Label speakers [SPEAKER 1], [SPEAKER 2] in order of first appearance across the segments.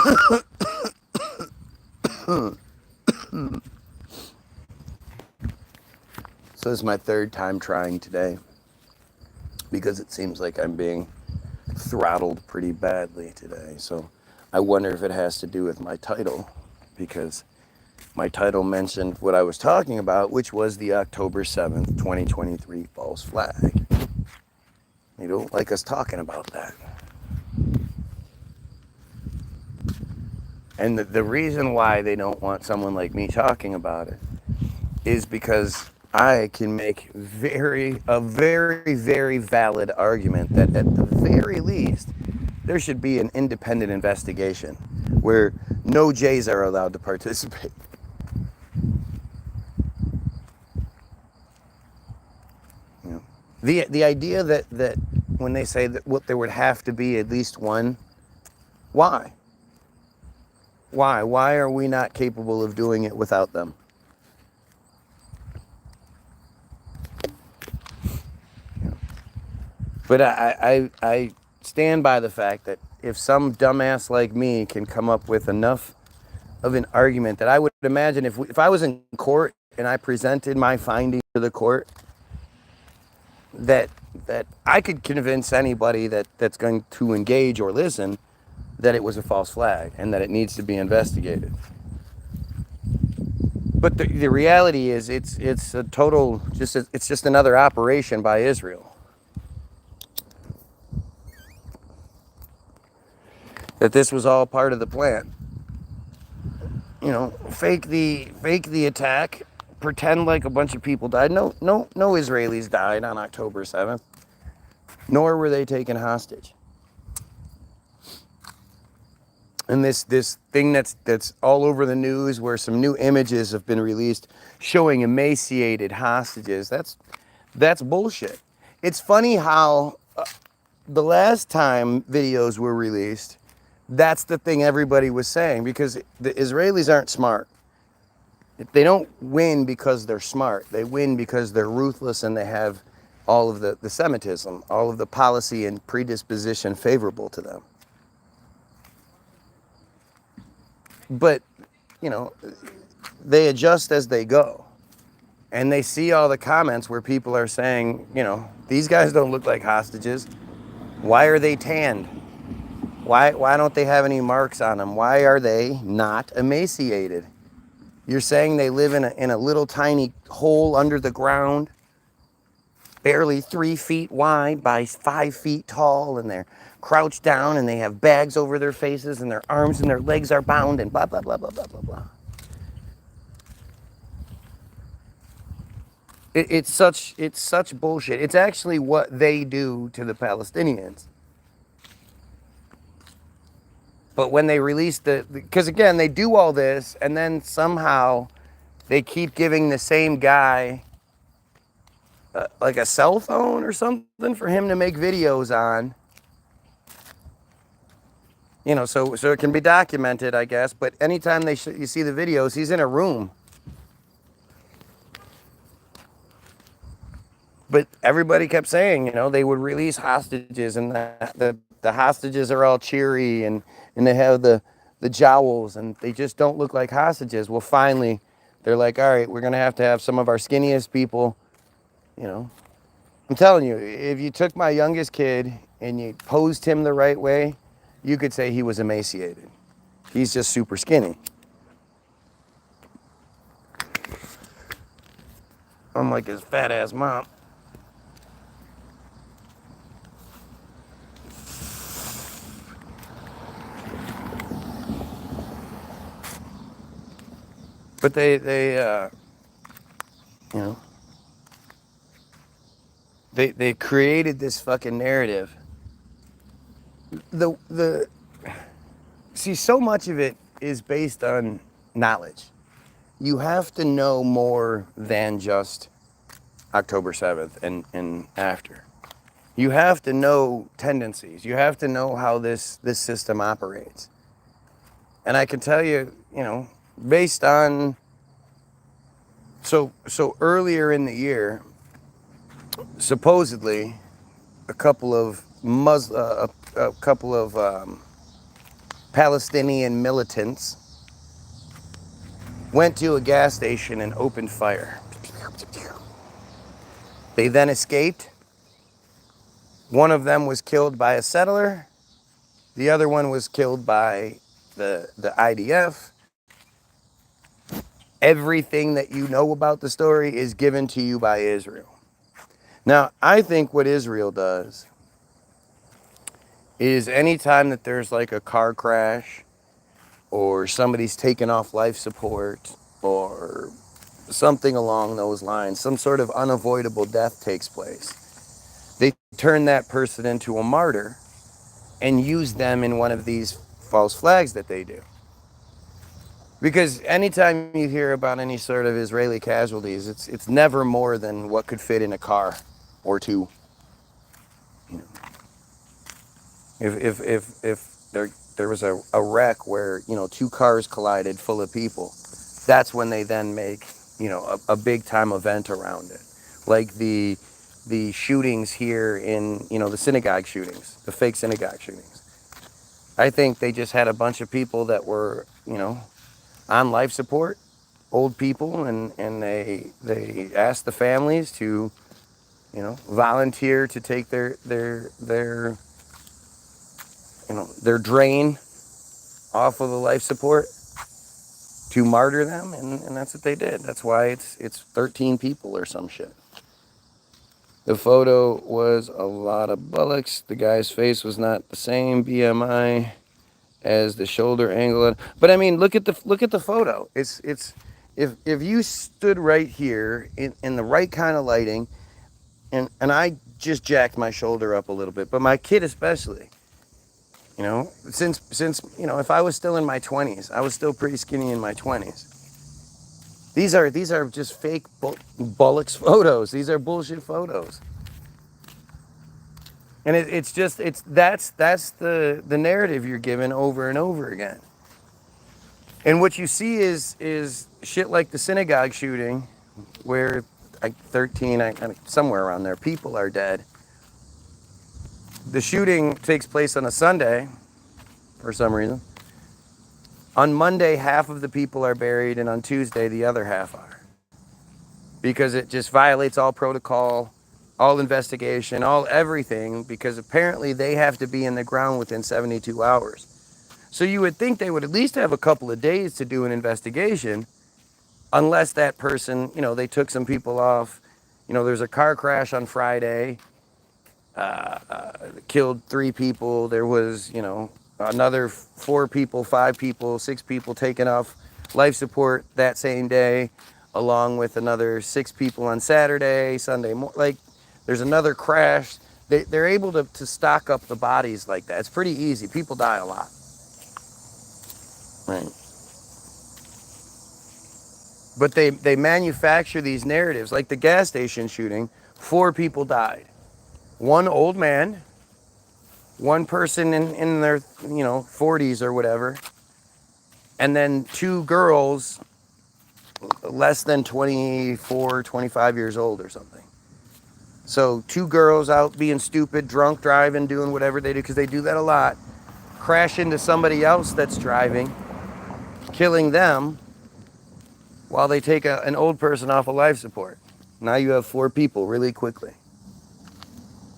[SPEAKER 1] So this is my third time trying today because it seems like I'm being throttled pretty badly today. So I wonder if it has to do with my title, because my title mentioned what I was talking about, which was the October 7th, 2023 false flag. They don't like us talking about that. And the reason why they don't want someone like me talking about it is because I can make a very valid argument that at the very least, there should be an independent investigation where no Jays are allowed to participate. You know, the idea that when they say that there would have to be at least one, why? Why are we not capable of doing it without them? But I stand by the fact that if some dumbass like me can come up with enough of an argument, that I would imagine if I was in court and I presented my findings to the court, that I could convince anybody that's going to engage or listen that it was a false flag and that it needs to be investigated. But the reality is it's a total, it's just another operation by Israel. That this was all part of the plan. You know, fake the attack, pretend like a bunch of people died. No Israelis died on October 7th, nor were they taken hostage. And this thing that's all over the news, where some new images have been released showing emaciated hostages, that's bullshit. It's funny how the last time videos were released, that's the thing everybody was saying, because the Israelis aren't smart. They don't win because they're smart. They win because they're ruthless and they have all of the Semitism, all of the policy and predisposition favorable to them. But, you know, they adjust as they go. And they see all the comments where people are saying, you know, these guys don't look like hostages. Why are they tanned? Why don't they have any marks on them? Why are they not emaciated? You're saying they live in a little tiny hole under the ground, barely 3 feet wide by 5 feet tall, and they're crouched down and they have bags over their faces and their arms and their legs are bound and blah, blah, blah, blah, blah, blah, blah. It's such bullshit. It's actually what they do to the Palestinians. But when they release because again, they do all this and then somehow they keep giving the same guy like a cell phone or something for him to make videos on. You know, so it can be documented, I guess. But anytime you see the videos, he's in a room. But everybody kept saying, you know, they would release hostages, and the hostages are all cheery and they have the jowls and they just don't look like hostages. Well, finally, they're like, all right, we're going to have some of our skinniest people, you know. I'm telling you, if you took my youngest kid and you posed him the right way, you could say he was emaciated. He's just super skinny. I'm like his fat ass mom. But they you know, they created this fucking narrative. See, so much of it is based on knowledge. You have to know more than just October 7th and after. You have to know tendencies. You have to know how this system operates. And I can tell you, you know, based on so earlier in the year, supposedly a couple of Palestinian militants went to a gas station and opened fire. They then escaped. One of them was killed by a settler. The other one was killed by the IDF. Everything that you know about the story is given to you by Israel. Now, I think what Israel does is anytime that there's like a car crash or somebody's taken off life support or something along those lines, some sort of unavoidable death takes place, they turn that person into a martyr and use them in one of these false flags that they do. Because anytime you hear about any sort of Israeli casualties, it's never more than what could fit in a car or two. You know, if there was a wreck where, you know, two cars collided full of people, that's when they then make, you know, a big time event around it. Like the shootings here in, you know, the synagogue shootings, the fake synagogue shootings. I think they just had a bunch of people that were, you know, on life support, old people, and they asked the families to, you know, volunteer to take their you know, their drain off of the life support to martyr them, and that's what they did. That's why it's 13 people or some shit. The photo was a lot of bullocks. The guy's face was not the same BMI as the shoulder angle. But I mean, look at the photo. It's if you stood right here in the right kind of lighting, and I just jacked my shoulder up a little bit, but my kid especially. You know, since you know, if I was still in my 20s, I was still pretty skinny in my 20s. These are just fake bullocks photos. These are bullshit photos. And that's the narrative you're given over and over again. And what you see is shit like the synagogue shooting, where like 13, somewhere around there, people are dead. The shooting takes place on a Sunday, for some reason. On Monday, half of the people are buried, and on Tuesday, the other half are. Because it just violates all protocol, all investigation, all everything, because apparently they have to be in the ground within 72 hours. So you would think they would at least have a couple of days to do an investigation, unless that person, you know, they took some people off. You know, there's a car crash on Friday, killed 3 people. There was, you know, another 4 people, 5 people, 6 people taken off life support that same day, along with another 6 people on Saturday, Sunday morning. Like, there's another crash. They're able to stock up the bodies like that. It's pretty easy. People die a lot. Right. But they manufacture these narratives, like the gas station shooting. 4 people died. 1 old man, 1 person in their, you know, 40s or whatever, and then 2 girls less than 24, 25 years old or something. So 2 girls out being stupid, drunk, driving, doing whatever they do, because they do that a lot, crash into somebody else that's driving, killing them while they take an old person off of life support. Now you have 4 people really quickly.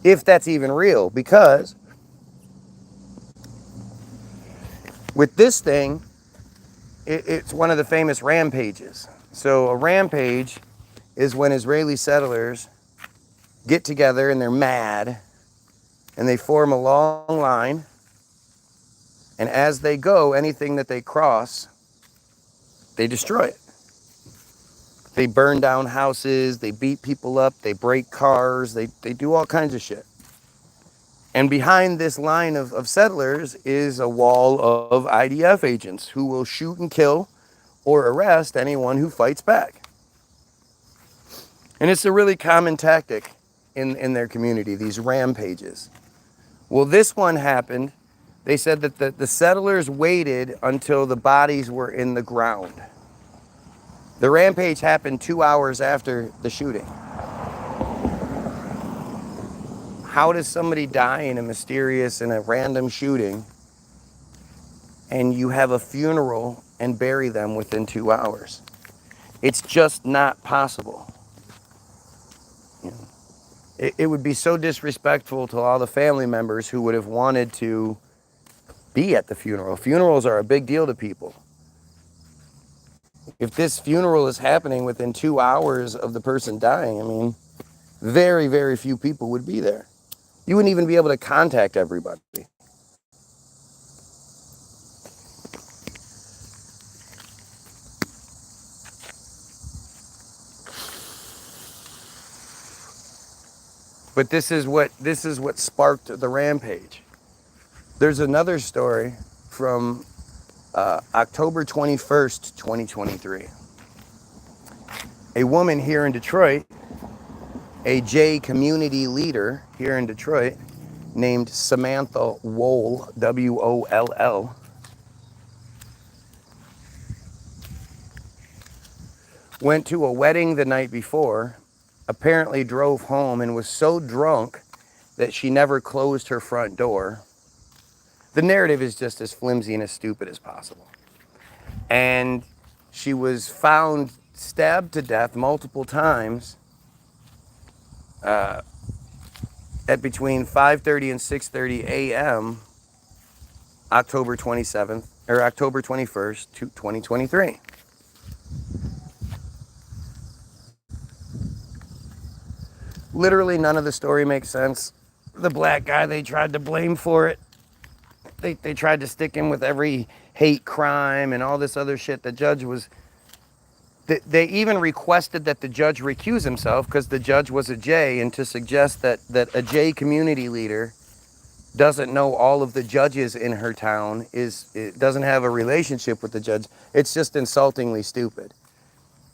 [SPEAKER 1] If that's even real, because with this thing, it's one of the famous rampages. So a rampage is when Israeli settlers get together and they're mad and they form a long line, and as they go, anything that they cross, they destroy it. They burn down houses, they beat people up, they break cars, they do all kinds of shit. And behind this line of settlers is a wall of IDF agents who will shoot and kill or arrest anyone who fights back. And it's a really common tactic in their community, these rampages. Well, this one happened. They said that the settlers waited until the bodies were in the ground. The rampage happened 2 hours after the shooting. How does somebody die in a mysterious and a random shooting and you have a funeral and bury them within 2 hours. It's just not possible. You know, it would be so disrespectful to all the family members who would have wanted to be at the funeral. Funerals are a big deal to people. If this funeral is happening within 2 hours of the person dying, I mean, very, very few people would be there. You wouldn't even be able to contact everybody. But this is what sparked the rampage. There's another story from October 21st, 2023. A woman here in Detroit, a J community leader here in Detroit, named Samantha Woll, W-O-L-L, went to a wedding the night before, apparently drove home and was so drunk that she never closed her front door. The narrative is just as flimsy and as stupid as possible. And she was found stabbed to death multiple times at between 5:30 and 6:30 a.m. October 27th or October 21st, 2023. Literally none of the story makes sense. The black guy they tried to blame for it, they tried to stick him with every hate crime and all this other shit. The judge was, they even requested that the judge recuse himself because the judge was a J, and to suggest that a J community leader doesn't know all of the judges in her town, it doesn't have a relationship with the judge. It's just insultingly stupid.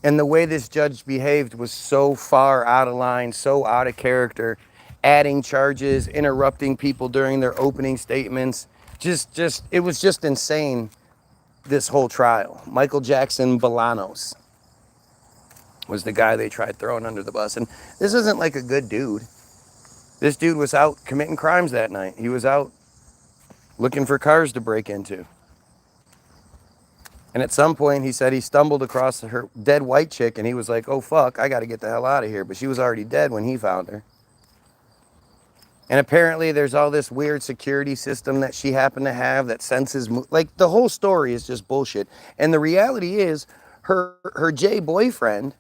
[SPEAKER 1] And the way this judge behaved was so far out of line, so out of character, adding charges, interrupting people during their opening statements. It was just insane, this whole trial. Michael Jackson Bolanos was the guy they tried throwing under the bus. And this isn't like a good dude. This dude was out committing crimes that night. He was out looking for cars to break into. And at some point, he said he stumbled across her dead white chick, and he was like, oh, fuck, I got to get the hell out of here. But she was already dead when he found her. And apparently, there's all this weird security system that she happened to have that senses... Like, the whole story is just bullshit. And the reality is, her J boyfriend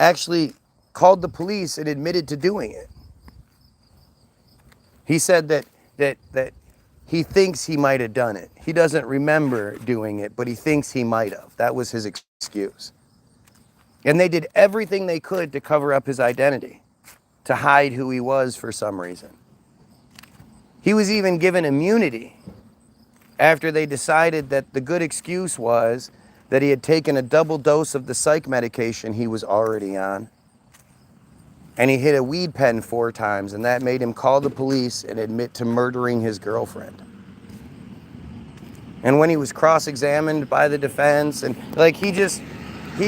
[SPEAKER 1] actually called the police and admitted to doing it. He said that he thinks he might have done it. He doesn't remember doing it, but he thinks he might have. That was his excuse. And they did everything they could to cover up his identity, to hide who he was for some reason. He was even given immunity after they decided that the good excuse was that he had taken a double dose of the psych medication he was already on. And he hit a weed pen 4 times, and that made him call the police and admit to murdering his girlfriend. And when he was cross-examined by the defense, and like he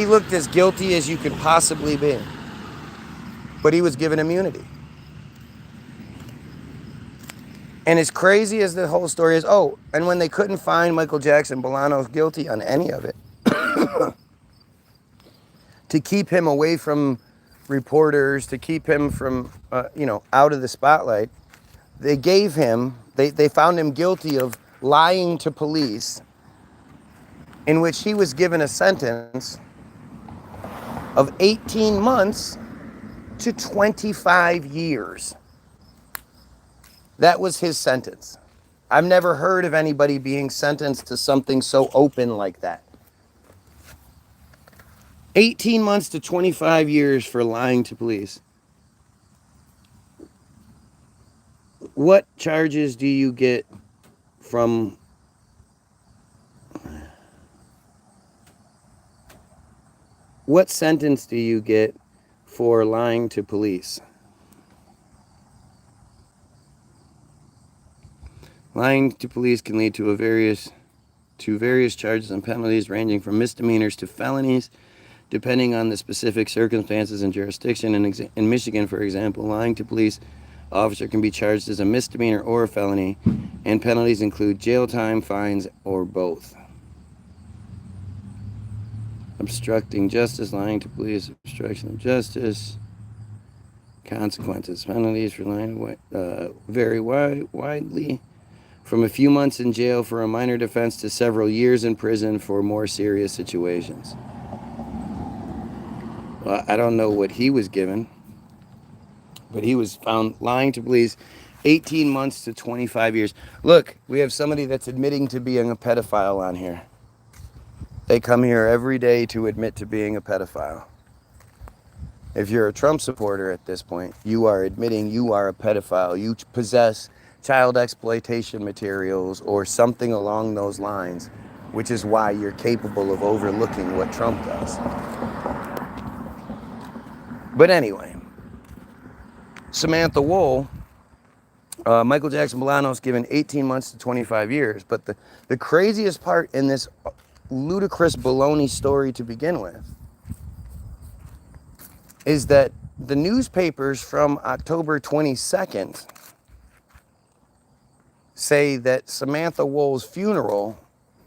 [SPEAKER 1] looked as guilty as you could possibly be. But he was given immunity. And as crazy as the whole story is, and when they couldn't find Michael Jackson Bolanos guilty on any of it, to keep him away from reporters, to keep him from, out of the spotlight, they found him guilty of lying to police, in which he was given a sentence of 18 months to 25 years. That was his sentence. I've never heard of anybody being sentenced to something so open like that. 18 months to 25 years for lying to police. What charges do you get from... What sentence do you get for lying to police? Lying to police can lead to various charges and penalties ranging from misdemeanors to felonies, depending on the specific circumstances and jurisdiction. In Michigan, for example, lying to police officer can be charged as a misdemeanor or a felony, and penalties include jail time, fines, or both. Obstructing justice, lying to police, obstruction of justice. Consequences, penalties for lying vary widely, from a few months in jail for a minor offense to several years in prison for more serious situations. Well, I don't know what he was given, but he was found lying to police 18 months to 25 years. Look, we have somebody that's admitting to being a pedophile on here. They come here every day to admit to being a pedophile. If you're a Trump supporter at this point, you are admitting you are a pedophile. You possess child exploitation materials or something along those lines, which is why you're capable of overlooking what Trump does. But anyway, Samantha Wool, Michael Jackson Bolanos given 18 months to 25 years. But the craziest part in this ludicrous baloney story to begin with is that the newspapers from October 22nd say that Samantha Wool's funeral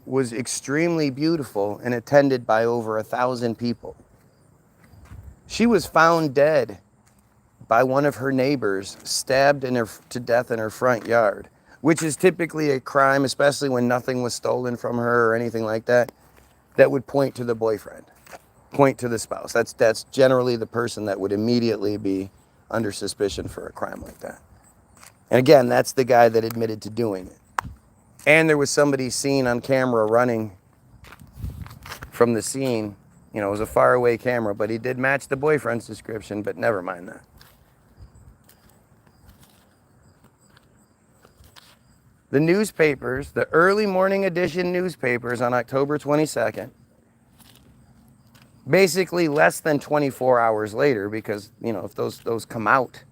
[SPEAKER 1] was extremely beautiful and attended by over 1,000 people. She was found dead by one of her neighbors, stabbed to death in her front yard, which is typically a crime, especially when nothing was stolen from her or anything like that, that would point to the boyfriend. Point to the spouse. That's generally the person that would immediately be under suspicion for a crime like that. And again, that's the guy that admitted to doing it. And there was somebody seen on camera running from the scene. You know, it was a faraway camera, but he did match the boyfriend's description, but never mind that. The newspapers, the early morning edition newspapers on October 22nd, basically less than 24 hours later, because, you know, if those come out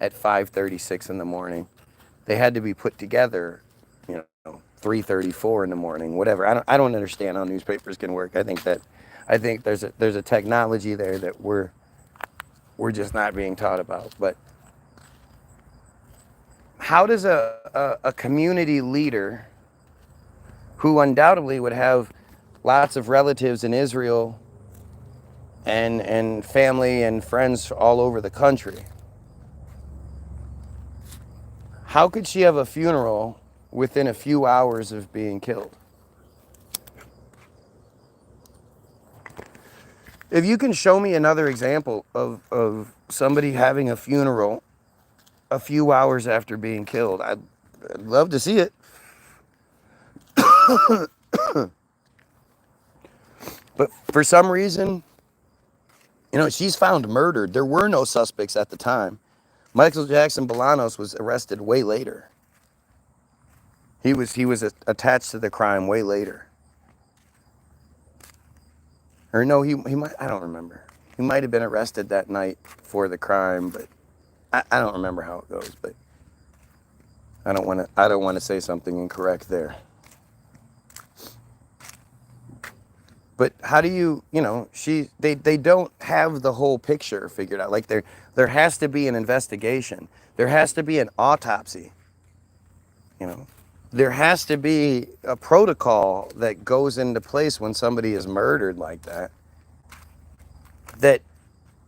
[SPEAKER 1] at 5:36 in the morning, they had to be put together, you know, 3:34 in the morning, whatever. I don't understand how newspapers can work. I think there's a technology there that we're just not being taught about. But how does a community leader who undoubtedly would have lots of relatives in Israel and family and friends all over the country, how could she have a funeral within a few hours of being killed? If you can show me another example of somebody having a funeral a few hours after being killed, I'd love to see it. But for some reason, you know, she's found murdered. There were no suspects at the time. Michael Jackson Bolanos was arrested way later. He was attached to the crime way later. Or no, he might, I don't remember. He might have been arrested that night for the crime, but I don't remember how it goes, but I don't want to say something incorrect there. But how do you know, they don't have the whole picture figured out. Like there has to be an investigation. There has to be an autopsy. You know, there has to be a protocol that goes into place when somebody is murdered like that. That,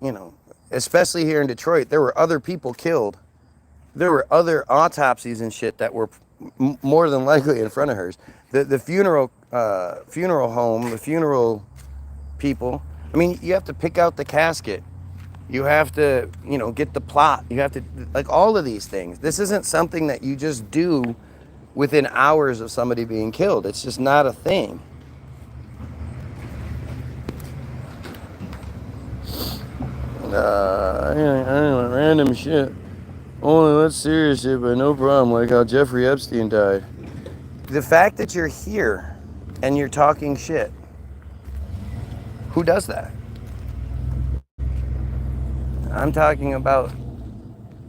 [SPEAKER 1] you know, especially here in Detroit, there were other people killed. There were other autopsies and shit that were more than likely in front of hers. The funeral home, the funeral people. I mean, you have to pick out the casket. You have to, you know, get the plot. You have to, like, all of these things. This isn't something that you just do within hours of somebody being killed. It's just not a thing. Random shit. Only that's serious shit, but no problem. Like how Jeffrey Epstein died. The fact that you're here and you're talking shit, who does that? I'm talking about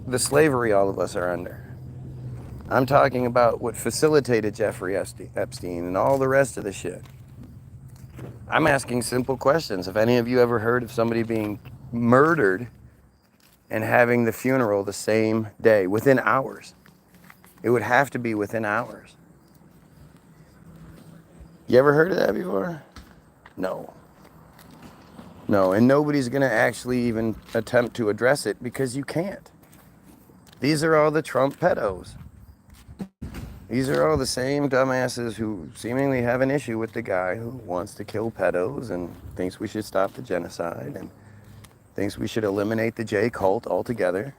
[SPEAKER 1] the slavery all of us are under. I'm talking about what facilitated Jeffrey Epstein and all the rest of the shit. I'm asking simple questions. Have any of you ever heard of somebody being murdered and having the funeral the same day, within hours. It would have to be within hours. You ever heard of that before? No. No, and nobody's going to actually even attempt to address it because you can't. These are all the Trump pedos. These are all the same dumbasses who seemingly have an issue with the guy who wants to kill pedos and thinks we should stop the genocide and thinks we should eliminate the J cult altogether.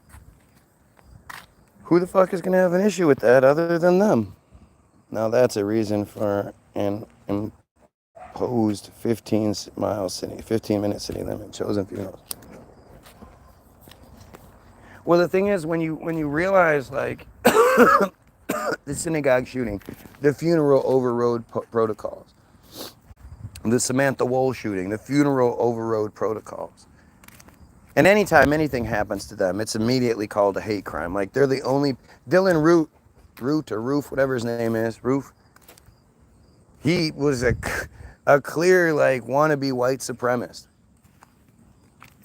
[SPEAKER 1] Who the fuck is going to have an issue with that other than them? Now that's a reason for an imposed 15-minute city limit, chosen funerals. Well, the thing is, when you realize, like, the synagogue shooting, the funeral overrode protocols, the Samantha Woll shooting, the funeral overrode protocols. And anytime anything happens to them, it's immediately called a hate crime. Like, they're the only, Dylan Roof, whatever his name is, Roof, he was a clear, like, wannabe white supremacist.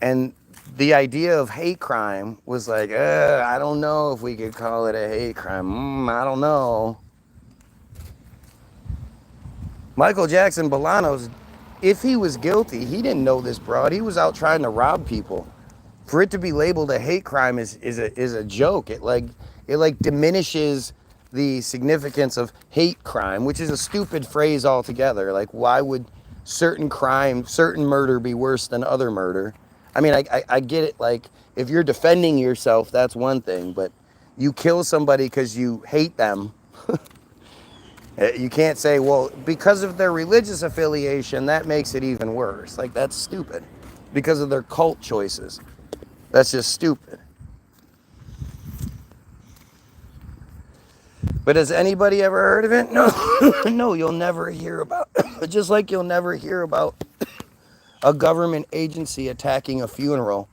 [SPEAKER 1] And the idea of hate crime was like, I don't know if we could call it a hate crime. I don't know. Michael Jackson Bolanos, if he was guilty, he didn't know this broad. He was out trying to rob people. For it to be labeled a hate crime is a joke. It diminishes the significance of hate crime, which is a stupid phrase altogether. Like, why would certain murder be worse than other murder? I mean, I get it. Like, if you're defending yourself, that's one thing. But you kill somebody because you hate them. You can't say, well, because of their religious affiliation, that makes it even worse. Like, that's stupid. Because of their cult choices. That's just stupid. But has anybody ever heard of it? No. No, you'll never hear about it. Just like you'll never hear about a government agency attacking a funeral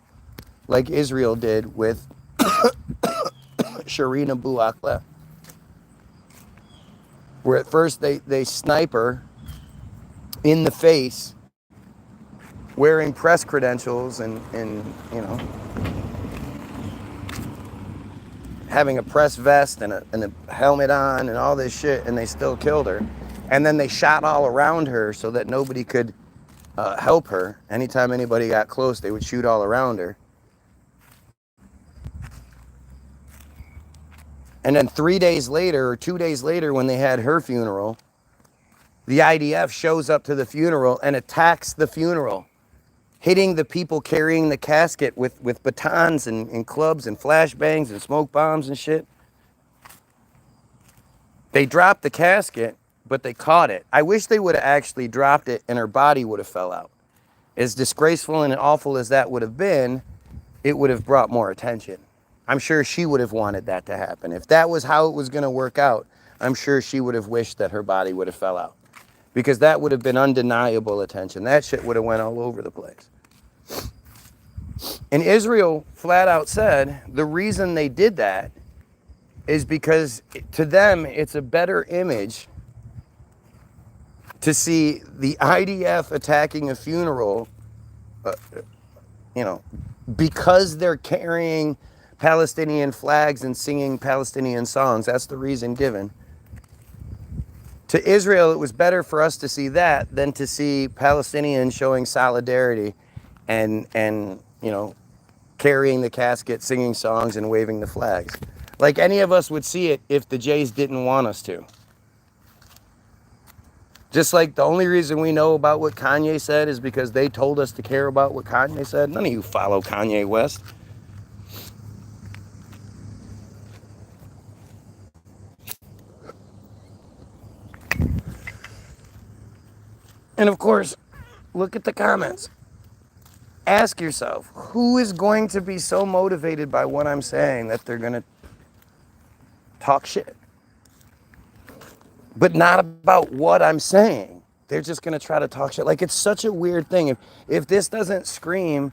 [SPEAKER 1] like Israel did with Shireen Abu Akleh. Where at first they snipe her in the face wearing press credentials and you know, having a press vest and a helmet on and all this shit, and they still killed her. And then they shot all around her so that nobody could help her. Anytime anybody got close, they would shoot all around her. And then 3 days later, or 2 days later, when they had her funeral, the IDF shows up to the funeral and attacks the funeral, hitting the people carrying the casket with batons and clubs and flashbangs and smoke bombs and shit. They dropped the casket, but they caught it. I wish they would have actually dropped it and her body would have fell out. As disgraceful and awful as that would have been, it would have brought more attention. I'm sure she would have wanted that to happen. If that was how it was going to work out, I'm sure she would have wished that her body would have fell out. Because that would have been undeniable attention. That shit would have went all over the place. And Israel flat out said the reason they did that is because to them it's a better image to see the IDF attacking a funeral, because they're carrying Palestinian flags and singing Palestinian songs. That's the reason given. To Israel, it was better for us to see that than to see Palestinians showing solidarity and carrying the casket, singing songs, and waving the flags. Like any of us would see it if the Jays didn't want us to. Just like the only reason we know about what Kanye said is because they told us to care about what Kanye said. None of you follow Kanye West. And of course, look at the comments. Ask yourself, who is going to be so motivated by what I'm saying that they're going to talk shit? But not about what I'm saying. They're just going to try to talk shit. Like, it's such a weird thing. If this doesn't scream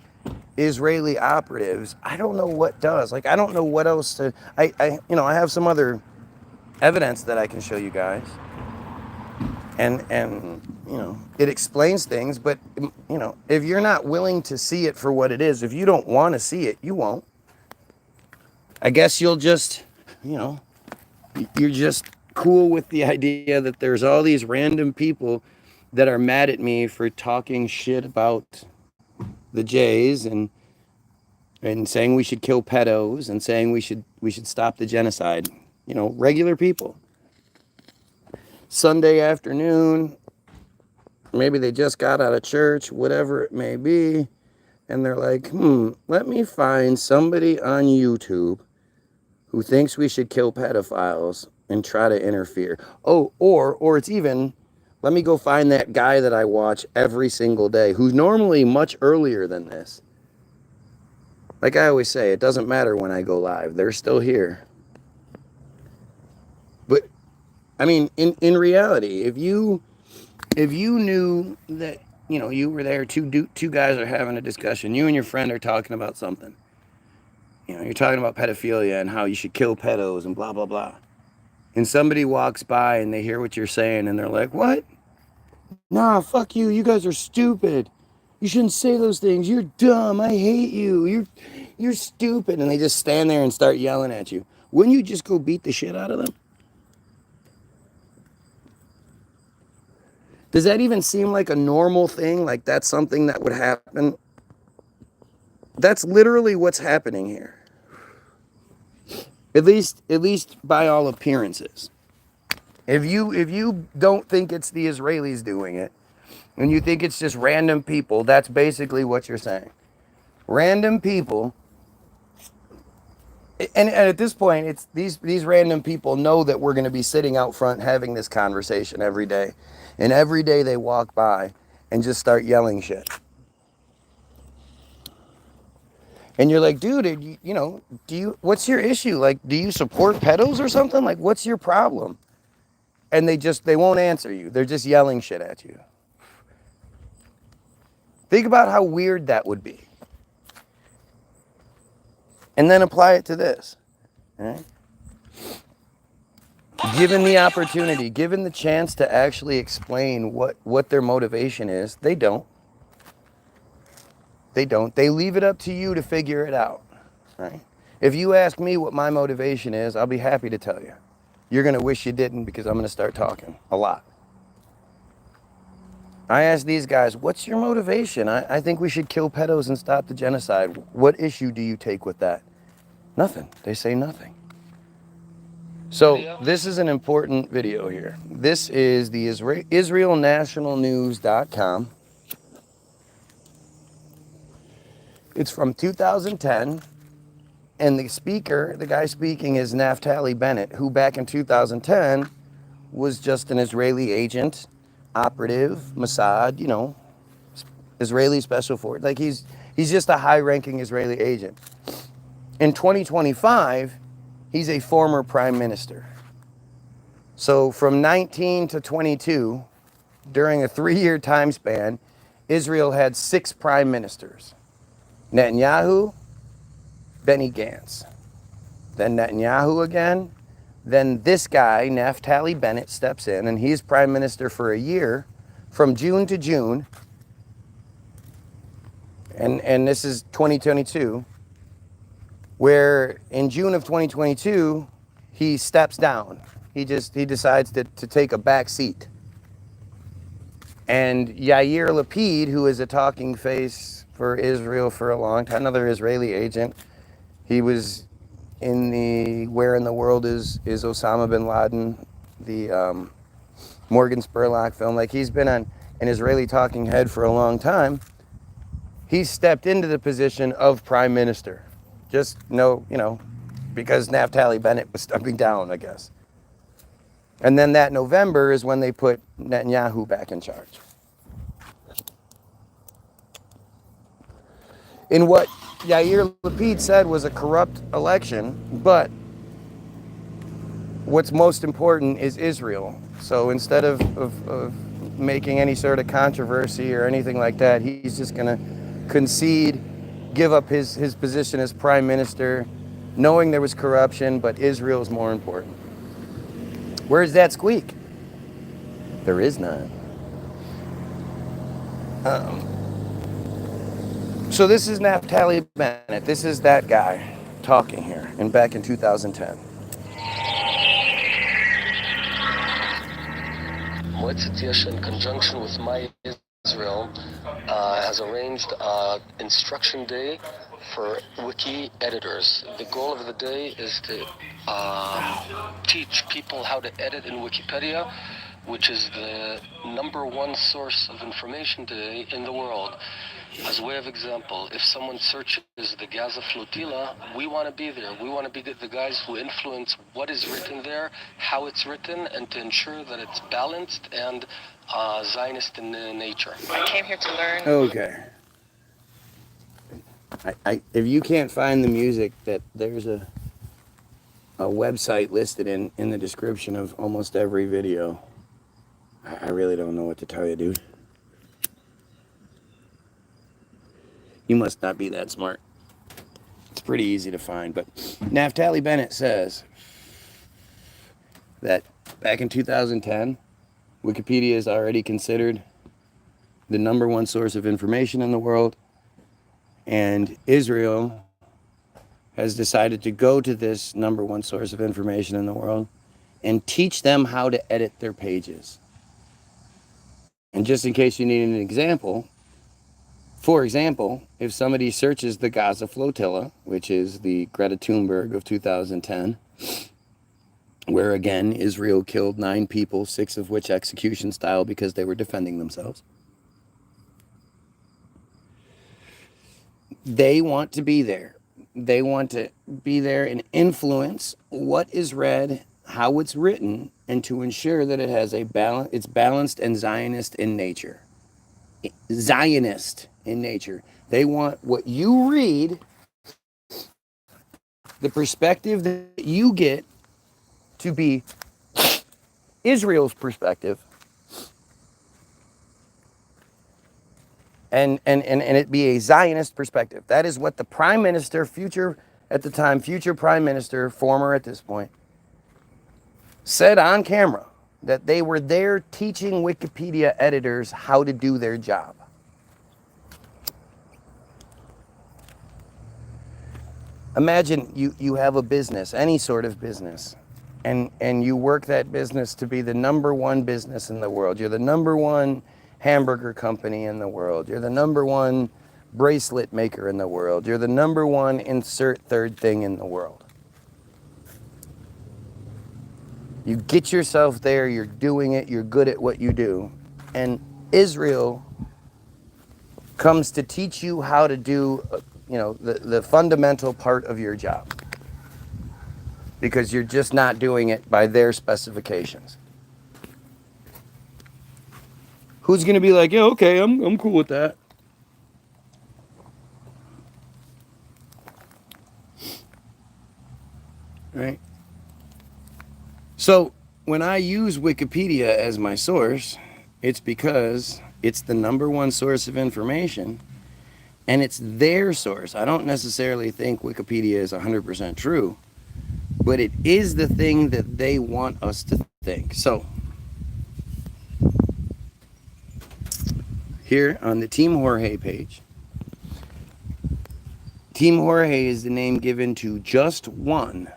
[SPEAKER 1] Israeli operatives, I don't know what does. Like, I don't know what else to... I have some other evidence that I can show you guys. And it explains things, but, if you're not willing to see it for what it is, if you don't want to see it, you won't. I guess you'll just, you're just cool with the idea that there's all these random people that are mad at me for talking shit about the Jays and saying we should kill pedos and saying we should stop the genocide. Regular people. Sunday afternoon, maybe they just got out of church, whatever it may be, and they're like, let me find somebody on YouTube who thinks we should kill pedophiles and try to interfere. Oh, or it's even, let me go find that guy that I watch every single day, who's normally much earlier than this. Like I always say, it doesn't matter when I go live. They're still here. But, I mean, in reality, if you knew that, you were there, two guys are having a discussion, you and your friend are talking about something. You're talking about pedophilia and how you should kill pedos and blah, blah, blah. And somebody walks by and they hear what you're saying and they're like, what? Nah, fuck you. You guys are stupid. You shouldn't say those things. You're dumb. I hate you. You're stupid. And they just stand there and start yelling at you. Wouldn't you just go beat the shit out of them? Does that even seem like a normal thing? Like that's something that would happen? That's literally what's happening here. At least by all appearances. If you don't think it's the Israelis doing it, and you think it's just random people, that's basically what you're saying. Random people, and at this point, it's these random people know that we're going to be sitting out front having this conversation every day, and every day they walk by and just start yelling shit. And you're like, dude, what's your issue? Like, do you support pedos or something? Like, what's your problem? And they won't answer you. They're just yelling shit at you. Think about how weird that would be. And then apply it to this. Right? Given the opportunity, given the chance to actually explain what their motivation is, they don't. They don't. They leave it up to you to figure it out. Right? If you ask me what my motivation is, I'll be happy to tell you. You're going to wish you didn't because I'm going to start talking a lot. I asked these guys, what's your motivation? I think we should kill pedos and stop the genocide. What issue do you take with that? Nothing. They say nothing. So this is an important video here. This is the IsraelNationalNews.com. It's from 2010. And the guy speaking is Naftali Bennett, who back in 2010 was just an Israeli agent, operative, Mossad, Israeli special force. Like he's just a high-ranking Israeli agent. In 2025, he's a former prime minister. So from 19 to 22, during a 3-year time span, Israel had 6 prime ministers. Netanyahu, Benny Gantz, then Netanyahu again, then this guy, Naftali Bennett, steps in, and he's prime minister for a year, from June to June, and this is 2022, where in June of 2022, he steps down. He decides to take a back seat. And Yair Lapid, who is a talking face for Israel for a long time, another Israeli agent, he was in the Where in the World is Osama bin Laden, the Morgan Spurlock film. Like, he's been an Israeli talking head for a long time. He stepped into the position of prime minister. Just because Naftali Bennett was stepping down, I guess. And then that November is when they put Netanyahu back in charge. In what Yair Lapid said was a corrupt election, but what's most important is Israel. So instead of making any sort of controversy or anything like that, he's just going to concede, give up his position as prime minister, knowing there was corruption, but Israel's more important. Where's that squeak? There is none. So this is Naftali Bennett. This is that guy. talking here, and back in 2010.
[SPEAKER 2] Moetzet Yesh, in conjunction with My Israel, has arranged instruction day for wiki editors. The goal of the day is to teach people how to edit in Wikipedia, which is the #1 source of information today in the world. As a way of example, if someone searches the Gaza flotilla, we want to be there. We want to be the guys who influence what is written there, how it's written, and to ensure that it's balanced and Zionist in nature. I came here to learn.
[SPEAKER 1] Okay. If you can't find the music, that there's a website listed in the description of almost every video. I really don't know what to tell you, dude. You must not be that smart. It's pretty easy to find, but Naftali Bennett says that back in 2010, Wikipedia is already considered the #1 source of information in the world, and Israel has decided to go to this #1 source of information in the world and teach them how to edit their pages. And just in case you need an example, for example, if somebody searches the Gaza flotilla, which is the Greta Thunberg of 2010, where again Israel killed 9 people, 6 of which execution style because they were defending themselves, they want to be there. They want to be there and influence what is read, how it's written, and to ensure that it has it's balanced and Zionist in nature. Zionist in nature. They want what you read, the perspective that you get, to be Israel's perspective, and it be a Zionist perspective. That is what the prime minister, future prime minister, former at this point, said on camera, that they were there teaching Wikipedia editors how to do their job. Imagine you have a business, any sort of business, and you work that business to be the #1 business in the world. You're the #1 hamburger company in the world. You're the #1 bracelet maker in the world. You're the #1 insert third thing in the world. You get yourself there, you're doing it, you're good at what you do. And Israel comes to teach you how to do, the fundamental part of your job. Because you're just not doing it by their specifications. Who's going to be like, yeah, okay, I'm cool with that. Right? So when I use Wikipedia as my source, it's because it's the #1 source of information, and it's their source. I don't necessarily think Wikipedia is 100% true, but it is the thing that they want us to think. So here on the Team Jorge page, Team Jorge is the name given to just one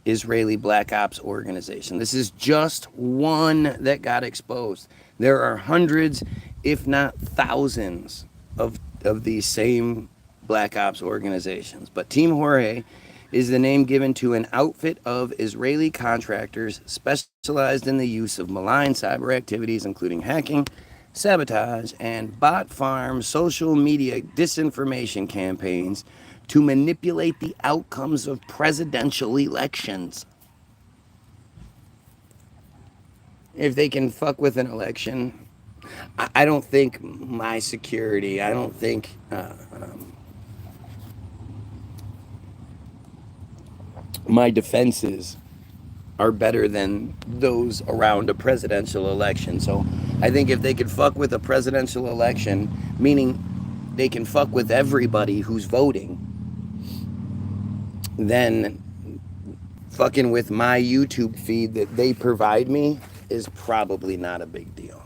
[SPEAKER 1] Israeli Black Ops organization. This is just one that got exposed. There are hundreds, if not thousands, of these same Black Ops organizations. But Team Jorge is the name given to an outfit of Israeli contractors specialized in the use of malign cyber activities, including hacking, sabotage, and bot farm social media disinformation campaigns to manipulate the outcomes of presidential elections. If they can fuck with an election, I don't think my security, I don't think my defenses are better than those around a presidential election. So I think if they could fuck with a presidential election, meaning they can fuck with everybody who's voting, then fucking with my YouTube feed that they provide me is probably not a big deal.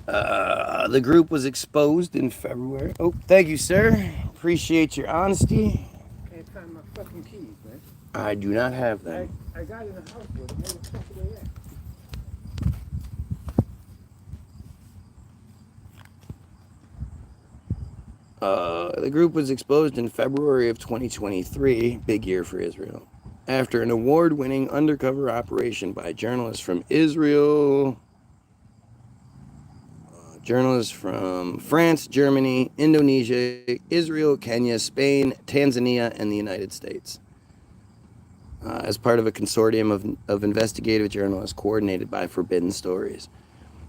[SPEAKER 1] The group was exposed in February. Oh, thank you, sir. appreciate your honesty.
[SPEAKER 3] Can't find my fucking keys, man.
[SPEAKER 1] I do not have them.
[SPEAKER 3] I got in the house with them. Where the fuck are they at?
[SPEAKER 1] The group was exposed in February of 2023, big year for Israel, after an award-winning undercover operation by journalists from Israel, journalists from France, Germany, Indonesia, Israel, Kenya, Spain, Tanzania, and the United States, as part of a consortium of investigative journalists coordinated by Forbidden Stories.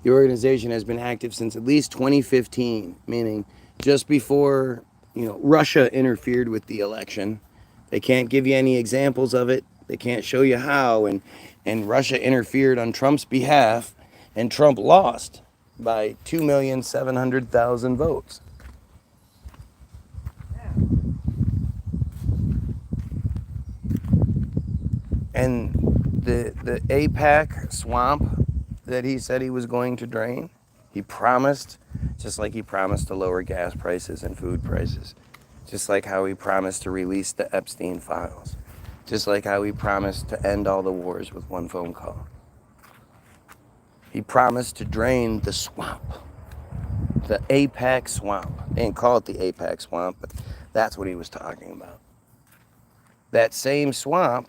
[SPEAKER 1] The organization has been active since at least 2015, meaning just before, Russia interfered with the election. They can't give you any examples of it. They can't show you how. And Russia interfered on Trump's behalf, and Trump lost by 2,700,000 votes. And the APAC swamp that he said he was going to drain, he promised, just like he promised to lower gas prices and food prices, just like how he promised to release the Epstein files, just like how he promised to end all the wars with one phone call. He promised to drain the swamp, the APAC swamp. They didn't call it the APAC swamp, but that's what he was talking about. That same swamp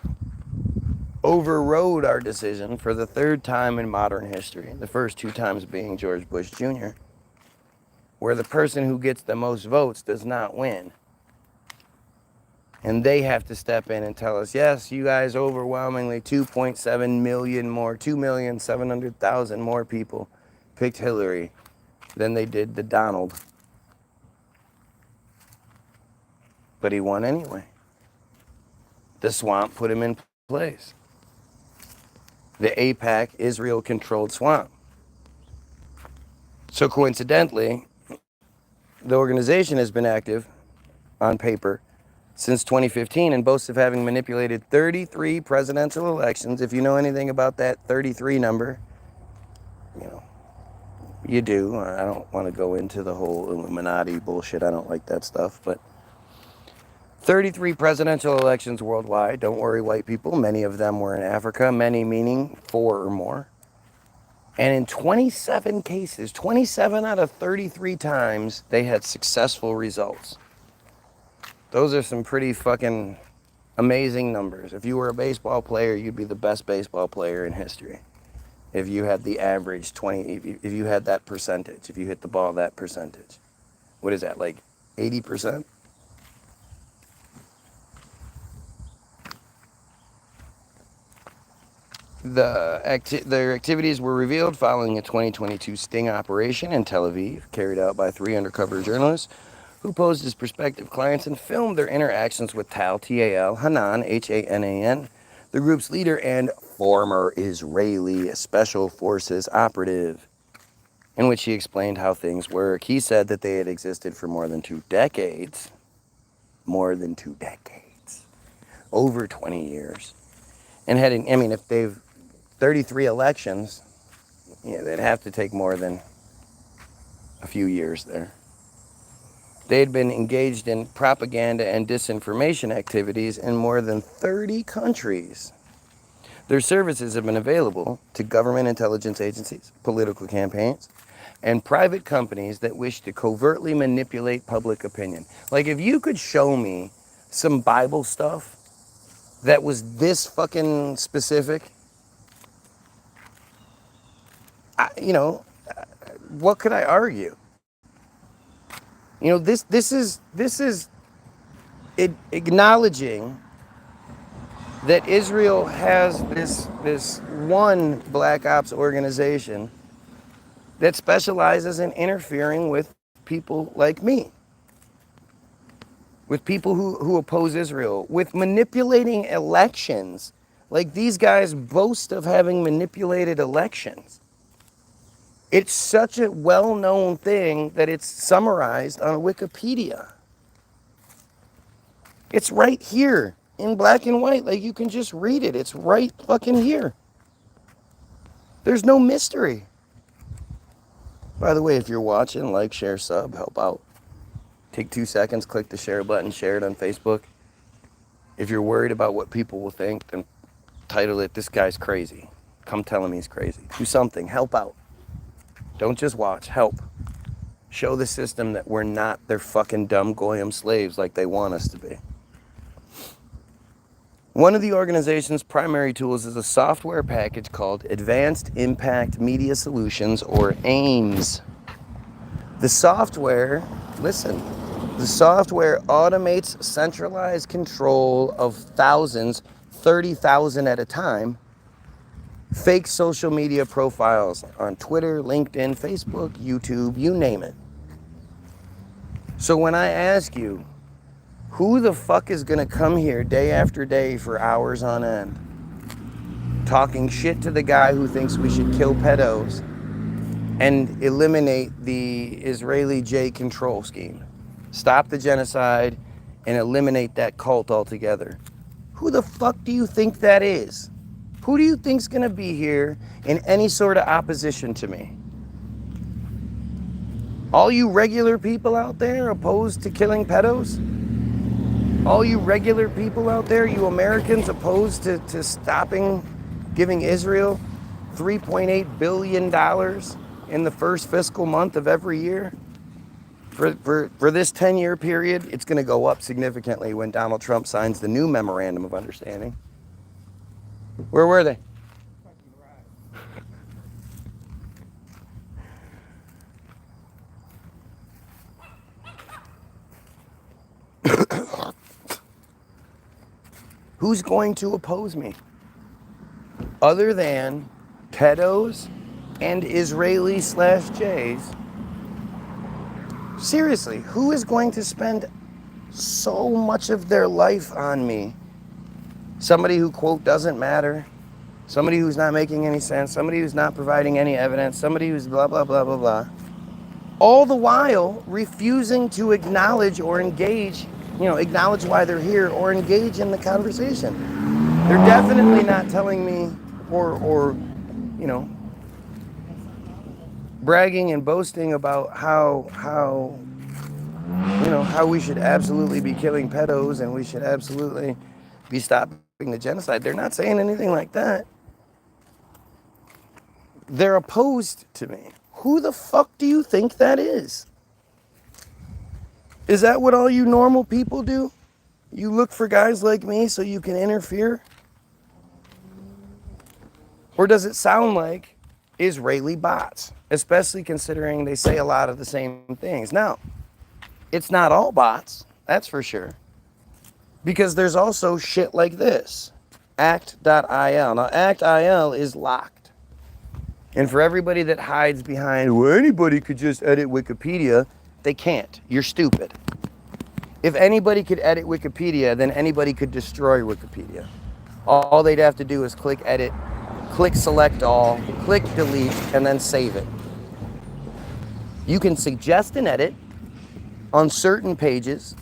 [SPEAKER 1] overrode our decision for the third time in modern history, the first two times being George Bush Jr., where the person who gets the most votes does not win. And they have to step in and tell us, yes, you guys overwhelmingly 2.7 million more, 2,700,000 more people picked Hillary than they did the Donald. But he won anyway. The swamp put him in place. The APAC Israel-controlled swamp. So coincidentally, the organization has been active on paper since 2015 and boasts of having manipulated 33 presidential elections. If you know anything about that 33 number, you do. I don't want to go into the whole Illuminati bullshit. I don't like that stuff, but 33 presidential elections worldwide. Don't worry, white people. Many of them were in Africa, many meaning 4 or more. And in 27 cases, 27 out of 33 times, they had successful results. Those are some pretty fucking amazing numbers. If you were a baseball player, you'd be the best baseball player in history. If you had the average 20, if you had that percentage, if you hit the ball that percentage. What is that, like 80%? Their activities were revealed following a 2022 sting operation in Tel Aviv, carried out by 3 undercover journalists who posed as prospective clients and filmed their interactions with Tal, T-A-L, Hanan, H-A-N-A-N, the group's leader and former Israeli Special Forces operative, in which he explained how things work. He said that they had existed for more than 2 decades, over 20 years, and if they've 33 elections, they'd have to take more than a few years there. They had been engaged in propaganda and disinformation activities in more than 30 countries. Their services have been available to government intelligence agencies, political campaigns, and private companies that wish to covertly manipulate public opinion. Like, if you could show me some Bible stuff that was this fucking specific, what could I argue? This is acknowledging that Israel has this one black ops organization that specializes in interfering with people like me, with people who oppose Israel, with manipulating elections. Like, these guys boast of having manipulated elections. It's such a well-known thing that it's summarized on Wikipedia. It's right here in black and white. Like, you can just read it. It's right fucking here. There's no mystery. By the way, if you're watching, like, share, sub, help out. Take 2 seconds, click the share button, share it on Facebook. If you're worried about what people will think, then title it, "This guy's crazy. Come tell him he's crazy." Do something, help out. Don't just watch, help. Show the system that we're not their fucking dumb goyim slaves like they want us to be. One of the organization's primary tools is a software package called Advanced Impact Media Solutions, or AIMS. The software, listen, the software automates centralized control of thousands, 30,000 at a time, fake social media profiles on Twitter, LinkedIn, Facebook, YouTube, you name it. So when I ask you, who the fuck is gonna come here day after day for hours on end, talking shit to the guy who thinks we should kill pedos and eliminate the Israeli J control scheme, stop the genocide and eliminate that cult altogether? Who the fuck do you think that is? Who do you think's gonna be here in any sort of opposition to me? All you regular people out there opposed to killing pedos? All you regular people out there, you Americans opposed to stopping giving Israel $3.8 billion in the first fiscal month of every year? For this 10-year period, it's going to go up significantly when Donald Trump signs the new memorandum of understanding. Where were they? Who's going to oppose me? Other than pedos and Israeli/Jays. Seriously, who is going to spend so much of their life on me? Somebody who, quote, doesn't matter. Somebody who's not making any sense. Somebody who's not providing any evidence. Somebody who's blah, blah, blah, blah, blah. All the while refusing to acknowledge or engage, acknowledge why they're here or engage in the conversation. They're definitely not telling me or bragging and boasting about how we should absolutely be killing pedos and we should absolutely be stopping the genocide. They're not saying anything like that. They're opposed to me. Who the fuck do you think that is? Is that what all you normal people do? You look for guys like me so you can interfere? Or does it sound like Israeli bots? Especially considering they say a lot of the same things. Now, it's not all bots, that's for sure. Because there's also shit like this, act.il. Now, act.il is locked. And for everybody that hides behind, well, anybody could just edit Wikipedia, they can't. You're stupid. If anybody could edit Wikipedia, then anybody could destroy Wikipedia. All they'd have to do is click edit, click select all, click delete, and then save it. You can suggest an edit on certain pages.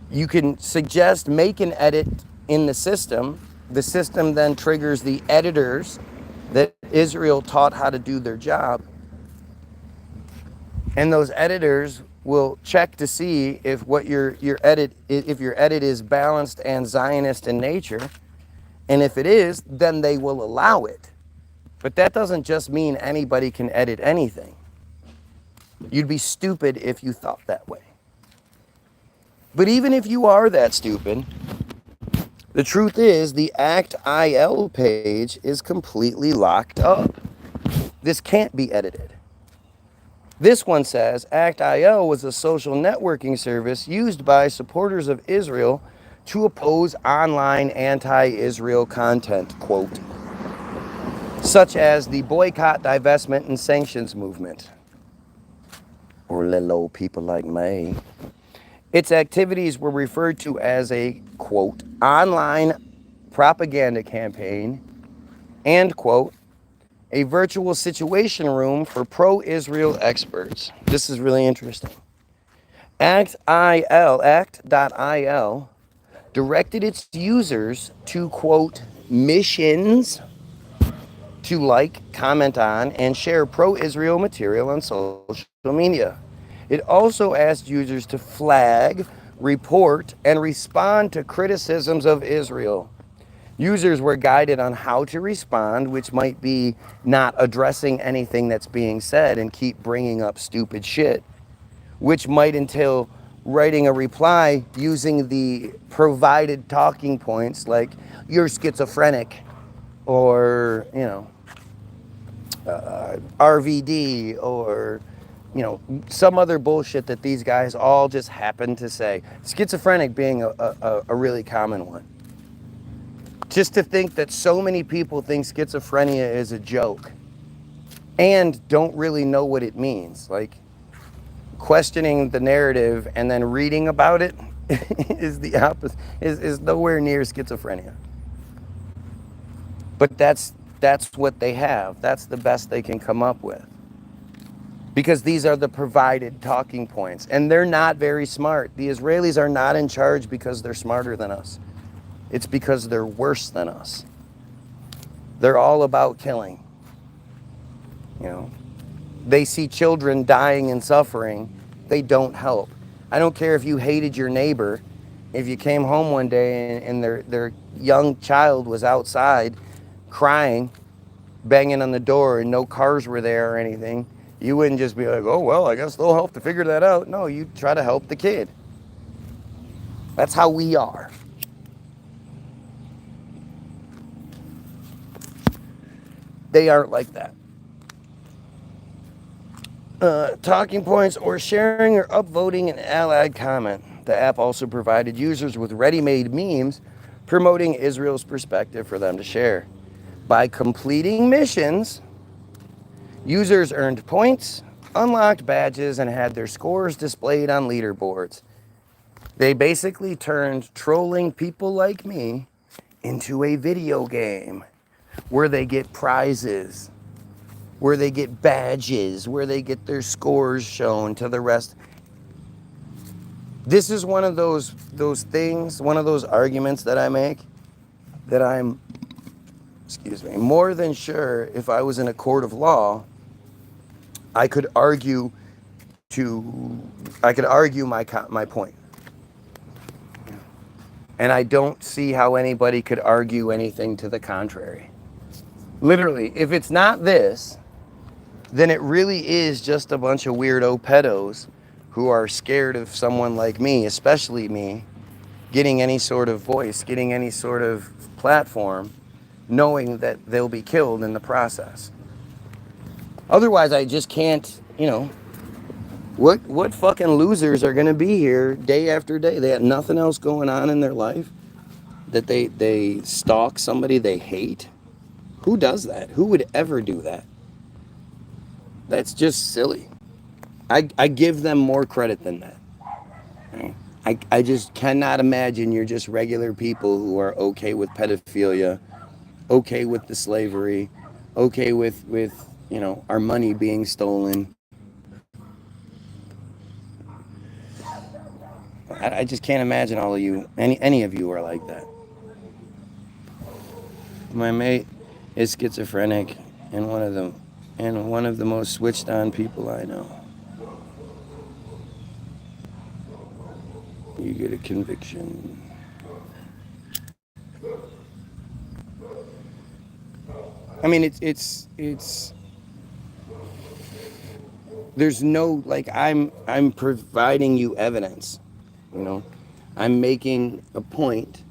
[SPEAKER 1] You can suggest, make an edit in the system. The system then triggers the editors that Israel taught how to do their job. And those editors will check to see if what your edit is balanced and Zionist in nature. And if it is, then they will allow it. But that doesn't just mean anybody can edit anything. You'd be stupid if you thought that way. But even if you are that stupid, the truth is the act.il page is completely locked up. This can't be edited. This one says act.il was a social networking service used by supporters of Israel to oppose online anti-Israel content, quote, such as the boycott, divestment, and sanctions movement. Or little old people like me. Its activities were referred to as a, quote, online propaganda campaign and, quote, a virtual situation room for pro-Israel experts. This is really interesting. Act.il directed its users to, quote, missions to like, comment on, and share pro-Israel material on social media. It also asked users to flag, report, and respond to criticisms of Israel. Users were guided on how to respond, which might be not addressing anything that's being said and keep bringing up stupid shit, which might entail writing a reply using the provided talking points like you're schizophrenic or, RVD or, some other bullshit that these guys all just happen to say. Schizophrenic being a really common one. Just to think that so many people think schizophrenia is a joke and don't really know what it means. Like, questioning the narrative and then reading about it is the opposite, is nowhere near schizophrenia. But that's what they have. That's the best they can come up with. Because these are the provided talking points. And they're not very smart. The Israelis are not in charge because they're smarter than us. It's because they're worse than us. They're all about killing. They see children dying and suffering. They don't help. I don't care if you hated your neighbor. If you came home one day and their young child was outside crying, banging on the door, and no cars were there or anything, you wouldn't just be like, oh, well, I guess they'll help to figure that out. No, you try to help the kid. That's how we are. They aren't like that. Talking points or sharing or upvoting an allied comment. The app also provided users with ready-made memes promoting Israel's perspective for them to share. By completing missions, users earned points, unlocked badges, and had their scores displayed on leaderboards. They basically turned trolling people like me into a video game where they get prizes, where they get badges, where they get their scores shown to the rest. This is one of those things, one of those arguments that I make that I'm, more than sure if I was in a court of law, I could argue my point. And I don't see how anybody could argue anything to the contrary. Literally, if it's not this, then it really is just a bunch of weirdo pedos who are scared of someone like me, especially me, getting any sort of voice, getting any sort of platform, knowing that they'll be killed in the process. Otherwise, I just can't, what fucking losers are gonna be here day after day? They have nothing else going on in their life, that they stalk somebody they hate? Who does that? Who would ever do that? That's just silly. I give them more credit than that. I just cannot imagine you're just regular people who are okay with pedophilia, okay with the slavery, okay with our money being stolen. I just can't imagine all of you, any of you are like that. My mate is schizophrenic and one of the most switched on people I know. You get a conviction. I mean, it's there's no, like, I'm providing you evidence, I'm making a point,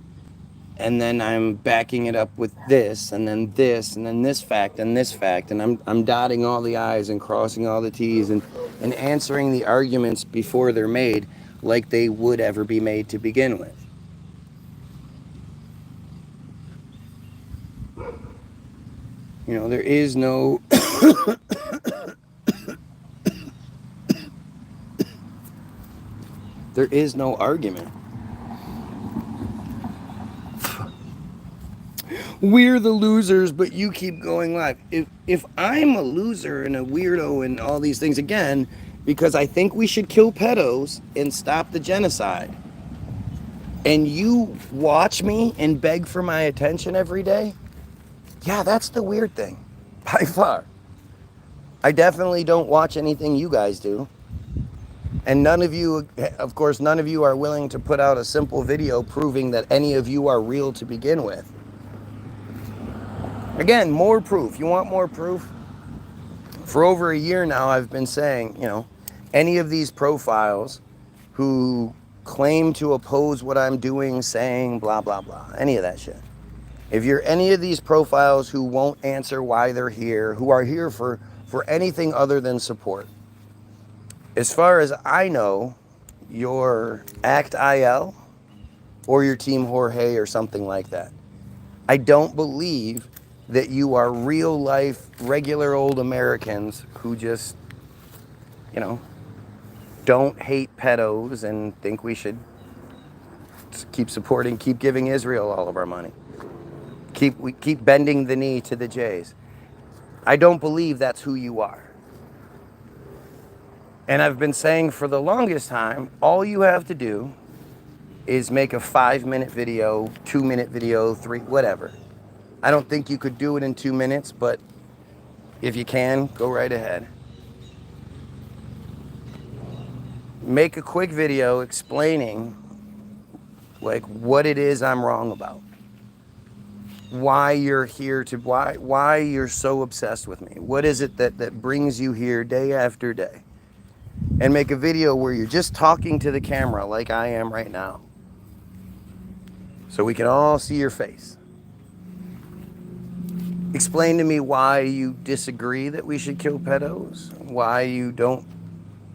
[SPEAKER 1] and then I'm backing it up with this, and then this, and then this fact, and this fact, and I'm dotting all the I's and crossing all the T's and answering the arguments before they're made like they would ever be made to begin with. There is no there is no argument. We're the losers, but you keep going live. If I'm a loser and a weirdo and all these things, again, because I think we should kill pedos and stop the genocide, and you watch me and beg for my attention every day, yeah, that's the weird thing, by far. I definitely don't watch anything you guys do. And none of you, of course, none of you are willing to put out a simple video proving that any of you are real to begin with. Again, more proof. You want more proof? For over a year now, I've been saying, you know, any of these profiles who claim to oppose what I'm doing, saying, blah, blah, blah, any of that shit. If you're any of these profiles who won't answer why they're here, who are here for anything other than support, as far as I know, you're act.il or your Team Jorge or something like that. I don't believe that you are real life, regular old Americans who just, you know, don't hate pedos and think we should keep supporting, keep giving Israel all of our money. We keep bending the knee to the Jays. I don't believe that's who you are. And I've been saying for the longest time, all you have to do is make a 5-minute video, 2-minute video, 3, whatever. I don't think you could do it in 2 minutes, but if you can, go right ahead. Make a quick video explaining like what it is I'm wrong about. Why you're here to, why you're so obsessed with me. What is it that brings you here day after day? And make a video where you're just talking to the camera like I am right now. So we can all see your face. Explain to me why you disagree that we should kill pedos. Why you don't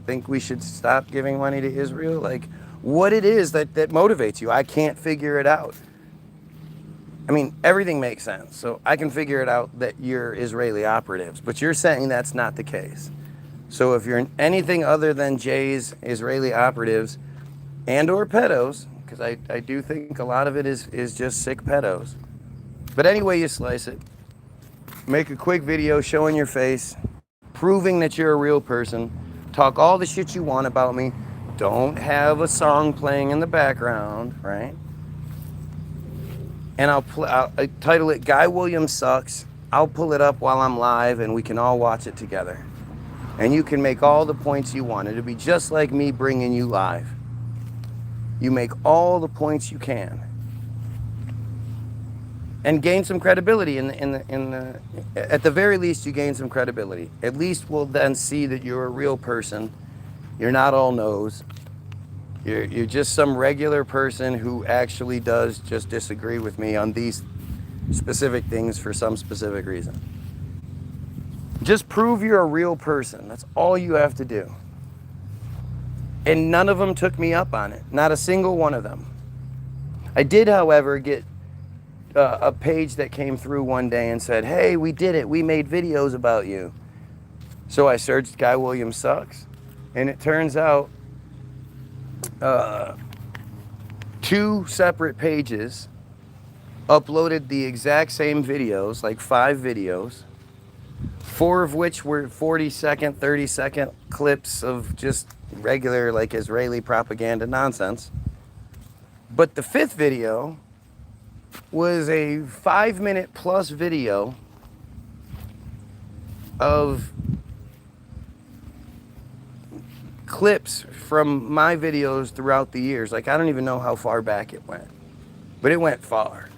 [SPEAKER 1] think we should stop giving money to Israel. Like what it is that motivates you. I can't figure it out. I mean, everything makes sense. So I can figure it out that you're Israeli operatives, but you're saying that's not the case. So if you're anything other than Jay's Israeli operatives and or pedos, because I do think a lot of it is just sick pedos. But anyway you slice it, make a quick video showing your face, proving that you're a real person, talk all the shit you want about me, don't have a song playing in the background, right? And I'll title it Guy Williams Sucks. I'll pull it up while I'm live and we can all watch it together. And you can make all the points you want. It'll be just like me bringing you live. You make all the points you can. And gain some credibility at the very least you gain some credibility. At least we'll then see that you're a real person. You're not all nose. You're just some regular person who actually does just disagree with me on these specific things for some specific reason. Just prove you're a real person. That's all you have to do. And none of them took me up on it. Not a single one of them. I did, however, get a page that came through one day and said, hey, we did it. We made videos about you. So I searched Guy Williams Sucks. And it turns out 2 separate pages uploaded the exact same videos, like 5 videos, 4 of which were 40-second, 30-second clips of just regular, like, Israeli propaganda nonsense. But the 5th video was a 5-minute plus video of clips from my videos throughout the years. Like, I don't even know how far back it went, but it went far.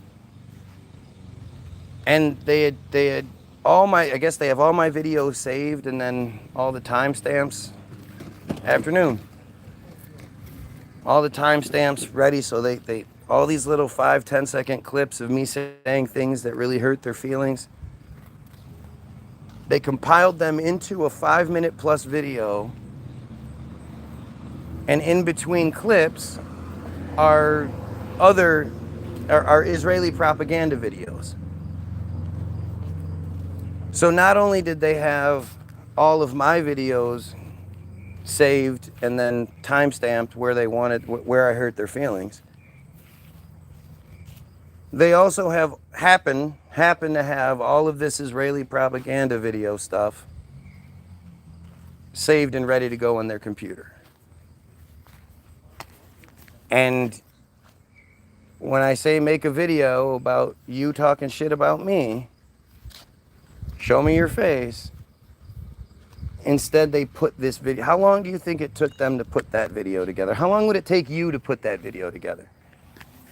[SPEAKER 1] And they had all my, I guess they have all my videos saved and then all the timestamps. Afternoon. All the timestamps ready, so they all these little 5-10 second clips of me saying things that really hurt their feelings. They compiled them into a 5-minute plus video. And in between clips are Israeli propaganda videos. So not only did they have all of my videos saved and then timestamped where they wanted, where I hurt their feelings, they also happen to have all of this Israeli propaganda video stuff saved and ready to go on their computer. And when I say make a video about you talking shit about me, show me your face, instead they put this video. How long do you think it took them to put that video together? How long would it take you to put that video together?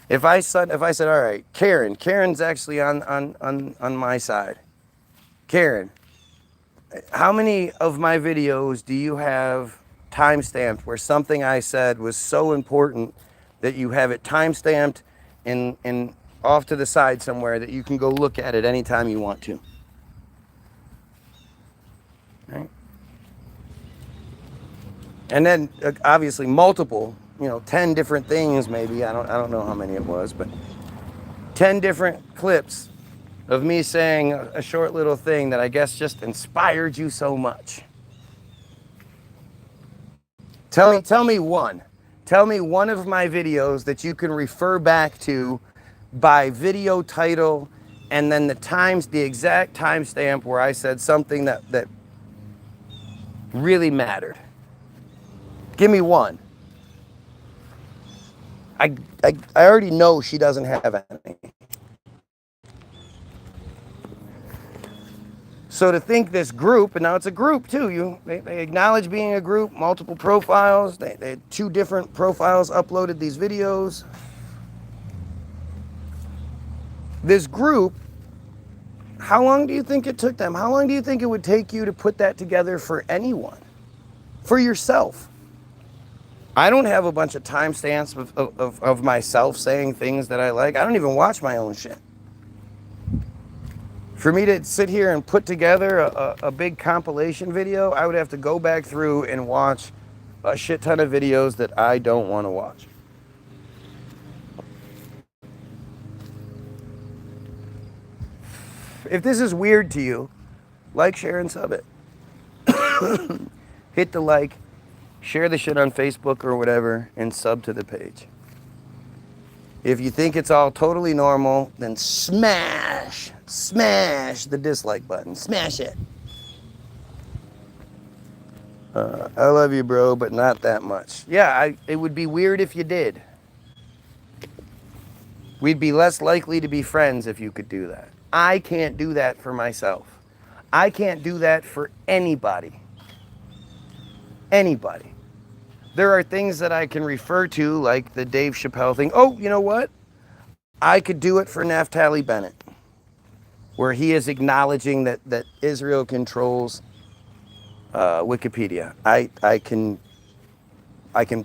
[SPEAKER 1] If I said, all right, Karen's actually on my side. Karen, how many of my videos do you have timestamped where something I said was so important that you have it timestamped in off to the side somewhere that you can go look at it anytime you want to? Right? And then obviously multiple, 10 different things maybe. I don't know how many it was, but 10 different clips of me saying a short little thing that I guess just inspired you so much. Tell me one. Tell me one of my videos that you can refer back to by video title and then the exact timestamp where I said something that really mattered. Give me one. I already know she doesn't have any. So to think this group, and now it's a group too, they acknowledge being a group, multiple profiles, they had 2 different profiles uploaded these videos. This group, how long do you think it took them? How long do you think it would take you to put that together for anyone? For yourself? I don't have a bunch of timestamps of myself saying things that I like. I don't even watch my own shit. For me to sit here and put together a big compilation video, I would have to go back through and watch a shit ton of videos that I don't want to watch. If this is weird to you, like, share, and sub it. Hit the like, share the shit on Facebook or whatever, and sub to the page. If you think it's all totally normal, then smash the dislike button. Smash it. I love you, bro, but not that much. Yeah, it would be weird if you did. We'd be less likely to be friends if you could do that. I can't do that for myself. I can't do that for anybody. Anybody. There are things that I can refer to, like the Dave Chappelle thing. Oh, you know what? I could do it for Naftali Bennett, where he is acknowledging that Israel controls Wikipedia. I can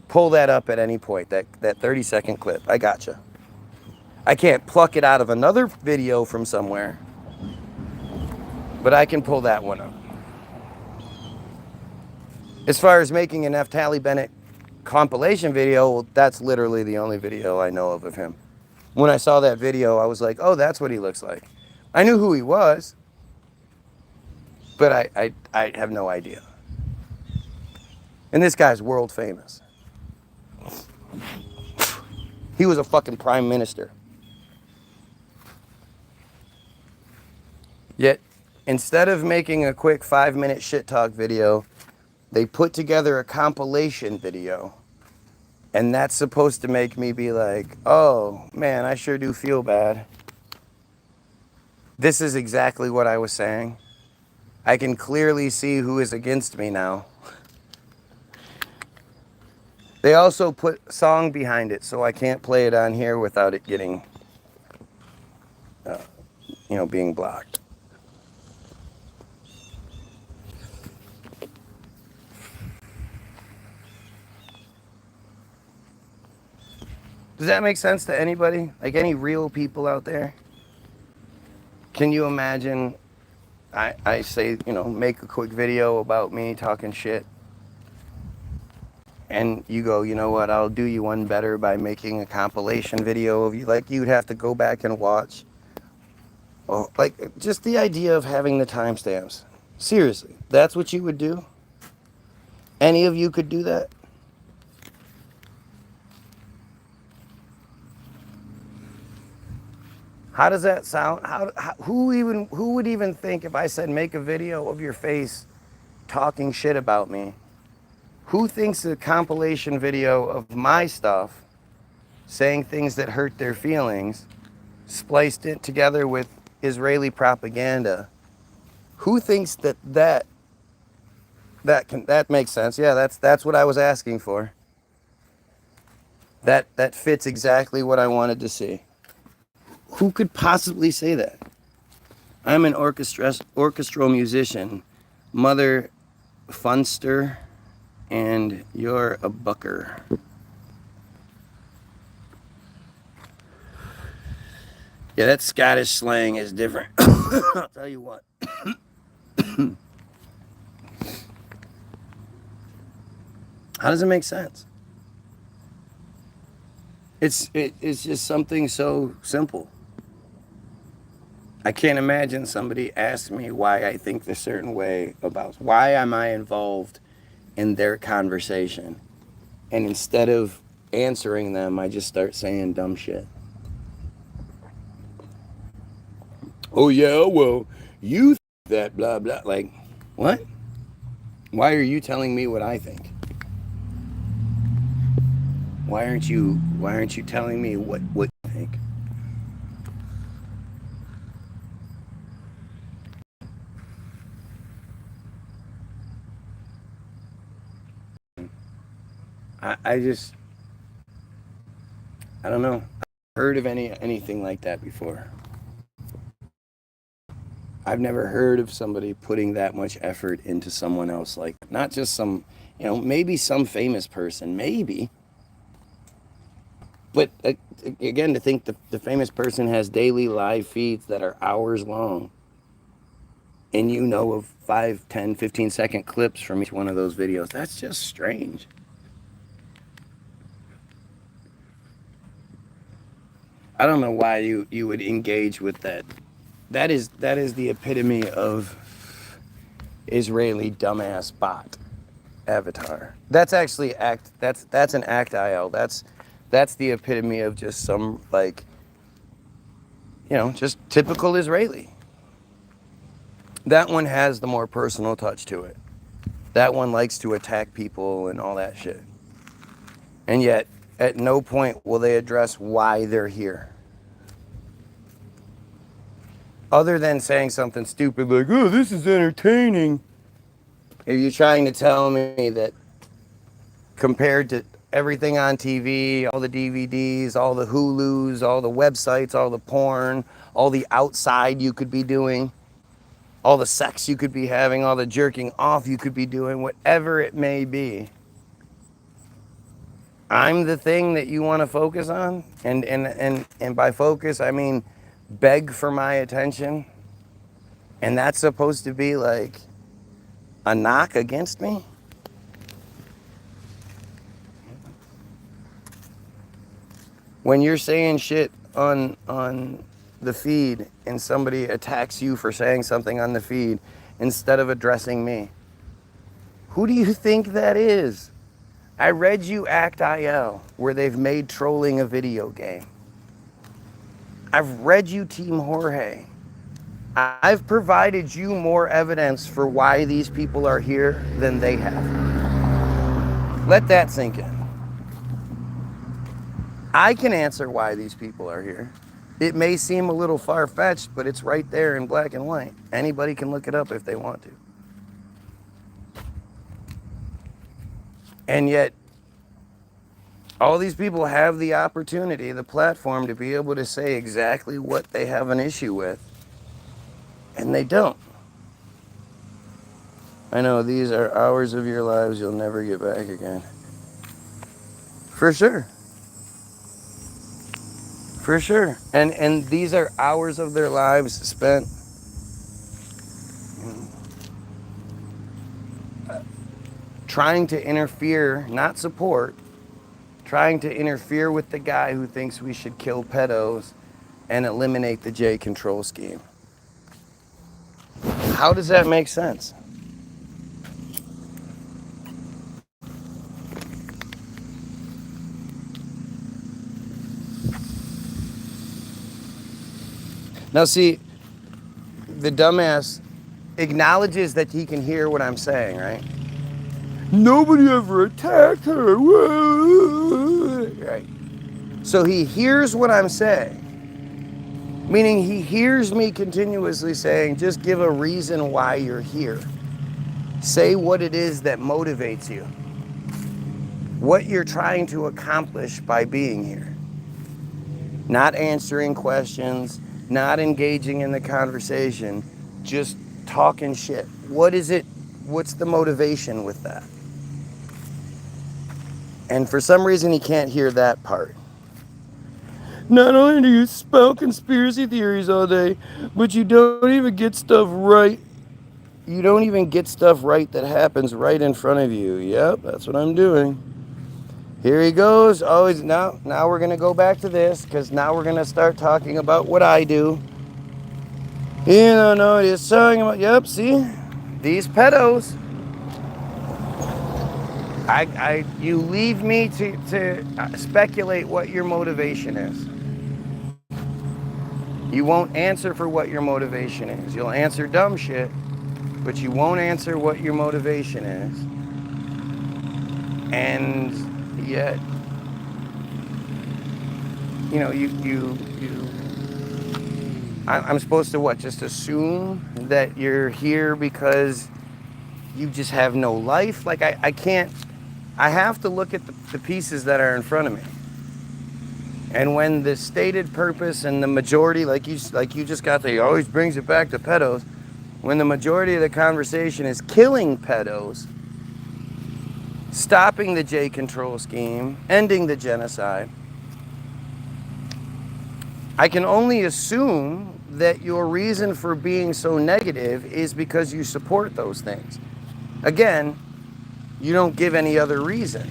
[SPEAKER 1] pull that up at any point, that 30-second clip. I gotcha. I can't pluck it out of another video from somewhere, but I can pull that one up. As far as making a Naftali Bennett compilation video, well, that's literally the only video I know of him. When I saw that video, I was like, oh, that's what he looks like. I knew who he was, but I have no idea. And this guy's world famous. He was a fucking prime minister. Yet, instead of making a quick 5-minute shit talk video, they put together a compilation video. And that's supposed to make me be like, oh, man, I sure do feel bad. This is exactly what I was saying. I can clearly see who is against me now. They also put a song behind it, so I can't play it on here without it getting, being blocked. Does that make sense to anybody? Like any real people out there? Can you imagine I say, make a quick video about me talking shit. And you go, you know what, I'll do you one better by making a compilation video of you. Like, you'd have to go back and watch. Oh, like, just the idea of having the timestamps. Seriously, that's what you would do? Any of you could do that? How does that sound? Who would even think if I said make a video of your face talking shit about me? Who thinks a compilation video of my stuff saying things that hurt their feelings, spliced it together with Israeli propaganda, who thinks that That makes sense. Yeah, that's what I was asking for. That fits exactly what I wanted to see. Who could possibly say that? I'm an orchestral musician, mother funster, and you're a bucker. Yeah, that Scottish slang is different. I'll tell you what. How does it make sense? It's just something so simple. I can't imagine somebody asked me why I think a certain way about why am I involved in their conversation. And instead of answering them, I just start saying dumb shit. Oh yeah, well, you think that blah blah. Like, what? Why are you telling me what I think? Why aren't you telling me what you think? I don't know. I've heard of anything like that before. I've never heard of somebody putting that much effort into someone else, like not just some, maybe some famous person, maybe. But again, to think the famous person has daily live feeds that are hours long, and of 5, 10, 15-second clips from each one of those videos, that's just strange. I don't know why you would engage with that. That is the epitome of Israeli dumbass bot avatar. That's actually that's an act.il. That's the epitome of just some just typical Israeli. That one has the more personal touch to it. That one likes to attack people and all that shit. And yet, at no point will they address why they're here. Other than saying something stupid like, oh, this is entertaining. If you're trying to tell me that compared to everything on TV, all the DVDs, all the Hulus, all the websites, all the porn, all the outside you could be doing, all the sex you could be having, all the jerking off you could be doing, whatever it may be, I'm the thing that you want to focus on? And by focus, I mean beg for my attention? And that's supposed to be like a knock against me? When you're saying shit on the feed and somebody attacks you for saying something on the feed instead of addressing me, who do you think that is? I read you act.il, where they've made trolling a video game. I've read you Team Jorge. I've provided you more evidence for why these people are here than they have. Let that sink in. I can answer why these people are here. It may seem a little far-fetched, but it's right there in black and white. Anybody can look it up if they want to. And yet, all these people have the opportunity, the platform, to be able to say exactly what they have an issue with. And they don't. I know these are hours of your lives you'll never get back again. For sure. For sure. And these are hours of their lives spent trying to interfere, not support, trying to interfere with the guy who thinks we should kill pedos and eliminate the J control scheme. How does that make sense? Now see, the dumbass acknowledges that he can hear what I'm saying, right? Nobody ever attacked her. Right. So he hears what I'm saying, meaning he hears me continuously saying, just give a reason why you're here. Say what it is that motivates you. What you're trying to accomplish by being here. Not answering questions, not engaging in the conversation, just talking shit. What is it? What's the motivation with that? And for some reason, he can't hear that part. Not only do you spout conspiracy theories all day, but you don't even get stuff right. You don't even get stuff right that happens right in front of you. Yep, that's what I'm doing. Here he goes. Always now we're gonna go back to this, because now we're gonna start talking about what I do. No, he's talking about, yep, see? These pedos. You leave me to speculate what your motivation is. You won't answer for what your motivation is. You'll answer dumb shit, but you won't answer what your motivation is. And yet, I'm supposed to what? Just assume that you're here because you just have no life? Like, I can't, I have to look at the pieces that are in front of me. And when the stated purpose and the majority, like you just got there, he always brings it back to pedos. When the majority of the conversation is killing pedos, stopping the J control scheme, ending the genocide, I can only assume that your reason for being so negative is because you support those things. Again, you don't give any other reason.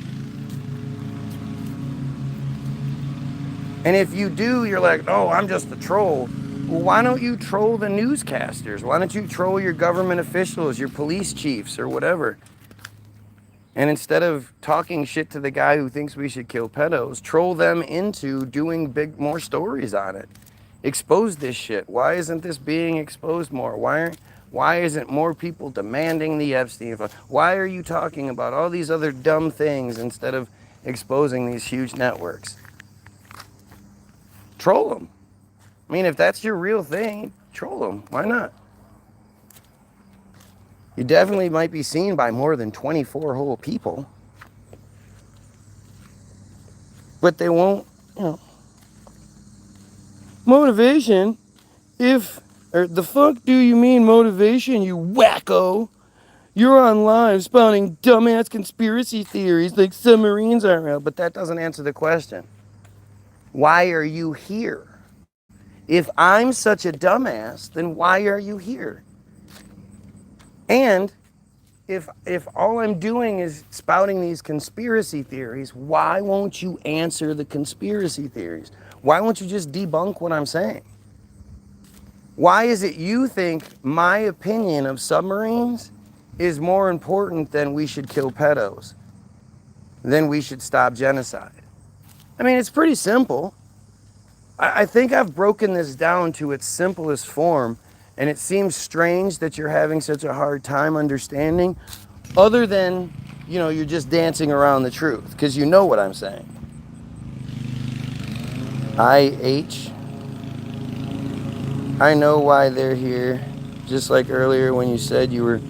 [SPEAKER 1] And if you do, you're like, oh, I'm just a troll. Well, why don't you troll the newscasters? Why don't you troll your government officials, your police chiefs, or whatever? And instead of talking shit to the guy who thinks we should kill pedos, troll them into doing more stories on it. Expose this shit. Why isn't this being exposed more? Why isn't more people demanding the Epstein file? Why are you talking about all these other dumb things instead of exposing these huge networks? Troll them. I mean, if that's your real thing, troll them. Why not? You definitely might be seen by more than 24 whole people. But they won't, Motivation? The fuck do you mean motivation, you wacko? You're on live spouting dumbass conspiracy theories like submarines aren't real, but that doesn't answer the question. Why are you here? If I'm such a dumbass, then why are you here? And if all I'm doing is spouting these conspiracy theories, why won't you answer the conspiracy theories? Why won't you just debunk what I'm saying? Why is it you think my opinion of submarines is more important than we should kill pedos, than we should stop genocide? I mean, it's pretty simple. I think I've broken this down to its simplest form, and it seems strange that you're having such a hard time understanding, other than, you're just dancing around the truth, because you know what I'm saying. I know why they're here, just like earlier when you said you were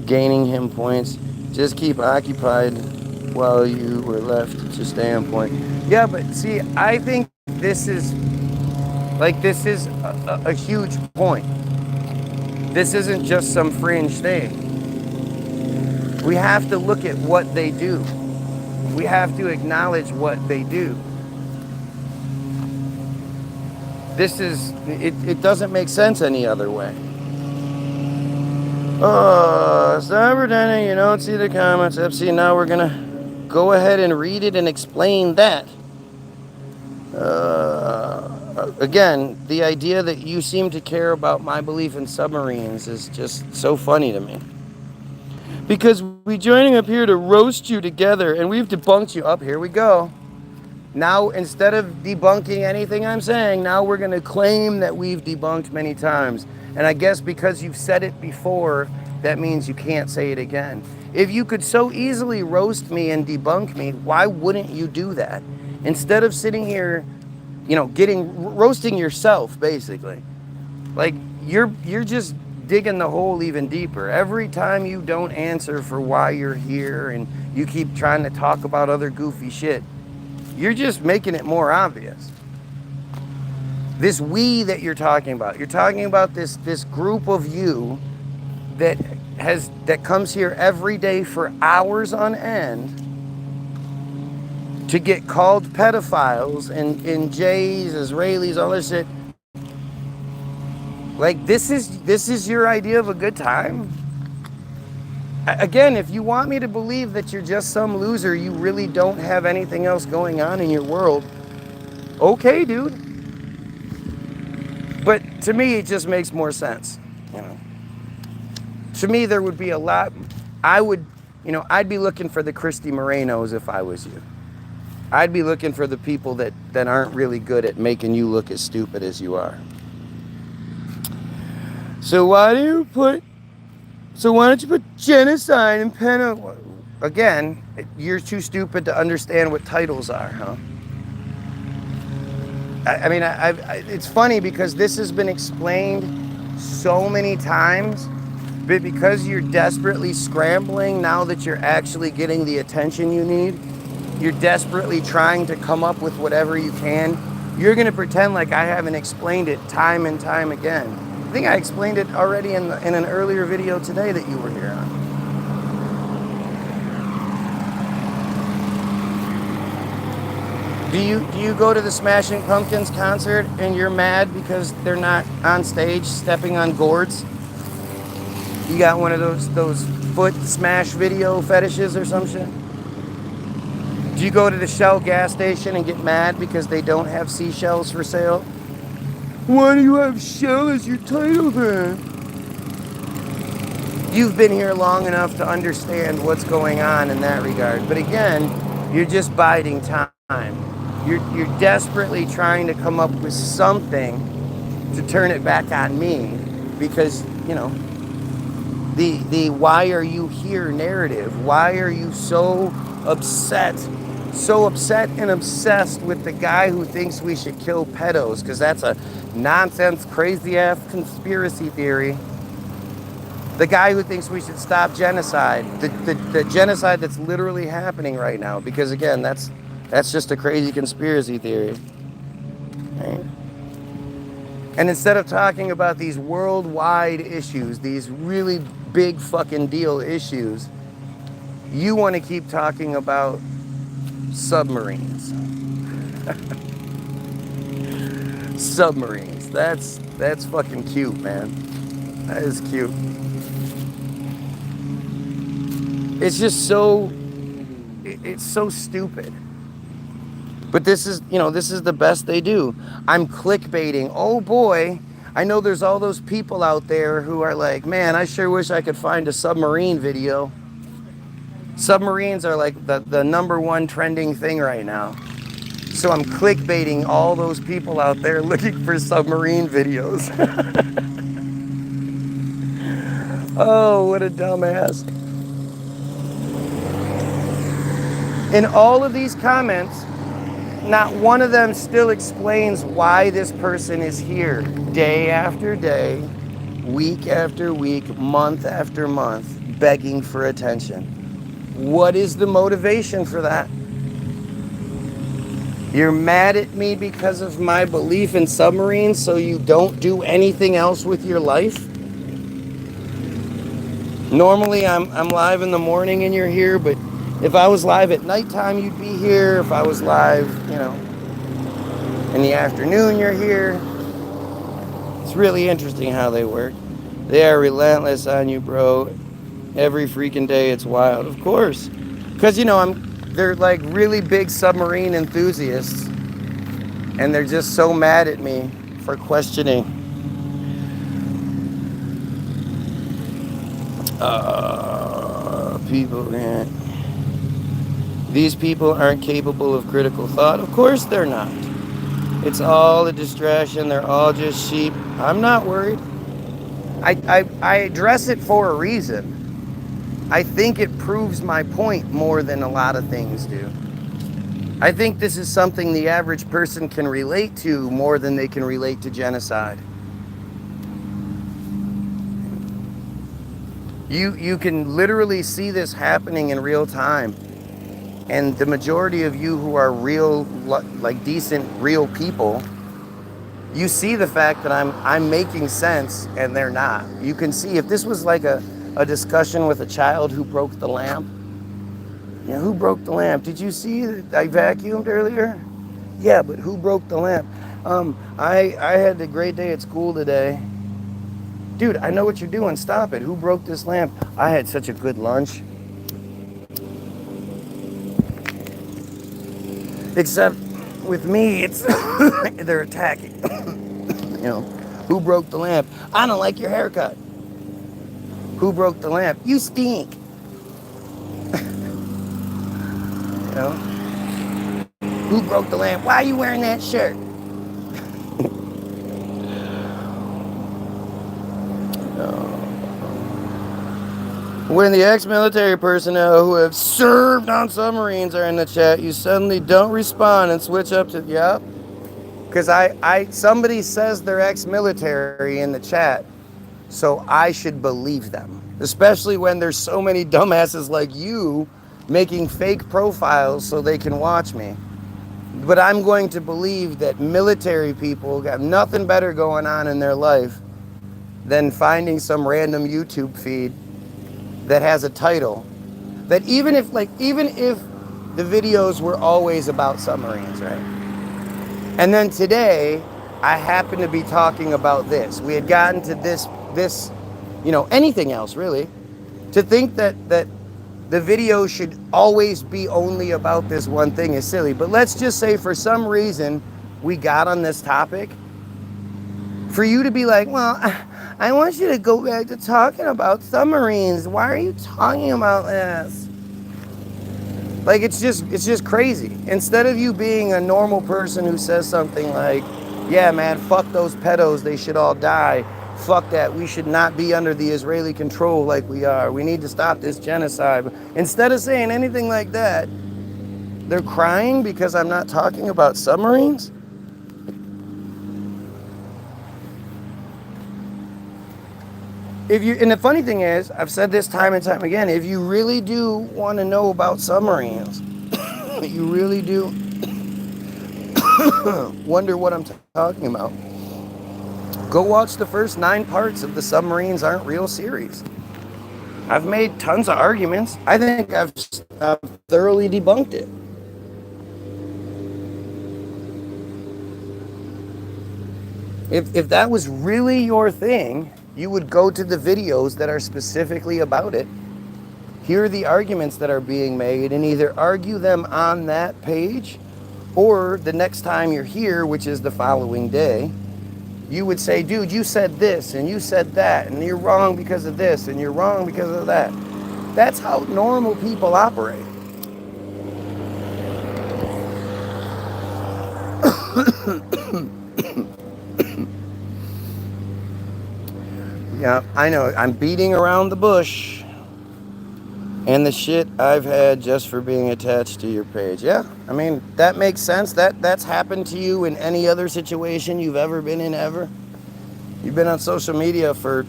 [SPEAKER 1] gaining him points. Just keep occupied while you were left to stay on point. Yeah, but see, I think this is a huge point. This isn't just some fringe thing. We have to look at what they do. We have to acknowledge what they do. It doesn't make sense any other way. Oh, stop pretending you don't see the comments. See, now we're gonna go ahead and read it and explain that. Again, the idea that you seem to care about my belief in submarines is just so funny to me. Because we're joining up here to roast you together, and we've debunked you. Up here we go. Now, instead of debunking anything I'm saying, now we're going to claim that we've debunked many times. And I guess because you've said it before, that means you can't say it again. If you could so easily roast me and debunk me, why wouldn't you do that? Instead of sitting here, roasting yourself, basically. Like, you're just digging the hole even deeper. Every time you don't answer for why you're here and you keep trying to talk about other goofy shit, you're just making it more obvious. This we that you're talking about this group of you that comes here every day for hours on end to get called pedophiles and Jays, Israelis, all this shit. Like, this is your idea of a good time? Again, if you want me to believe that you're just some loser, you really don't have anything else going on in your world, okay, dude. But to me, it just makes more sense, you know. To me, there would be a lot, I'd be looking for the Christy Morenos if I was you. I'd be looking for the people that aren't really good at making you look as stupid as you are. So why don't you put genocide and penal? Again, you're too stupid to understand what titles are, huh? I mean, it's funny because this has been explained so many times, but because you're desperately scrambling now that you're actually getting the attention you need, you're desperately trying to come up with whatever you can. You're going to pretend like I haven't explained it time and time again. I think I explained it already in an earlier video today that you were here on. Do you go to the Smashing Pumpkins concert and you're mad because they're not on stage stepping on gourds? You got one of those foot smash video fetishes or some shit? Do you go to the Shell gas station and get mad because they don't have seashells for sale? Why do you have Shell as your title then? You've been here long enough to understand what's going on in that regard. But again, you're just biding time. You're desperately trying to come up with something to turn it back on me because, you know, the why are you here narrative. Why are you so upset and obsessed with the guy who thinks we should kill pedos? Because that's a nonsense, crazy-ass conspiracy theory. The guy who thinks we should stop genocide, the genocide that's literally happening right now. Because again, that's just a crazy conspiracy theory. Right? And instead of talking about these worldwide issues, these really big fucking deal issues, you want to keep talking about submarines. Submarines. That's fucking cute, man. That is cute. It's just it's so stupid. But this is the best they do. I'm clickbaiting. Oh boy, I know there's all those people out there who are like, man, I sure wish I could find a submarine video. Submarines are like the #1 trending thing right now. So I'm clickbaiting all those people out there looking for submarine videos. Oh, what a dumbass. In all of these comments, not one of them still explains why this person is here day after day, week after week, month after month, begging for attention. What is the motivation for that? You're mad at me because of my belief in submarines, so you don't do anything else with your life? Normally I'm live in the morning and you're here, but if I was live at nighttime, you'd be here. If I was live, in the afternoon, you're here. It's really interesting how they work. They are relentless on you, bro. Every freaking day, it's wild. Of course. Because, they're like really big submarine enthusiasts. And they're just so mad at me for questioning. People, man. These people aren't capable of critical thought. Of course they're not. It's all a distraction. They're all just sheep. I'm not worried. I address it for a reason. I think it proves my point more than a lot of things do. I think this is something the average person can relate to more than they can relate to genocide. You can literally see this happening in real time. And the majority of you who are real, like decent, real people, you see the fact that I'm making sense and they're not. You can see if this was like a discussion with a child who broke the lamp. Yeah, who broke the lamp? Did you see that I vacuumed earlier? Yeah, but who broke the lamp? I had a great day at school today. Dude, I know what you're doing. Stop it. Who broke this lamp? I had such a good lunch. Except with me, it's they're attacking. You know, who broke the lamp? I don't like your haircut. Who broke the lamp? You stink. You know, who broke the lamp? Why are you wearing that shirt? When the ex-military personnel who have served on submarines are in the chat, you suddenly don't respond and switch up to, yep. Because somebody says they're ex-military in the chat, so I should believe them. Especially when there's so many dumbasses like you making fake profiles so they can watch me. But I'm going to believe that military people got nothing better going on in their life than finding some random YouTube feed that has a title that even if the videos were always about submarines, right? And then today I happen to be talking about this. We had gotten to this, anything else really. To think that the video should always be only about this one thing is silly. But let's just say for some reason we got on this topic. For you to be like, well, I want you to go back to talking about submarines. Why are you talking about this? Like, it's just crazy. Instead of you being a normal person who says something like, yeah, man, fuck those pedos, they should all die. Fuck that, we should not be under the Israeli control like we are. We need to stop this genocide. Instead of saying anything like that, they're crying because I'm not talking about submarines? And the funny thing is, I've said this time and time again, if you really do want to know about submarines, you really do wonder what I'm talking about, go watch the first 9 parts of the Submarines Aren't Real series. I've made tons of arguments. I think I've thoroughly debunked it. If that was really your thing, you would go to the videos that are specifically about it, hear the arguments that are being made, and either argue them on that page, or the next time you're here, which is the following day, you would say, dude, you said this, and you said that, and you're wrong because of this, and you're wrong because of that. That's how normal people operate. Yeah, I know, I'm beating around the bush and the shit I've had just for being attached to your page. Yeah, I mean, that makes sense. That's happened to you in any other situation you've ever been in ever. You've been on social media for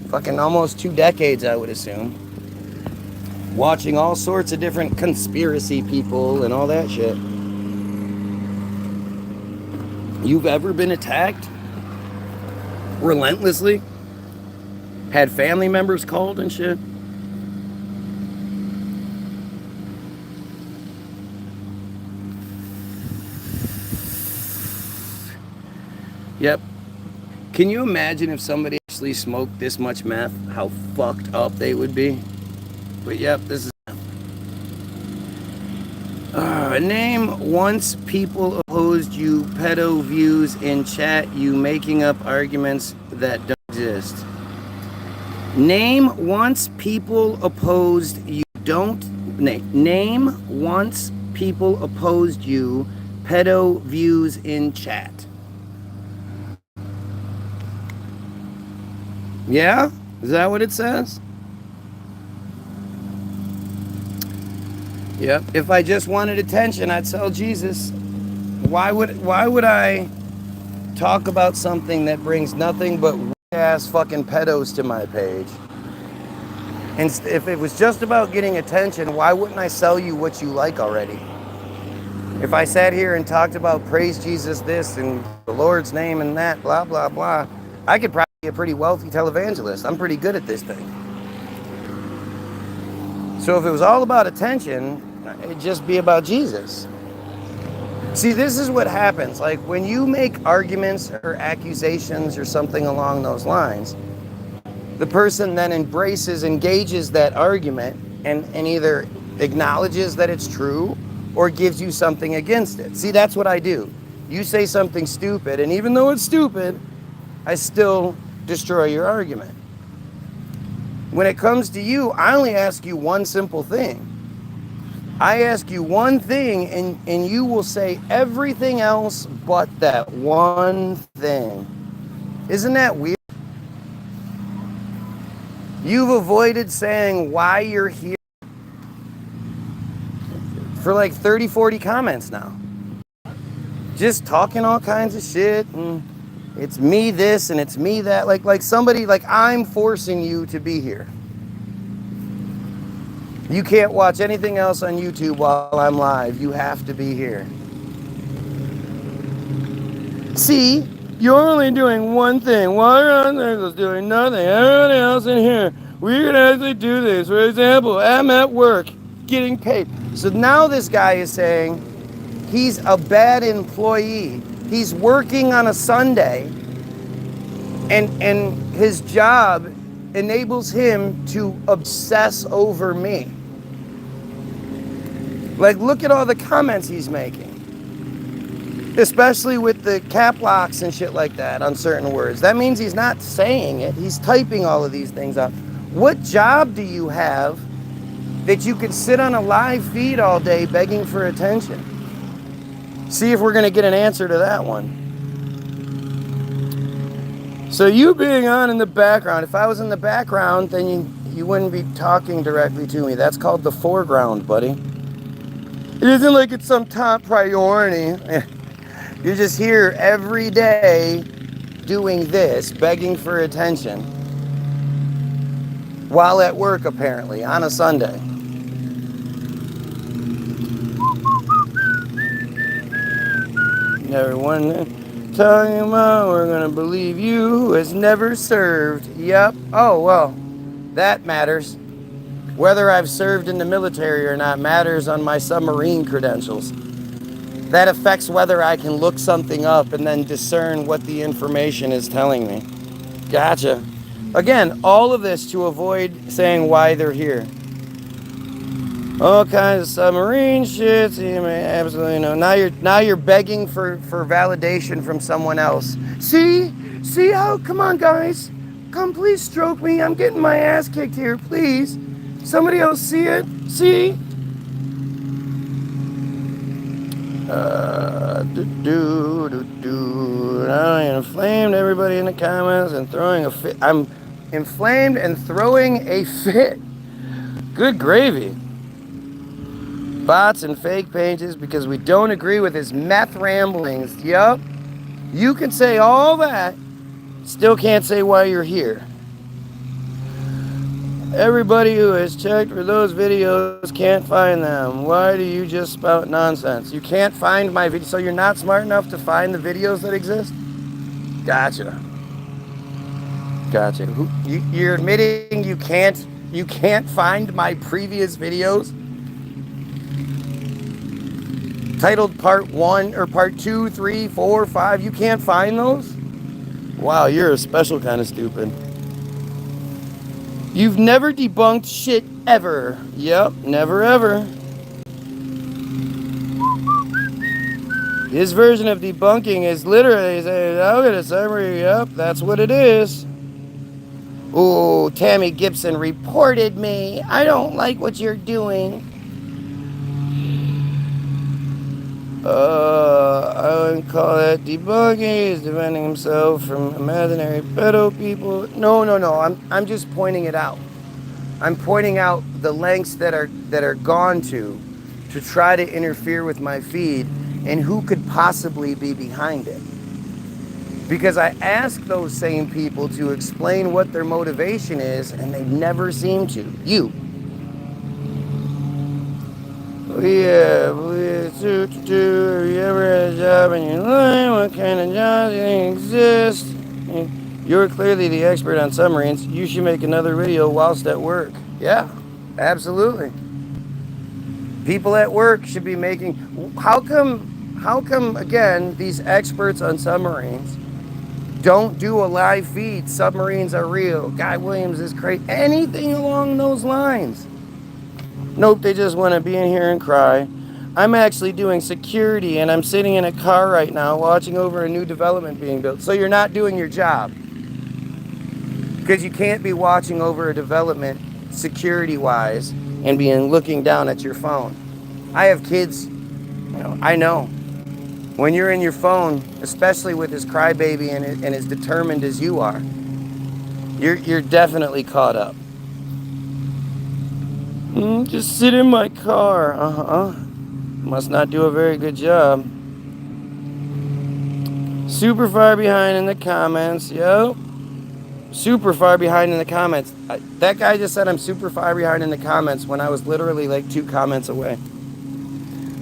[SPEAKER 1] fucking almost 2 decades, I would assume. Watching all sorts of different conspiracy people and all that shit. You've ever been attacked relentlessly? Had family members called and shit? Yep. Can you imagine if somebody actually smoked this much meth, how fucked up they would be? But yep, this is... name once people opposed you pedo views in chat, you making up arguments that don't exist. Name once people opposed you name once people opposed you pedo views in chat. Yeah? Is that what it says? Yep. If I just wanted attention, I'd sell Jesus. Why would I talk about something that brings nothing but ass fucking pedos to my page? And if it was just about getting attention, why wouldn't I sell you what you like already? If I sat here and talked about praise Jesus this and the Lord's name and that, blah, blah, blah, I could probably be a pretty wealthy televangelist. I'm pretty good at this thing. So if it was all about attention, it'd just be about Jesus. See, this is what happens. Like when you make arguments or accusations or something along those lines, the person then engages that argument and either acknowledges that it's true or gives you something against it. See, that's what I do. You say something stupid, and even though it's stupid, I still destroy your argument. When it comes to you, I only ask you one simple thing. I ask you one thing, and you will say everything else but that one thing. Isn't that weird? You've avoided saying why you're here for like 30, 40 comments now. Just talking all kinds of shit, and it's me this and it's me that. Like somebody, like I'm forcing you to be here. You can't watch anything else on YouTube while I'm live. You have to be here. See, you're only doing one thing. While you're on there, was doing nothing. Everybody else in here, we can actually do this. For example, I'm at work getting paid. So now this guy is saying he's a bad employee. He's working on a Sunday, and his job enables him to obsess over me. Like, look at all the comments he's making. Especially with the cap locks and shit like that on certain words. That means he's not saying it. He's typing all of these things out. What job do you have that you could sit on a live feed all day begging for attention? See if we're going to get an answer to that one. So you being on in the background, if I was in the background, then you wouldn't be talking directly to me. That's called the foreground, buddy. It isn't like it's some top priority. You're just here every day doing this, begging for attention, while at work apparently, on a Sunday. Everyone talking about we're gonna believe you who has never served. Yep. Oh, well, that matters. Whether I've served in the military or not matters on my submarine credentials. That affects whether I can look something up and then discern what the information is telling me. Gotcha. Again, all of this to avoid saying why they're here. All kinds of submarine shit. So you may absolutely know. Now you're begging for validation from someone else. See how? Come on, guys. Come, please stroke me. I'm getting my ass kicked here, please. Somebody else see it? See? I'm inflamed. Everybody in the comments and throwing a fit. I'm inflamed and throwing a fit. Good gravy. Bots and fake pages because we don't agree with his meth ramblings. Yup. You can say all that. Still can't say why you're here. Everybody who has checked for those videos can't find them. Why do you just spout nonsense? You can't find my video, so you're not smart enough to find the videos that exist? Gotcha. You're admitting you can't find my previous videos? Titled part 1 or part 2, 3, 4, 5, you can't find those? Wow, you're a special kind of stupid. You've never debunked shit ever. Yep, never ever. His version of debunking is literally saying, I'll get a summary. Yep, that's what it is. Ooh, Tammy Gibson reported me. I don't like what you're doing. I wouldn't call that debunking. He's defending himself from imaginary pedo people. No. I'm just pointing it out. I'm pointing out the lengths that are gone to try to interfere with my feed and who could possibly be behind it. Because I ask those same people to explain what their motivation is, and they never seem to. You. Yeah, have you ever had a job in your life? What kind of jobs do you think exist? You're clearly the expert on submarines. You should make another video whilst at work. Yeah, absolutely. People at work should be making. How come again these experts on submarines don't do a live feed? Submarines are real. Guy Williams is crazy. Anything along those lines. Nope, they just want to be in here and cry. I'm actually doing security and I'm sitting in a car right now watching over a new development being built. So you're not doing your job. Because you can't be watching over a development security-wise and being looking down at your phone. I have kids, I know. When you're in your phone, especially with as crybaby and as determined as you are, you're definitely caught up. Just sit in my car. Must not do a very good job. Super far behind in the comments. Yep. Super far behind in the comments. That guy just said I'm super far behind in the comments when I was literally like 2 comments away.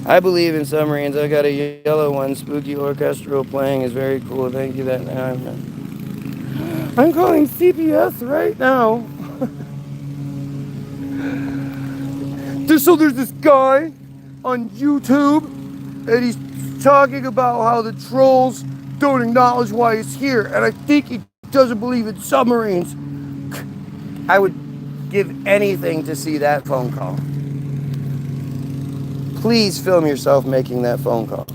[SPEAKER 1] I believe in submarines. I got a yellow one. Spooky orchestral playing is very cool. Thank you. I'm calling CPS right now. So there's this guy on YouTube, and he's talking about how the trolls don't acknowledge why he's here, and I think he doesn't believe in submarines. I would give anything to see that phone call. Please film yourself making that phone call.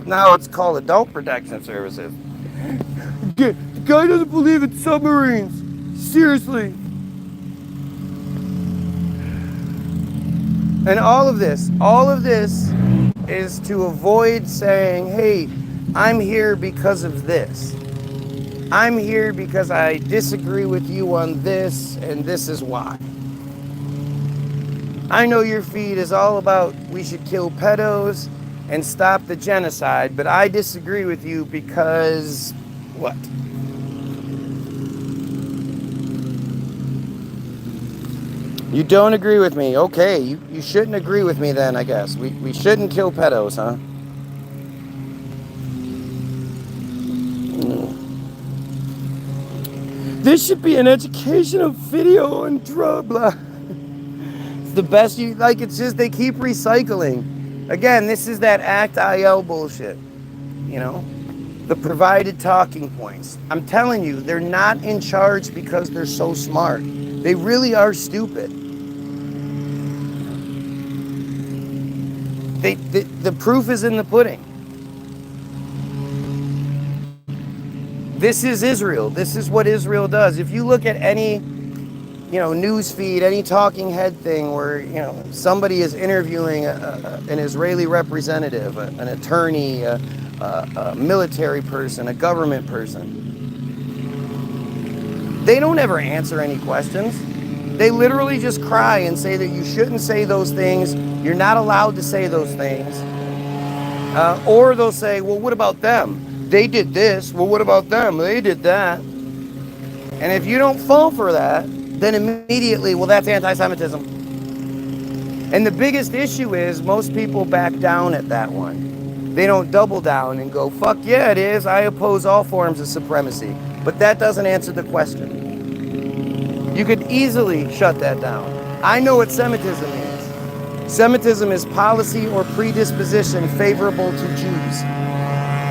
[SPEAKER 1] Now it's called Adult Protection Services. The guy doesn't believe in submarines. Seriously. And all of this is to avoid saying, hey, I'm here because of this. I'm here because I disagree with you on this, and this is why. I know your feed is all about we should kill pedos and stop the genocide, but I disagree with you because what? You don't agree with me. Okay, you shouldn't agree with me then, I guess. We shouldn't kill pedos, huh? This should be an educational video on drug blah. It's the best you like. It's just they keep recycling. Again, this is that act.il bullshit. The provided talking points. I'm telling you, they're not in charge because they're so smart. They really are stupid. The proof is in the pudding. This is Israel. This is what Israel does. If you look at any, news feed, any talking head thing where, somebody is interviewing an Israeli representative, an attorney, a military person, a government person, they don't ever answer any questions. They literally just cry and say that you shouldn't say those things. You're not allowed to say those things. Or they'll say, well, what about them? They did this. Well, what about them? They did that. And if you don't fall for that, then immediately, well, that's anti-Semitism. And the biggest issue is most people back down at that one. They don't double down and go, fuck yeah, it is. I oppose all forms of supremacy. But that doesn't answer the question. You could easily shut that down. I know what Semitism is. Semitism is policy or predisposition favorable to Jews.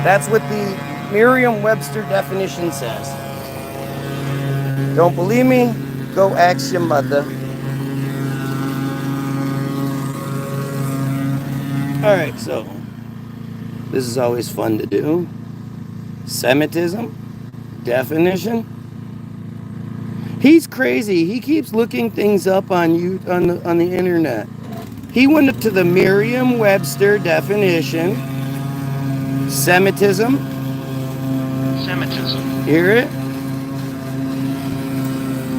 [SPEAKER 1] That's what the Merriam-Webster definition says. Don't believe me? Go ask your mother. All right, so this is always fun to do. Semitism, definition. He's crazy. He keeps looking things up on the internet. He went up to the Merriam-Webster definition. Semitism.
[SPEAKER 4] Semitism.
[SPEAKER 1] Hear it?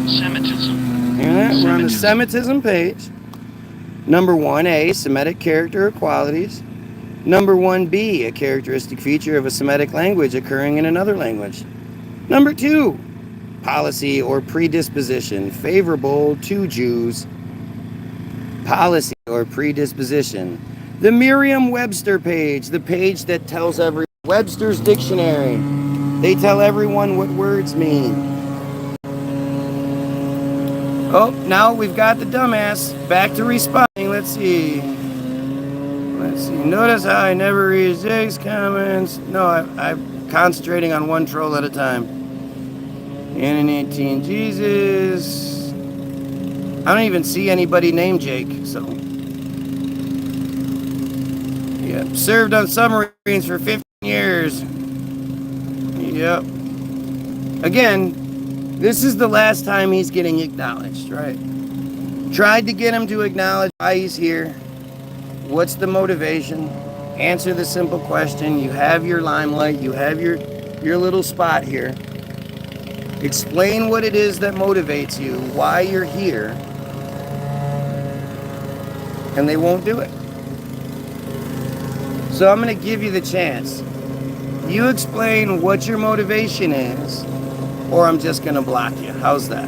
[SPEAKER 4] Semitism.
[SPEAKER 1] Hear that? We're on the Semitism page. Number 1A, Semitic character or qualities. Number 1B, a characteristic feature of a Semitic language occurring in another language. Number 2, policy or predisposition favorable to Jews. Policy or predisposition. The Merriam-Webster page, the page that tells everyone. Webster's dictionary. They tell everyone what words mean. Oh, now we've got the dumbass back to responding. Let's see. Notice how I never read Jake's comments. No, I'm concentrating on one troll at a time. And in 18 Jesus. I don't even see anybody named Jake, so. Yep. Served on submarines for 15 years. Yep. Again, this is the last time he's getting acknowledged, right? Tried to get him to acknowledge why he's here. What's the motivation? Answer the simple question. You have your limelight. You have your little spot here. Explain what it is that motivates you, why you're here. And they won't do it. So I'm going to give you the chance. You explain what your motivation is, or I'm just going to block you. How's that?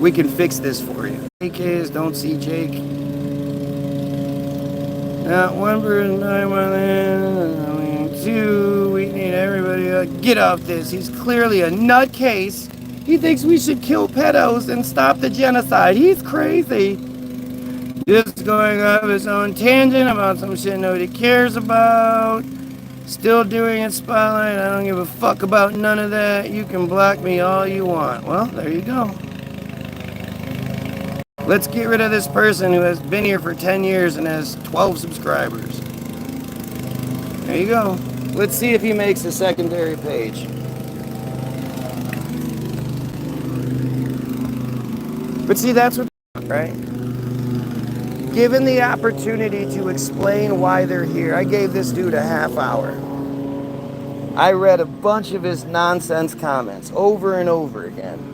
[SPEAKER 1] We can fix this for you. AKs don't see Jake. Not one person time on that. Two, we need everybody to get off this. He's clearly a nutcase. He thinks we should kill pedos and stop the genocide. He's crazy. Just going off his own tangent about some shit nobody cares about. Still doing it spotlight. I don't give a fuck about none of that. You can block me all you want. Well, there you go. Let's get rid of this person who has been here for 10 years and has 12 subscribers. There you go. Let's see if he makes a secondary page. But see, that's what, right? Given the opportunity to explain why they're here, I gave this dude a half hour. I read a bunch of his nonsense comments over and over again.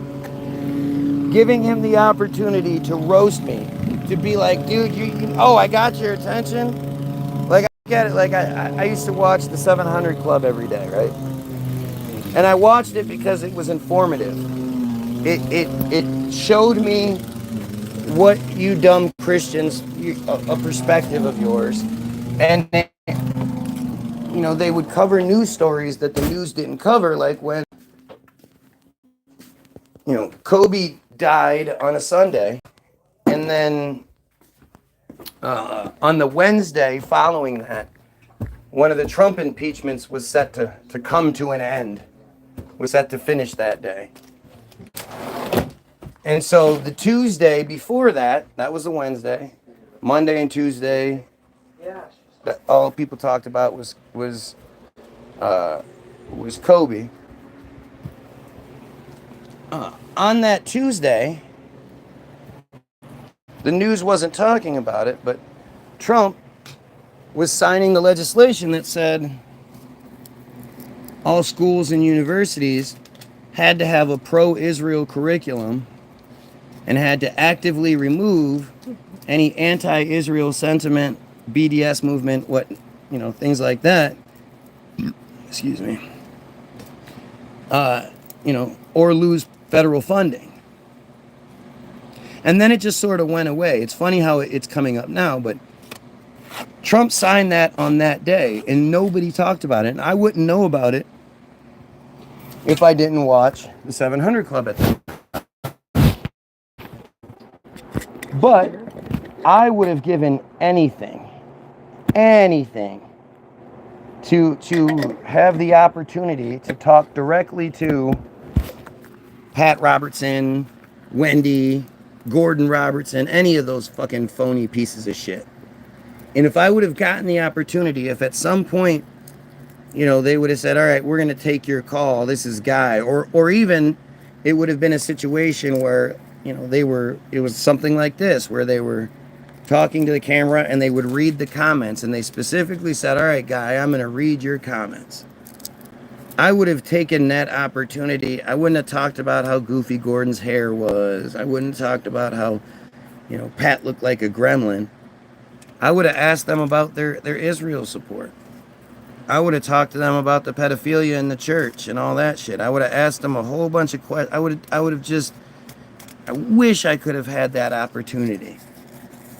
[SPEAKER 1] Giving him the opportunity to roast me, to be like, dude, oh, I got your attention. Like, I get it. Like, I used to watch the 700 Club every day, right? And I watched it because it was informative. It showed me what you dumb Christians, a perspective of yours, and they would cover news stories that the news didn't cover, like when Kobe died on a Sunday, and then on the Wednesday following that, one of the Trump impeachments was set to come to an end, was set to finish that day. And so the Tuesday before that was the Wednesday, Monday and Tuesday, that all people talked about was Kobe. On that Tuesday, the news wasn't talking about it, but Trump was signing the legislation that said all schools and universities had to have a pro-Israel curriculum and had to actively remove any anti-Israel sentiment, BDS movement, things like that. Excuse me. Or lose federal funding. And then it just sort of went away. It's funny how it's coming up now, but Trump signed that on that day and nobody talked about it. And I wouldn't know about it if I didn't watch the 700 Club at the time. But I would have given anything to have the opportunity to talk directly to Pat Robertson, Wendy, Gordon Robertson, any of those fucking phony pieces of shit. And if I would have gotten the opportunity, if at some point, they would have said, all right, we're going to take your call, this is Guy, or even it would have been a situation where, it was something like this, where they were talking to the camera and they would read the comments, and they specifically said, all right, Guy, I'm going to read your comments. I would have taken that opportunity. I wouldn't have talked about how goofy Gordon's hair was. I wouldn't have talked about how, Pat looked like a gremlin. I would have asked them about their Israel support. I would have talked to them about the pedophilia in the church and all that shit. I would have asked them a whole bunch of questions. I would have just, I wish I could have had that opportunity.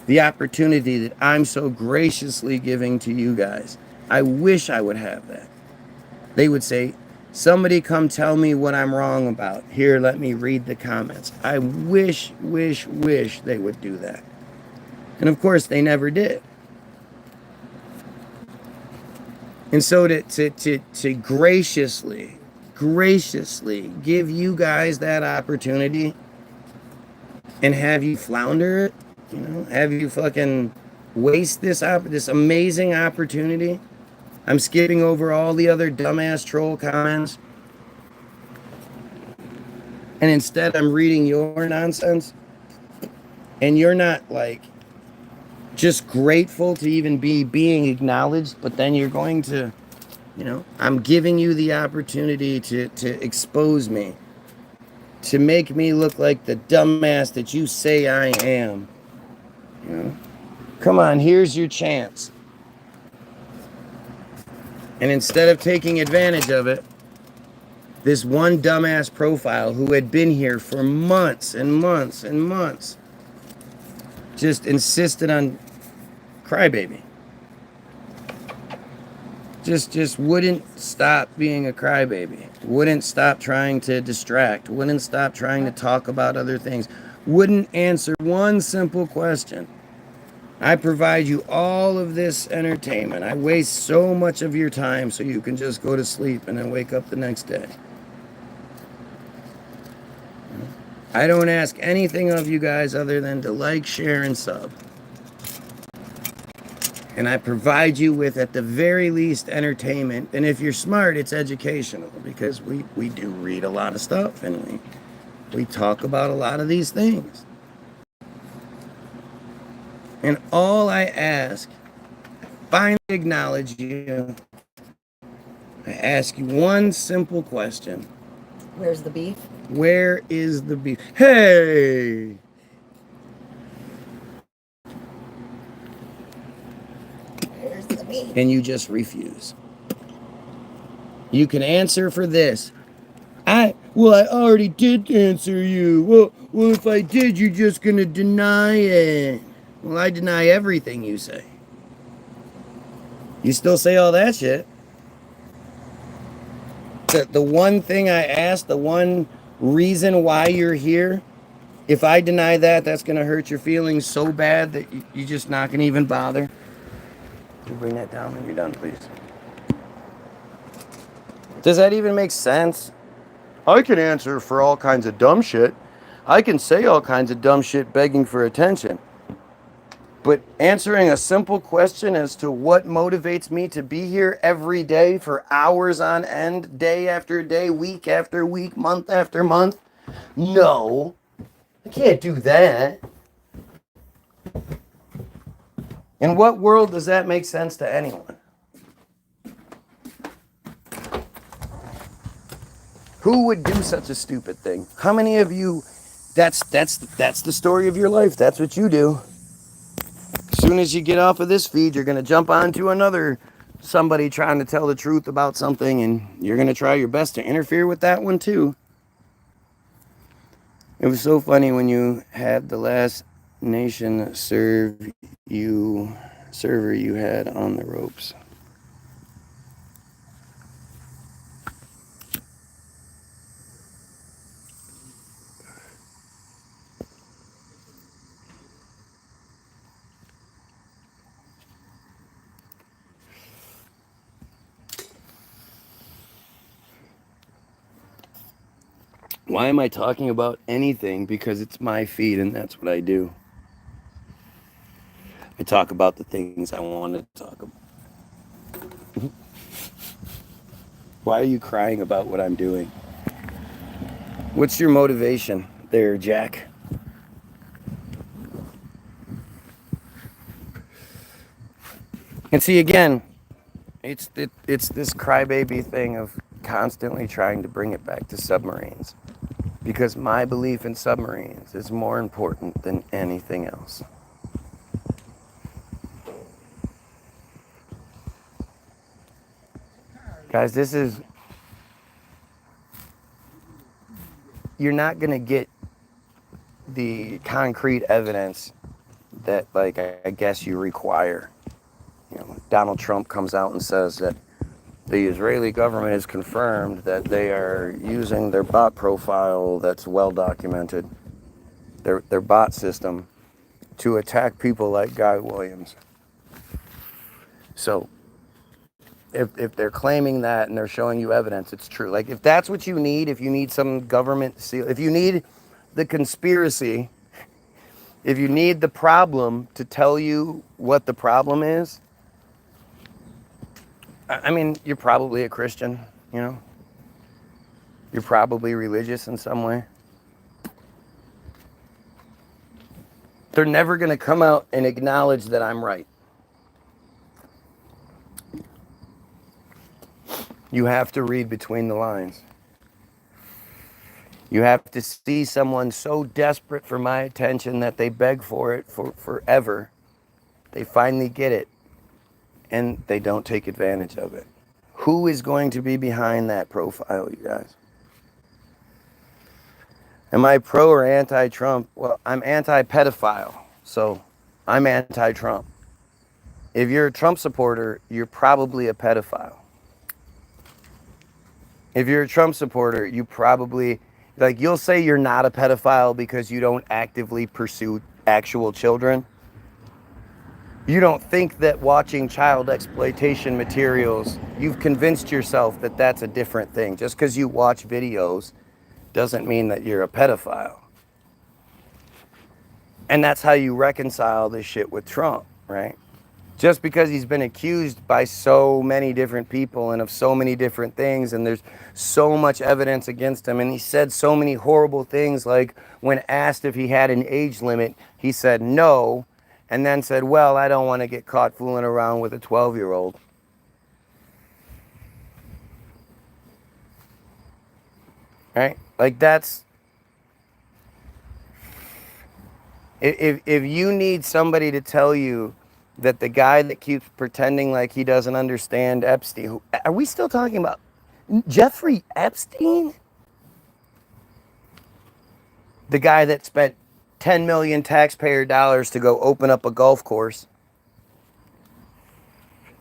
[SPEAKER 1] The opportunity that I'm so graciously giving to you guys. I wish I would have that. They would say, somebody come tell me what I'm wrong about. Here, let me read the comments. I wish they would do that. And of course, they never did. And so to graciously give you guys that opportunity and have you flounder it, have you fucking waste this amazing opportunity. I'm skipping over all the other dumbass troll comments. And instead I'm reading your nonsense. And you're not like just grateful to even be being acknowledged, but then you're going to, I'm giving you the opportunity to expose me, to make me look like the dumbass that you say I am. Come on, here's your chance. And instead of taking advantage of it, this one dumbass profile who had been here for months and months and months just insisted on crybaby. Just wouldn't stop being a crybaby. Wouldn't stop trying to distract. Wouldn't stop trying to talk about other things. Wouldn't answer one simple question. I provide you all of this entertainment. I waste so much of your time so you can just go to sleep and then wake up the next day. I don't ask anything of you guys other than to like, share, and sub. And I provide you with, at the very least, entertainment. And if you're smart, it's educational, because we do read a lot of stuff and we talk about a lot of these things. And all I ask, finally acknowledge you. I ask you one simple question.
[SPEAKER 4] Where's the beef?
[SPEAKER 1] Where is the beef? Hey!
[SPEAKER 4] Where's the beef?
[SPEAKER 1] And you just refuse. You can answer for this. I already did answer you. Well, if I did, you're just gonna deny it. Well, I deny everything you say. You still say all that shit. The one thing I asked, the one reason why you're here, if I deny that, that's gonna hurt your feelings so bad that you're just not gonna even bother. Can you bring that down when you're done, please? Does that even make sense? I can answer for all kinds of dumb shit. I can say all kinds of dumb shit begging for attention. But answering a simple question as to what motivates me to be here every day for hours on end, day after day, week after week, month after month, no, I can't do that. In what world does that make sense to anyone? Who would do such a stupid thing? How many of you, that's the story of your life. That's what you do. As soon as you get off of this feed, you're going to jump onto another somebody trying to tell the truth about something, and you're going to try your best to interfere with that one too. It was so funny when you had the last nation server you had on the ropes. Why am I talking about anything? Because it's my feed and that's what I do. I talk about the things I want to talk about. Why are you crying about what I'm doing? What's your motivation there, Jack? And see, again, it's this crybaby thing of constantly trying to bring it back to submarines. Because my belief in submarines is more important than anything else. Guys, you're not going to get the concrete evidence that, like, I guess you require. You know, Donald Trump comes out and says that the Israeli government has confirmed that they are using their bot profile that's well documented, their bot system, to attack people like Guy Williams. So if they're claiming that and they're showing you evidence, it's true. Like, if that's what you need, if you need some government seal, if you need the conspiracy, if you need the problem to tell you what the problem is, I mean, you're probably a Christian, you know? You're probably religious in some way. They're never going to come out and acknowledge that I'm right. You have to read between the lines. You have to see someone so desperate for my attention that they beg for it for forever. They finally get it, and they don't take advantage of it. Who is going to be behind that profile, you guys? Am I pro or anti-Trump? Well, I'm anti-pedophile, so I'm anti-Trump. If you're a Trump supporter, you're probably a pedophile. If you're a Trump supporter, you probably, like, you'll say you're not a pedophile because you don't actively pursue actual children. You don't think that watching child exploitation materials, you've convinced yourself that that's a different thing. Just because you watch videos doesn't mean that you're a pedophile. And that's how you reconcile this shit with Trump, right? Just because he's been accused by so many different people and of so many different things, and there's so much evidence against him, and he said so many horrible things, like when asked if he had an age limit, he said no, and then said, well, I don't want to get caught fooling around with a 12-year-old. Right? Like, that's... If you need somebody to tell you that the guy that keeps pretending like he doesn't understand Epstein, are we still talking about Jeffrey Epstein? The guy that spent 10 million taxpayer dollars to go open up a golf course,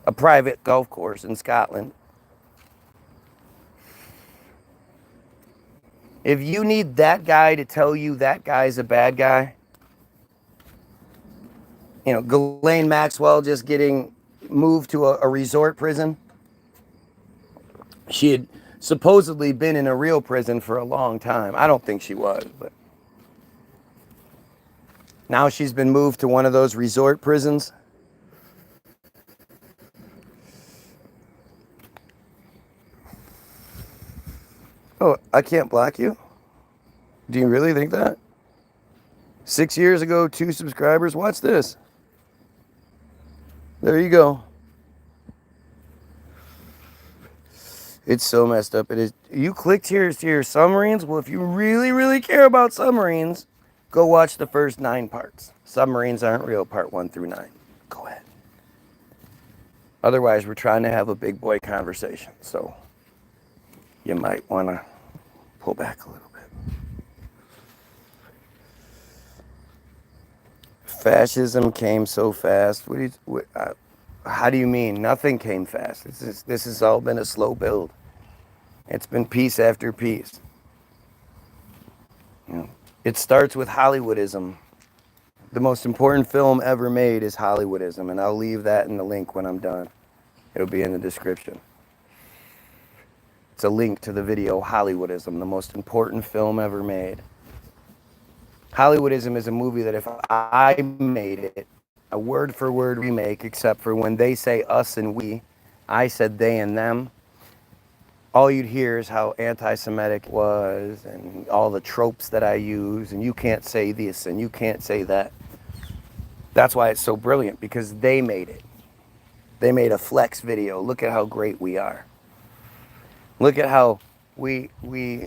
[SPEAKER 1] a private golf course in Scotland. If you need that guy to tell you that guy's a bad guy, you know, Ghislaine Maxwell just getting moved to a resort prison. She had supposedly been in a real prison for a long time. I don't think she was, but now she's been moved to one of those resort prisons. Oh, I can't block you? Do you really think that? 6 years ago, 2 subscribers. Watch this. There you go. It's so messed up. It is. You clicked here to your submarines? Well, if you really, really care about submarines, go watch the first 9 parts. Submarines Aren't Real, part 1 through 9. Go ahead. Otherwise, we're trying to have a big boy conversation, so you might want to pull back a little bit. Fascism came so fast. How do you mean? Nothing came fast. This has all been a slow build. It's been piece after piece. You know, it starts with Hollywoodism. The most important film ever made is Hollywoodism, and I'll leave that in the link when I'm done. It'll be in the description. It's a link to the video Hollywoodism, the most important film ever made. Hollywoodism is a movie that if I made it, a word-for-word remake, except for when they say us and we, I said they and them, all you'd hear is how anti-Semitic it was and all the tropes that I use, and you can't say this and you can't say that. That's why it's so brilliant, because they made it. They made a flex video. Look at how great we are. Look at how they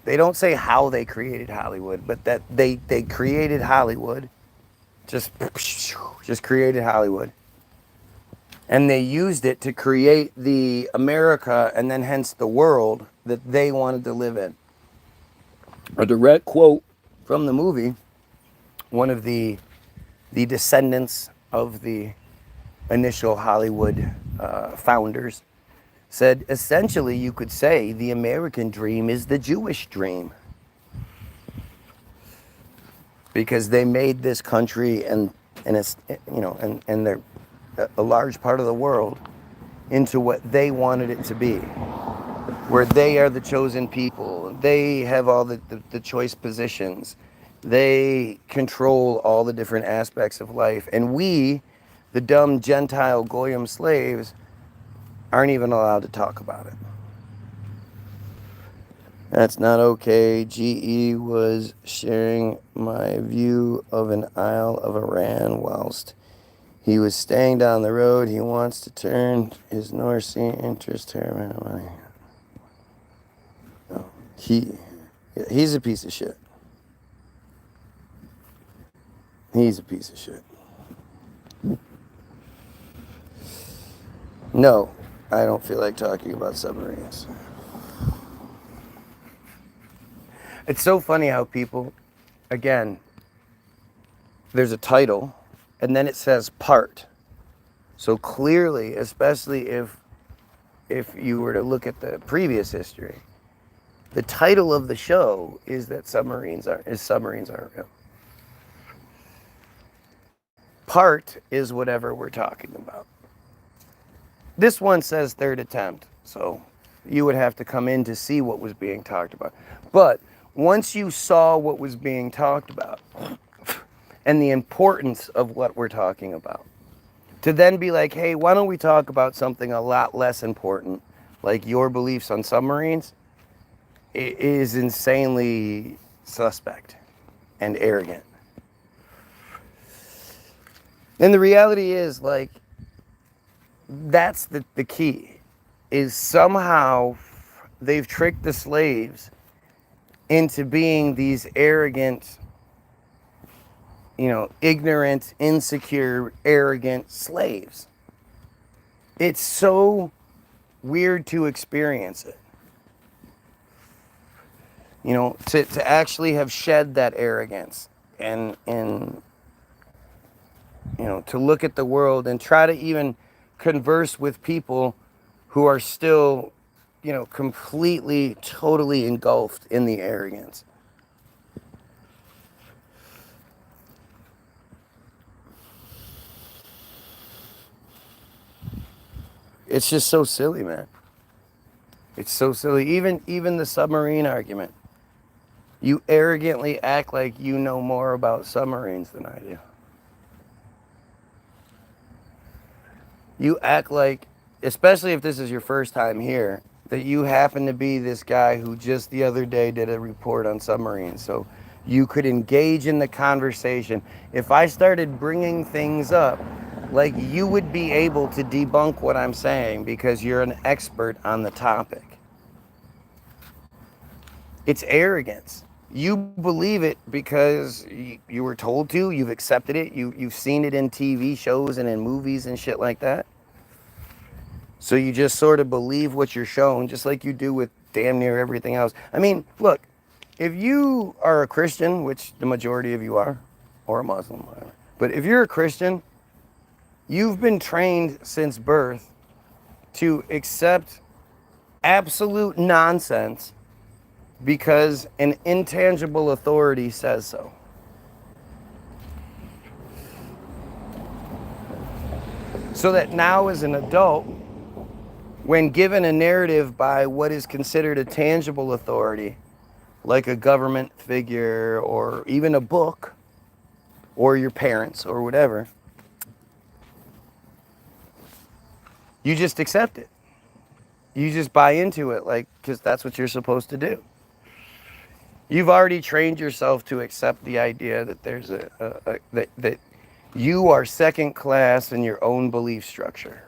[SPEAKER 1] don't say how they created Hollywood, but that they created Hollywood, just created Hollywood. And they used it to create the America and then hence the world that they wanted to live in. A direct quote from the movie, one of the descendants of the initial Hollywood founders said, essentially you could say the American dream is the Jewish dream. Because they made this country and it's, you know, and they're a large part of the world into what they wanted it to be, where they are the chosen people. They have all the choice positions. They control all the different aspects of life. And we, the dumb Gentile Goyim slaves, aren't even allowed to talk about it. That's not okay. GE was sharing my view of an Isle of Iran whilst he was staying down the road. He wants to turn his North Sea interest to money. No, he's a piece of shit. He's a piece of shit. No, I don't feel like talking about submarines. It's so funny how people, again, there's a title and then it says part. So clearly, especially if you were to look at the previous history, the title of the show is that submarines aren't real. Part is whatever we're talking about. This one says third attempt, so you would have to come in to see what was being talked about. But once you saw what was being talked about and the importance of what we're talking about, to then be like, hey, why don't we talk about something a lot less important, like your beliefs on submarines, it is insanely suspect and arrogant. And the reality is, like, that's the key, is somehow they've tricked the slaves into being these arrogant, you know, ignorant, insecure, arrogant slaves. It's so weird to experience it. You know, to actually have shed that arrogance and you know, to look at the world and try to even converse with people who are still, you know, completely, totally engulfed in the arrogance. It's just so silly, man. It's so silly. Even the submarine argument. You arrogantly act like you know more about submarines than I do. You act like, especially if this is your first time here, that you happen to be this guy who just the other day did a report on submarines. So you could engage in the conversation. If I started bringing things up, like, you would be able to debunk what I'm saying because you're an expert on the topic. It's arrogance. You believe it because you were told to, you've accepted it, you've seen it in TV shows and in movies and shit like that. So you just sort of believe what you're shown, just like you do with damn near everything else. I mean, look, if you are a Christian, which the majority of you are, or a Muslim, whatever, but if you're a Christian, you've been trained since birth to accept absolute nonsense because an intangible authority says so. So that now as an adult, when given a narrative by what is considered a tangible authority, like a government figure or even a book or your parents or whatever, you just accept it. You just buy into it, like, because that's what you're supposed to do. You've already trained yourself to accept the idea that there's that you are second class in your own belief structure.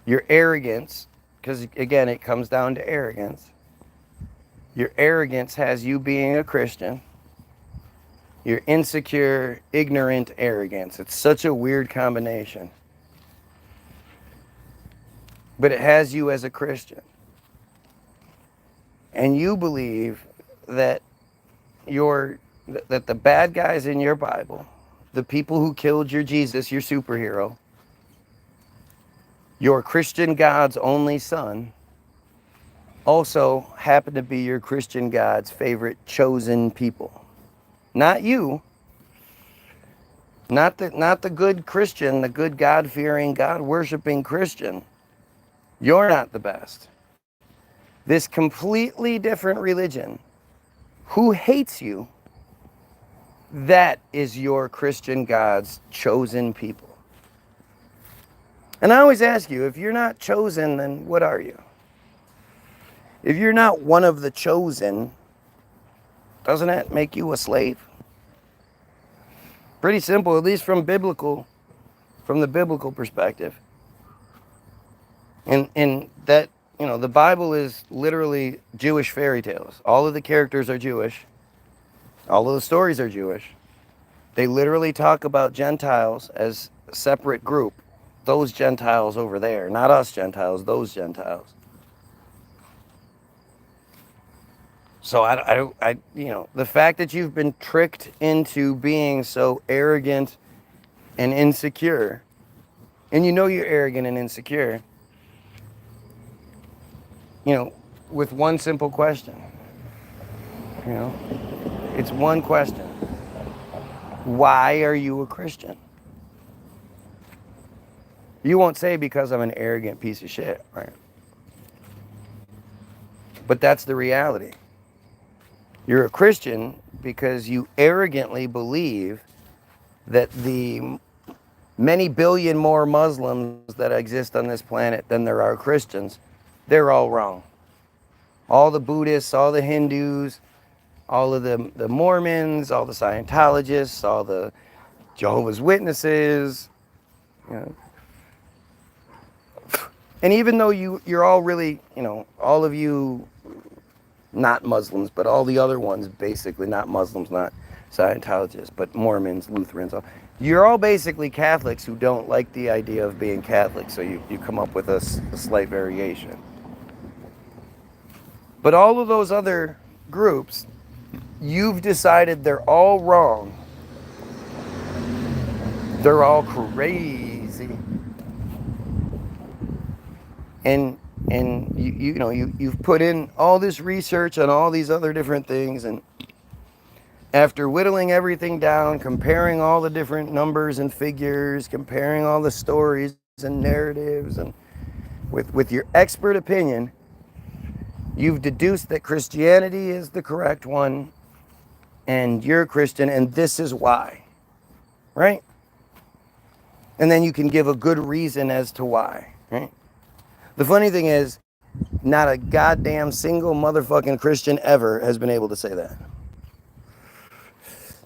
[SPEAKER 1] Your arrogance because again, it comes down to arrogance. Your arrogance has you being a Christian. Your insecure, ignorant arrogance. It's such a weird combination. But it has you as a Christian. And you believe that that the bad guys in your Bible, the people who killed your Jesus, your superhero, your Christian God's only son, also happen to be your Christian God's favorite chosen people. Not you. Not the good Christian, the good God-fearing, God-worshiping Christian. You're not the best. This completely different religion, who hates you, that is your Christian God's chosen people. And I always ask you, if you're not chosen, then what are you? If you're not one of the chosen, doesn't that make you a slave? Pretty simple, at least from the biblical perspective. And that, the Bible is literally Jewish fairy tales. All of the characters are Jewish. All of the stories are Jewish. They literally talk about Gentiles as a separate group. Those Gentiles over there, not us Gentiles, those Gentiles. So the fact that you've been tricked into being so arrogant and insecure, and you're arrogant and insecure, with one simple question. It's one question. Why are you a Christian? You won't say because I'm an arrogant piece of shit, right? But that's the reality. You're a Christian because you arrogantly believe that the many billion more Muslims that exist on this planet than there are Christians, they're all wrong. All the Buddhists, all the Hindus, all of the Mormons, all the Scientologists, all the Jehovah's Witnesses, And even though you're all really, all of you, not Muslims, but all the other ones, basically not Muslims, not Scientologists, but Mormons, Lutherans, you're all basically Catholics who don't like the idea of being Catholic, so you come up with a slight variation. But all of those other groups, you've decided they're all wrong. They're all crazy. And you've put in all this research on all these other different things, and after whittling everything down, comparing all the different numbers and figures, comparing all the stories and narratives, and with your expert opinion, you've deduced that Christianity is the correct one, and you're a Christian, and this is why, right? And then you can give a good reason as to why, right? The funny thing is, not a goddamn single motherfucking Christian ever has been able to say that.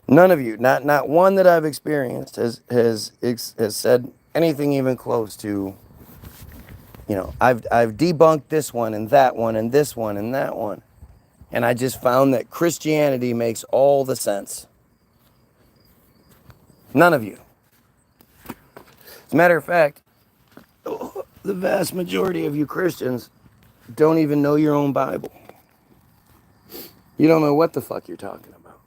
[SPEAKER 1] None of you, not one that I've experienced has said anything even close to, I've debunked this one and that one and this one and that one. And I just found that Christianity makes all the sense. None of you. As a matter of fact, the vast majority of you Christians don't even know your own Bible. You don't know what the fuck you're talking about.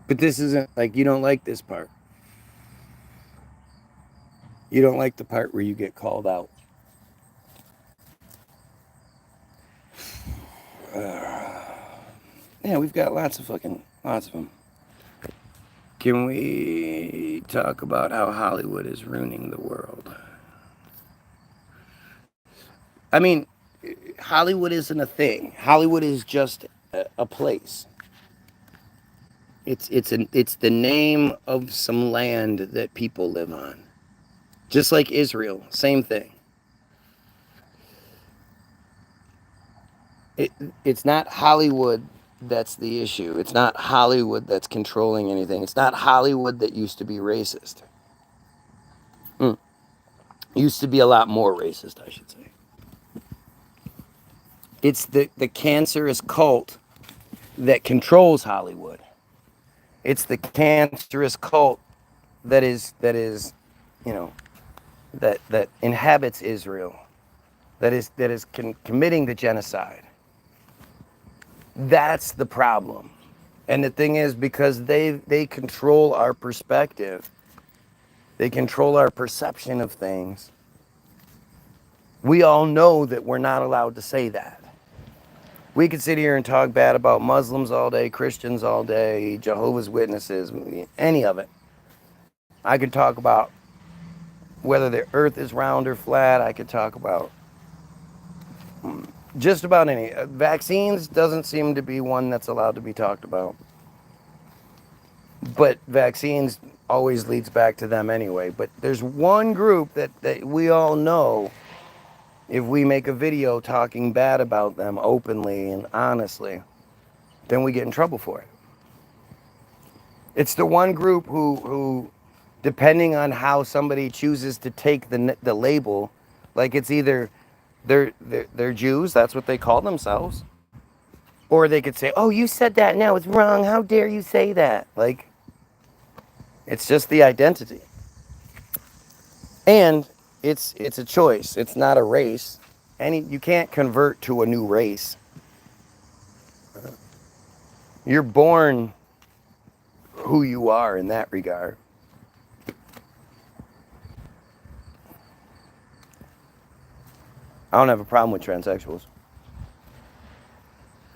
[SPEAKER 1] But this isn't like, you don't like this part. You don't like the part where you get called out. Yeah, we've got lots of them. Can we talk about how Hollywood is ruining the world? I mean, Hollywood isn't a thing. Hollywood is just a place. It's the name of some land that people live on. Just like Israel, same thing. It's not Hollywood, That's the issue. It's not Hollywood that's controlling anything. It's not Hollywood that used to be racist. Used to be a lot more racist, I should say. It's the cancerous cult that controls Hollywood. It's the cancerous cult that is, you know, that inhabits Israel, that is committing the genocide. That's the problem. And the thing is, because they control our perspective, they control our perception of things, we all know that we're not allowed to say that. We could sit here and talk bad about Muslims all day, Christians all day, Jehovah's Witnesses, any of it. I could talk about whether the earth is round or flat. I could talk about just about any. Vaccines doesn't seem to be one that's allowed to be talked about. But vaccines always leads back to them anyway. But there's one group that we all know, if we make a video talking bad about them openly and honestly, then we get in trouble for it. It's the one group who depending on how somebody chooses to take the label, like it's either they're Jews, that's what they call themselves, or they could say, oh, you said that, now it's wrong, how dare you say that? Like, it's just the identity. And it's a choice, it's not a race. You can't convert to a new race. You're born who you are in that regard. I don't have a problem with transsexuals.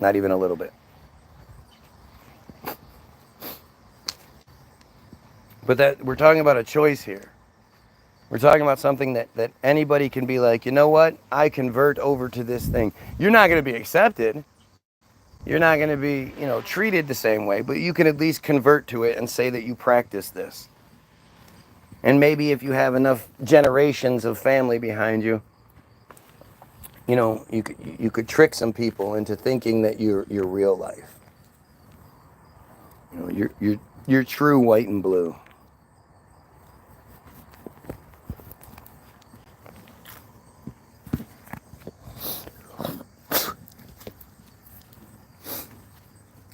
[SPEAKER 1] Not even a little bit. But that we're talking about a choice here. We're talking about something that anybody can be like, you know what? I convert over to this thing. You're not going to be accepted. You're not going to be, treated the same way, but you can at least convert to it and say that you practice this. And maybe if you have enough generations of family behind you, you could trick some people into thinking that you're real life. You're true white and blue.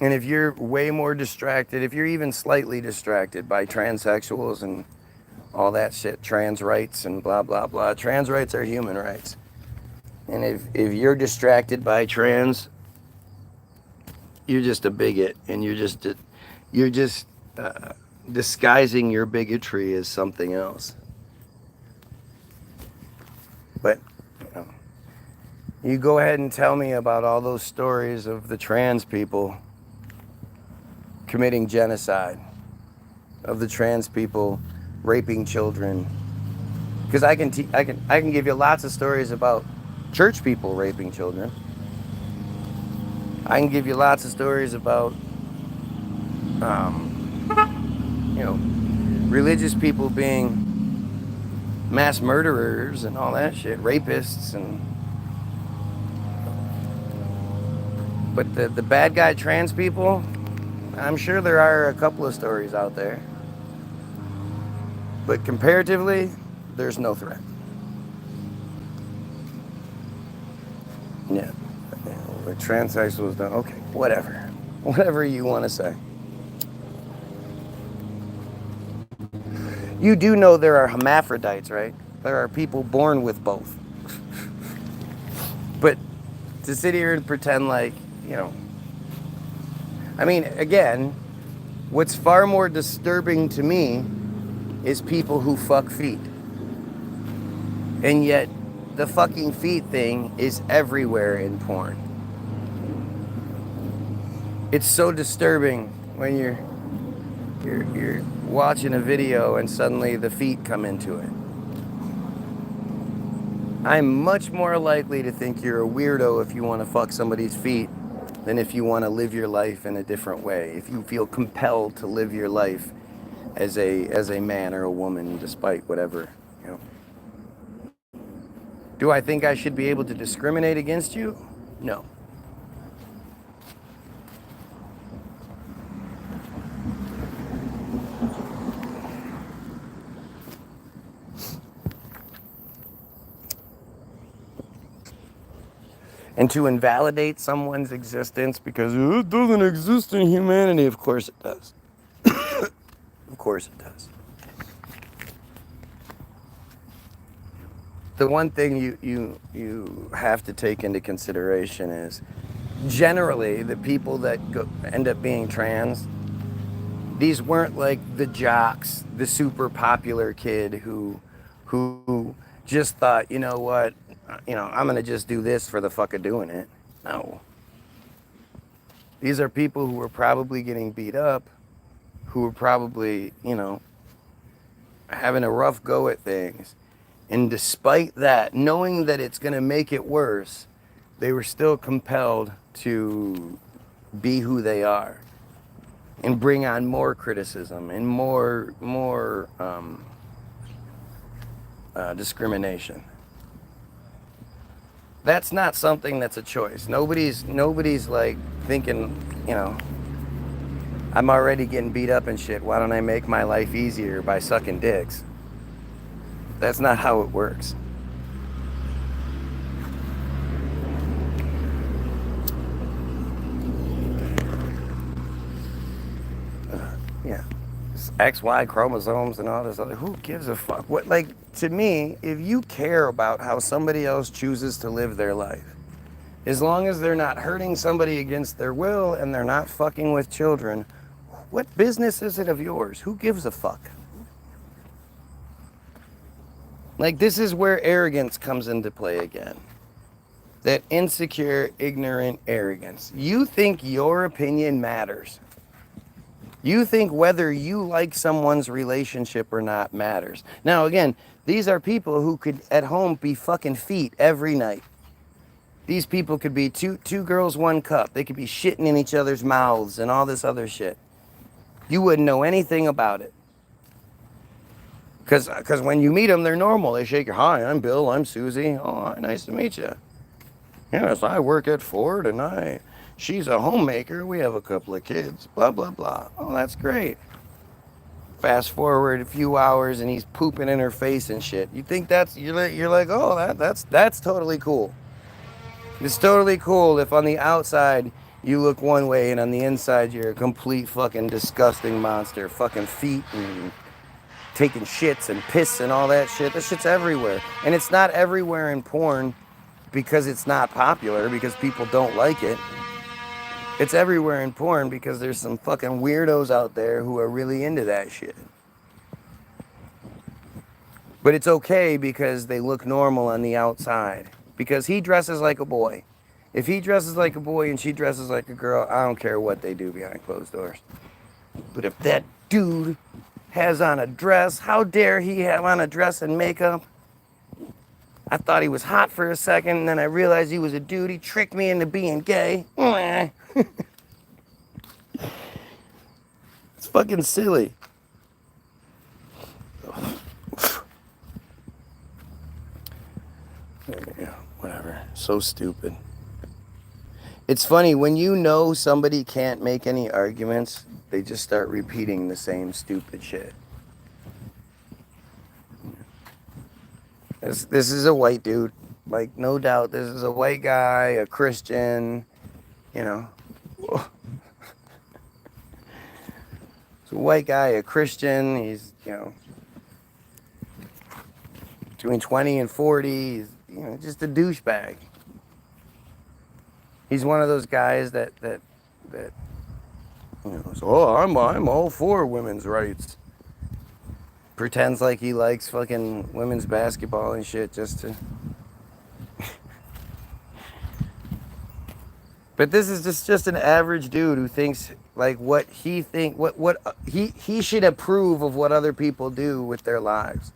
[SPEAKER 1] And if you're way more distracted, if you're even slightly distracted by transsexuals and all that shit, trans rights and blah, blah, blah. Trans rights are human rights. And if you're distracted by trans, you're just a bigot, and you're just disguising your bigotry as something else. But you go ahead and tell me about all those stories of the trans people committing genocide, of the trans people raping children. Because I can give you lots of stories about church people raping children. I can give you lots of stories about, religious people being mass murderers and all that shit, rapists but the bad guy trans people, I'm sure there are a couple of stories out there. But comparatively, there's no threat. Yeah. The transsexuals don't. Okay, whatever. Whatever you want to say. You do know there are hermaphrodites, right? There are people born with both. But to sit here and pretend like, again, what's far more disturbing to me is people who fuck feet. And yet, the fucking feet thing is everywhere in porn. It's so disturbing when you're watching a video and suddenly the feet come into it. I'm much more likely to think you're a weirdo if you want to fuck somebody's feet than if you want to live your life in a different way. If you feel compelled to live your life as a man or a woman, despite whatever, Do I think I should be able to discriminate against you? No. And to invalidate someone's existence because it doesn't exist in humanity, of course it does. Of course it does. The one thing you have to take into consideration is generally the people that end up being trans, these weren't like the jocks, the super popular kid who just thought, you know what, I'm gonna just do this for the fuck of doing it. No. These are people who were probably getting beat up, who were probably, having a rough go at things. And despite that, knowing that it's gonna make it worse, they were still compelled to be who they are and bring on more criticism and more discrimination. That's not something that's a choice. Nobody's like thinking, I'm already getting beat up and shit. Why don't I make my life easier by sucking dicks? That's not how it works. Yeah. XY chromosomes and all this other, who gives a fuck? What, like, to me, if you care about how somebody else chooses to live their life, as long as they're not hurting somebody against their will and they're not fucking with children, what business is it of yours? Who gives a fuck? Like, this is where arrogance comes into play again. That insecure, ignorant arrogance. You think your opinion matters. You think whether you like someone's relationship or not matters. Now, again, these are people who could at home be fucking feet every night. These people could be two girls, one cup. They could be shitting in each other's mouths and all this other shit. You wouldn't know anything about it. Because when you meet them, they're normal. They shake your, hi, I'm Bill, I'm Susie. Oh, nice to meet you. Yes, I work at Ford and she's a homemaker. We have a couple of kids, blah, blah, blah. Oh, that's great. Fast forward a few hours and he's pooping in her face and shit. You think you're like, oh, that's totally cool. It's totally cool if on the outside you look one way and on the inside you're a complete fucking disgusting monster. Fucking feet and taking shits and piss and all that shit. That shit's everywhere. And it's not everywhere in porn because it's not popular, because people don't like it. It's everywhere in porn because there's some fucking weirdos out there who are really into that shit. But it's okay because they look normal on the outside. Because he dresses like a boy. If he dresses like a boy and she dresses like a girl, I don't care what they do behind closed doors. But if that dude has on a dress, how dare he have on a dress and makeup? I thought he was hot for a second, and then I realized he was a dude. He tricked me into being gay. It's fucking silly. Yeah, whatever. So stupid. It's funny, when you know somebody can't make any arguments, they just start repeating the same stupid shit. This is a white dude. Like, no doubt, this is a white guy, a Christian, It's a white guy, a Christian. He's, between 20 and 40. He's, just a douchebag. He's one of those guys that so, I'm all for women's rights. Pretends like he likes fucking women's basketball and shit just to. But this is just an average dude who thinks like what he should approve of what other people do with their lives.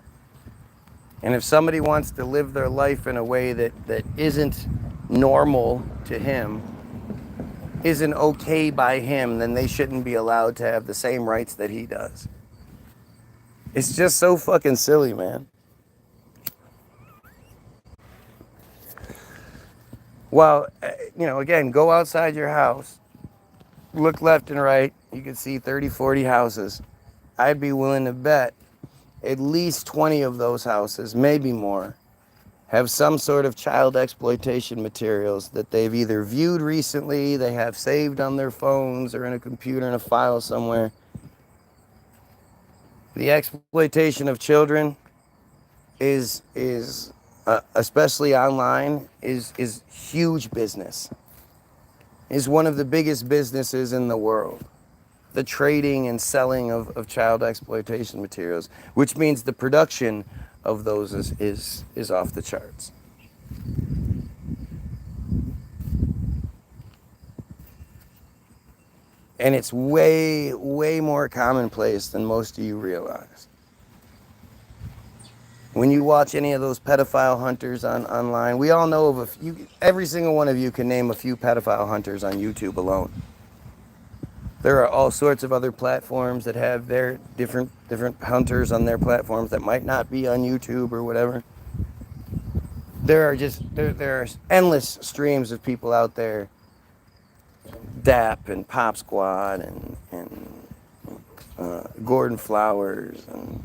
[SPEAKER 1] And if somebody wants to live their life in a way that isn't normal to him, isn't okay by him, then they shouldn't be allowed to have the same rights that he does. It's just so fucking silly, man. Well, again, go outside your house, look left and right, you can see 30, 40 houses. I'd be willing to bet at least 20 of those houses, maybe more, have some sort of child exploitation materials that they've either viewed recently, they have saved on their phones or in a computer in a file somewhere. The exploitation of children is especially online is huge business. Is one of the biggest businesses in the world. The trading and selling of child exploitation materials, which means the production of those is off the charts. And it's way, way more commonplace than most of you realize. When you watch any of those pedophile hunters online, we all know of a few, every single one of you can name a few pedophile hunters on YouTube alone. There are all sorts of other platforms that have their different hunters on their platforms that might not be on YouTube or whatever. There are endless streams of people out there, DAP and Pop Squad and Gordon Flowers and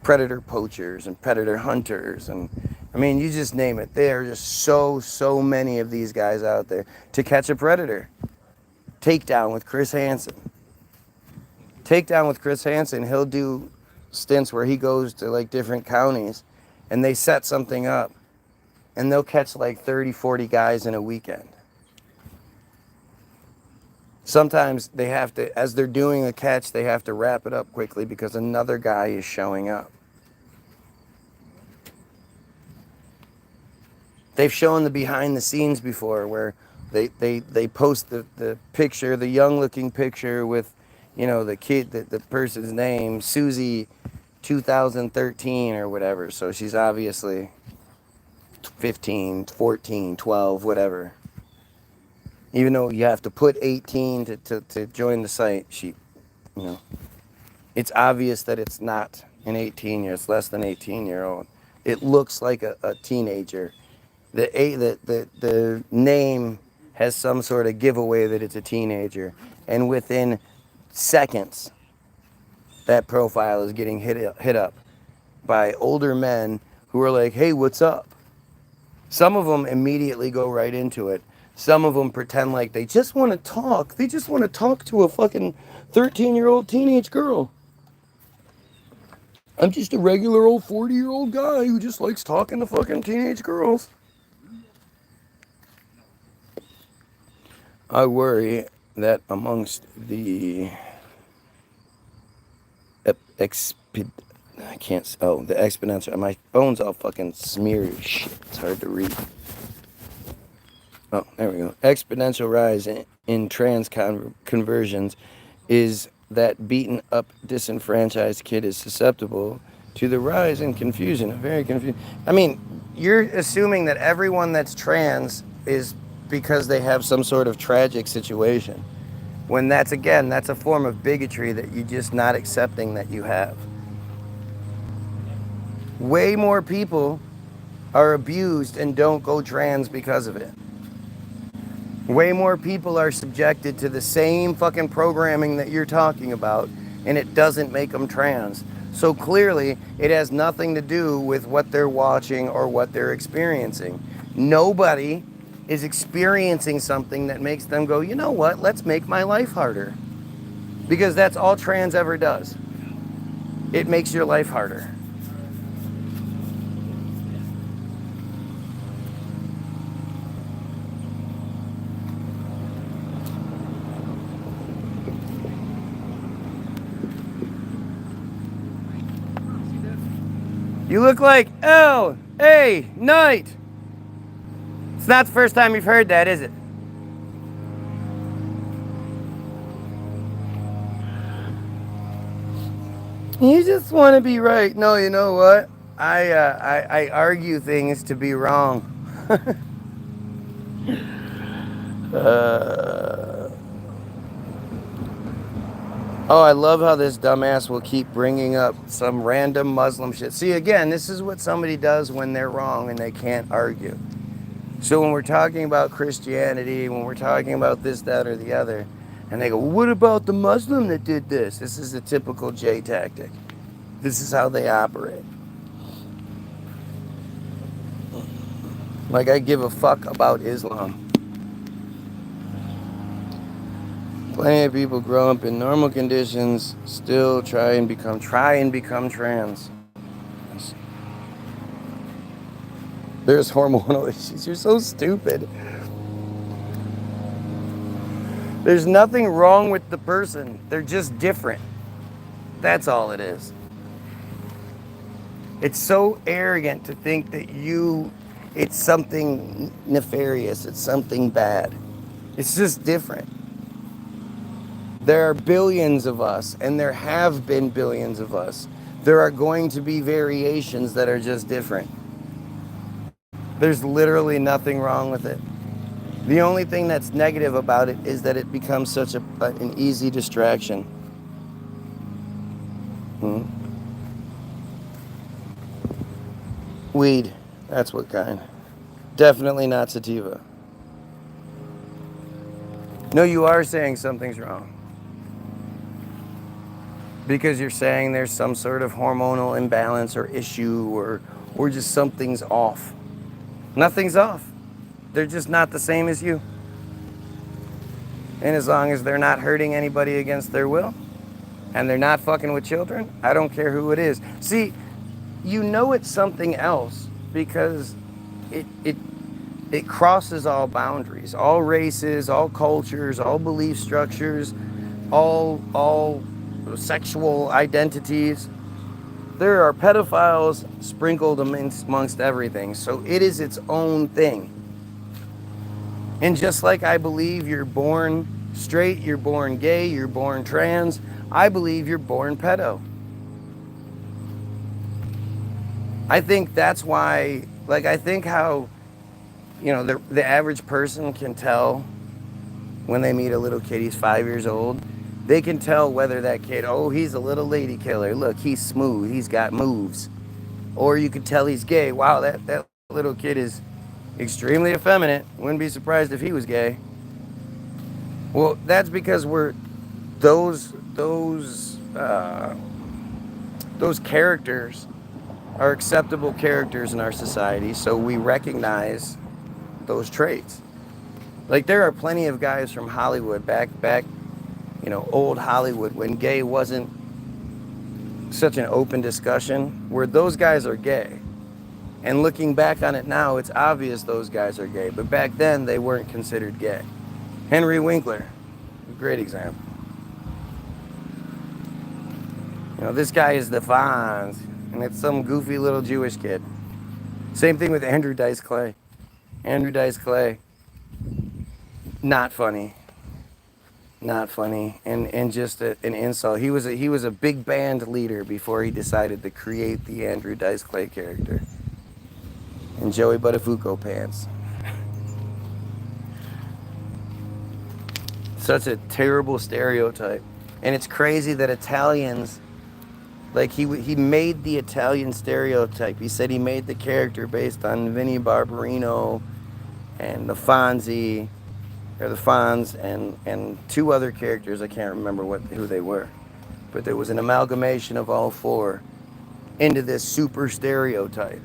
[SPEAKER 1] predator poachers and predator hunters, and I mean, you just name it. There are just so many of these guys out there. To Catch a Predator, Takedown with Chris Hansen. Takedown with Chris Hansen, he'll do stints where he goes to like different counties and they set something up and they'll catch like 30, 40 guys in a weekend. Sometimes they have to, as they're doing a catch, they have to wrap it up quickly because another guy is showing up. They've shown the behind the scenes before where they post the picture, the young looking picture with, you know, the kid, the person's name, Susie 2013 or whatever. So she's obviously 15, 14, 12, whatever. Even though you have to put 18 to join the site, you know, it's obvious that it's not an 18-year, it's less than 18-year-old. It looks like a teenager. The name has some sort of giveaway that it's a teenager, and within seconds, that profile is getting hit up by older men who are like, "Hey, what's up?" Some of them immediately go right into it. Some of them pretend like they just want to talk. They just want to talk to a fucking 13-year-old teenage girl. I'm just a regular old 40-year-old guy who just likes talking to fucking teenage girls. I worry that amongst the the exponential, my phone's all fucking smeared as shit. It's hard to read. Oh, there we go. Exponential rise in trans conversions is that beaten up, disenfranchised kid is susceptible to the rise in confusion. Very confused. I mean, you're assuming that everyone that's trans is because they have some sort of tragic situation. When that's a form of bigotry that you're just not accepting that you have. Way more people are abused and don't go trans because of it. Way more people are subjected to the same fucking programming that you're talking about, and it doesn't make them trans. So clearly, it has nothing to do with what they're watching or what they're experiencing. Nobody is experiencing something that makes them go, you know what, let's make my life harder. Because that's all trans ever does. It makes your life harder. You look like L.A. Knight. It's not the first time you've heard that, is it? You just want to be right. No, you know what? I argue things to be wrong. Oh, I love how this dumbass will keep bringing up some random Muslim shit. See, again, this is what somebody does when they're wrong and they can't argue. So when we're talking about Christianity, when we're talking about this, that, or the other, and they go, well, what about the Muslim that did this? This is a typical J tactic. This is how they operate. Like I give a fuck about Islam. Plenty of people grow up in normal conditions, still try and become trans. There's hormonal issues. You're so stupid. There's nothing wrong with the person. They're just different. That's all it is. It's so arrogant to think that it's something nefarious, it's something bad. It's just different. There are billions of us, and there have been billions of us. There are going to be variations that are just different. There's literally nothing wrong with it. The only thing that's negative about it is that it becomes such an easy distraction. Weed, that's what kind. Definitely not sativa. No, you are saying something's wrong. Because you're saying there's some sort of hormonal imbalance or issue or just something's off. Nothing's off. They're just not the same as you. And as long as they're not hurting anybody against their will, and they're not fucking with children, I don't care who it is. See, you know it's something else because it crosses all boundaries, all races, all cultures, all belief structures, all sexual identities. There are pedophiles sprinkled amongst everything, so it is its own thing. And just like I believe you're born straight, you're born gay, you're born trans, I believe you're born pedo. I think that's why, like, I think how, you know, the average person can tell when they meet a little kid, he's 5 years old, they can tell whether that kid, oh, he's a little lady killer. Look, he's smooth, he's got moves. Or you could tell he's gay. Wow, that little kid is extremely effeminate. Wouldn't be surprised if he was gay. Well, that's because those characters are acceptable characters in our society, so we recognize those traits. Like there are plenty of guys from Hollywood back, you know, old Hollywood when gay wasn't such an open discussion, where those guys are gay. And looking back on it now, it's obvious those guys are gay, but back then they weren't considered gay. Henry Winkler, a great example. You know, this guy is the Fonz, and it's some goofy little Jewish kid. Same thing with Andrew Dice Clay. Andrew Dice Clay, not funny. Not funny, and just an insult. He was a big band leader before he decided to create the Andrew Dice Clay character. And Joey Buttafuoco pants. Such a terrible stereotype. And it's crazy that Italians, like he made the Italian stereotype. He said he made the character based on Vinnie Barbarino and the Fonzie, or the Fonz, and two other characters. I can't remember who they were. But there was an amalgamation of all four into this super stereotype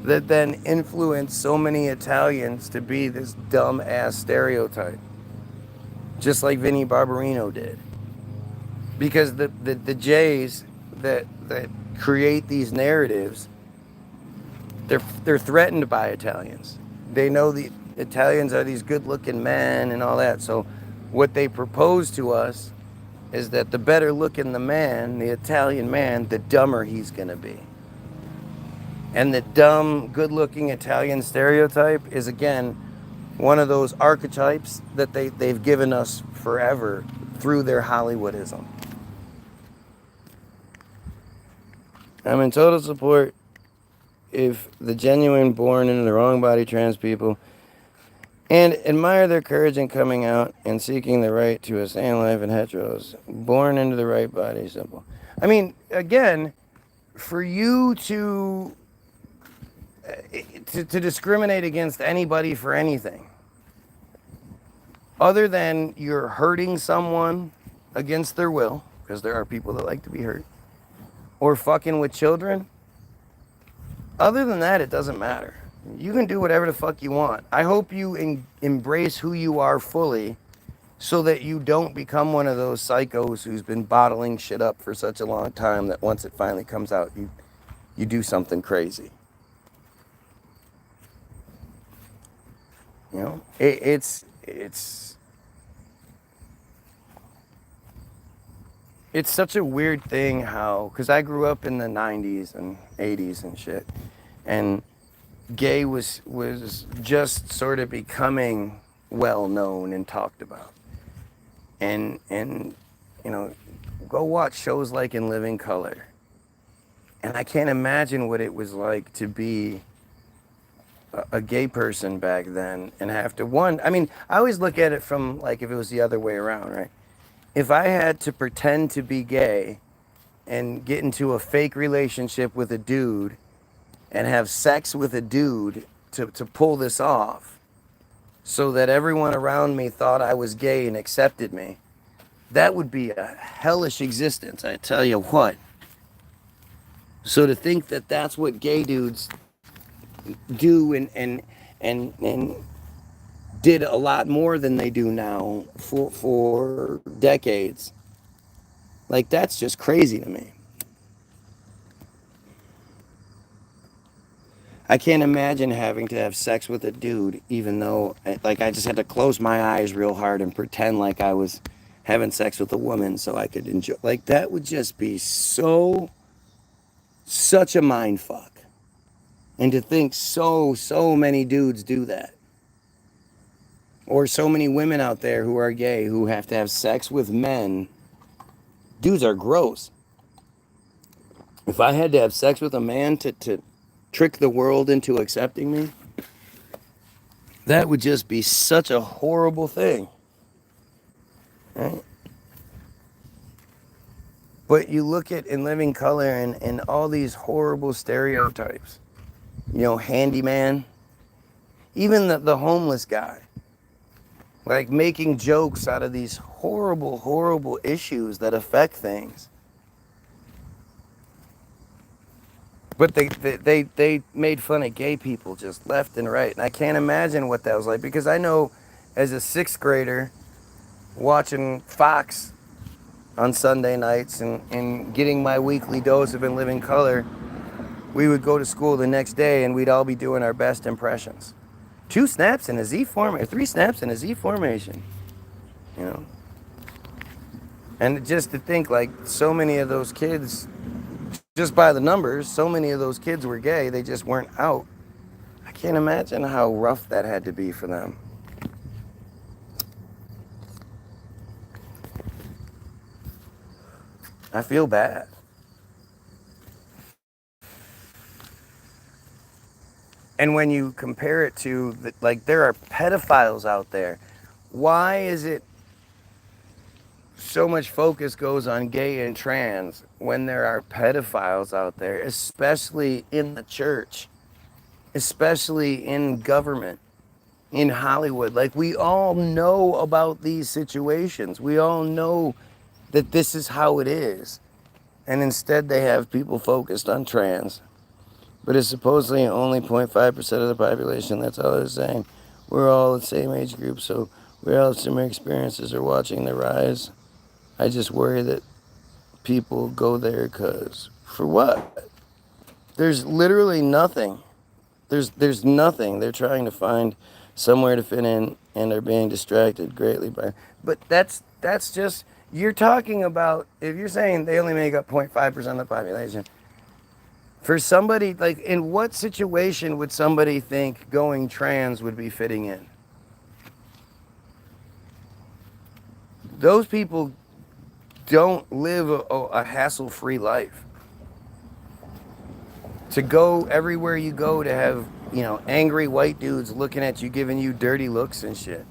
[SPEAKER 1] that then influenced so many Italians to be this dumb-ass stereotype. Just like Vinnie Barbarino did. Because the Jays that create these narratives, they're threatened by Italians. They know the Italians are these good-looking men and all that. So what they propose to us is that the better looking the man, the Italian man, the dumber he's going to be. And the dumb, good-looking Italian stereotype is, again, one of those archetypes that they've given us forever through their Hollywoodism. I'm in total support if the genuine born into the wrong body trans people, and admire their courage in coming out and seeking the right to a sane life in heteros. Born into the right body, simple. I mean, again, for you to discriminate against anybody for anything, other than you're hurting someone against their will, because there are people that like to be hurt, or fucking with children, other than that, it doesn't matter. You can do whatever the fuck you want. I hope you embrace who you are fully so that you don't become one of those psychos who's been bottling shit up for such a long time that once it finally comes out, you do something crazy. You know, it's such a weird thing how, because I grew up in the 90s and 80s and shit, and gay was just sort of becoming well known and talked about. And you know, go watch shows like In Living Color. And I can't imagine what it was like to be a gay person back then and have to, one, I mean, I always look at it from like if it was the other way around, right? If I had to pretend to be gay and get into a fake relationship with a dude and have sex with a dude to pull this off so that everyone around me thought I was gay and accepted me, that would be a hellish existence, I tell you what. So to think that that's what gay dudes do and did a lot more than they do now for decades, like that's just crazy to me. I can't imagine having to have sex with a dude, even though, like, I just had to close my eyes real hard and pretend like I was having sex with a woman so I could enjoy. Like, that would just be such a mind fuck. And to think so many dudes do that. Or so many women out there who are gay who have to have sex with men. Dudes are gross. If I had to have sex with a man to trick the world into accepting me, that would just be such a horrible thing. Right? But you look at In Living Color and all these horrible stereotypes. You know, handyman, even the homeless guy. Like making jokes out of these horrible issues that affect things. But they made fun of gay people just left and right. And I can't imagine what that was like, because I know as a sixth grader watching Fox on Sunday nights and getting my weekly dose of In Living Color, we would go to school the next day and we'd all be doing our best impressions. 2 snaps in a Z formation, 3 snaps in a Z formation, you know. And just to think, like, so many of those kids, just by the numbers, so many of those kids were gay, they just weren't out. I can't imagine how rough that had to be for them. I feel bad. And when you compare it to, like, there are pedophiles out there. Why is it so much focus goes on gay and trans when there are pedophiles out there, especially in the church, especially in government, in Hollywood? Like, we all know about these situations. We all know that this is how it is. And instead they have people focused on trans. But it's supposedly only 0.5% of the population. That's all they're saying. We're all the same age group, so we all have similar experiences are watching the rise. I just worry that people go there because, for what? There's literally nothing. There's nothing. They're trying to find somewhere to fit in and are being distracted greatly by. But that's just, you're talking about, if you're saying they only make up 0.5% of the population, for somebody, like, in what situation would somebody think going trans would be fitting in? Those people don't live a hassle-free life. To go everywhere you go to have, you know, angry white dudes looking at you, giving you dirty looks and shit.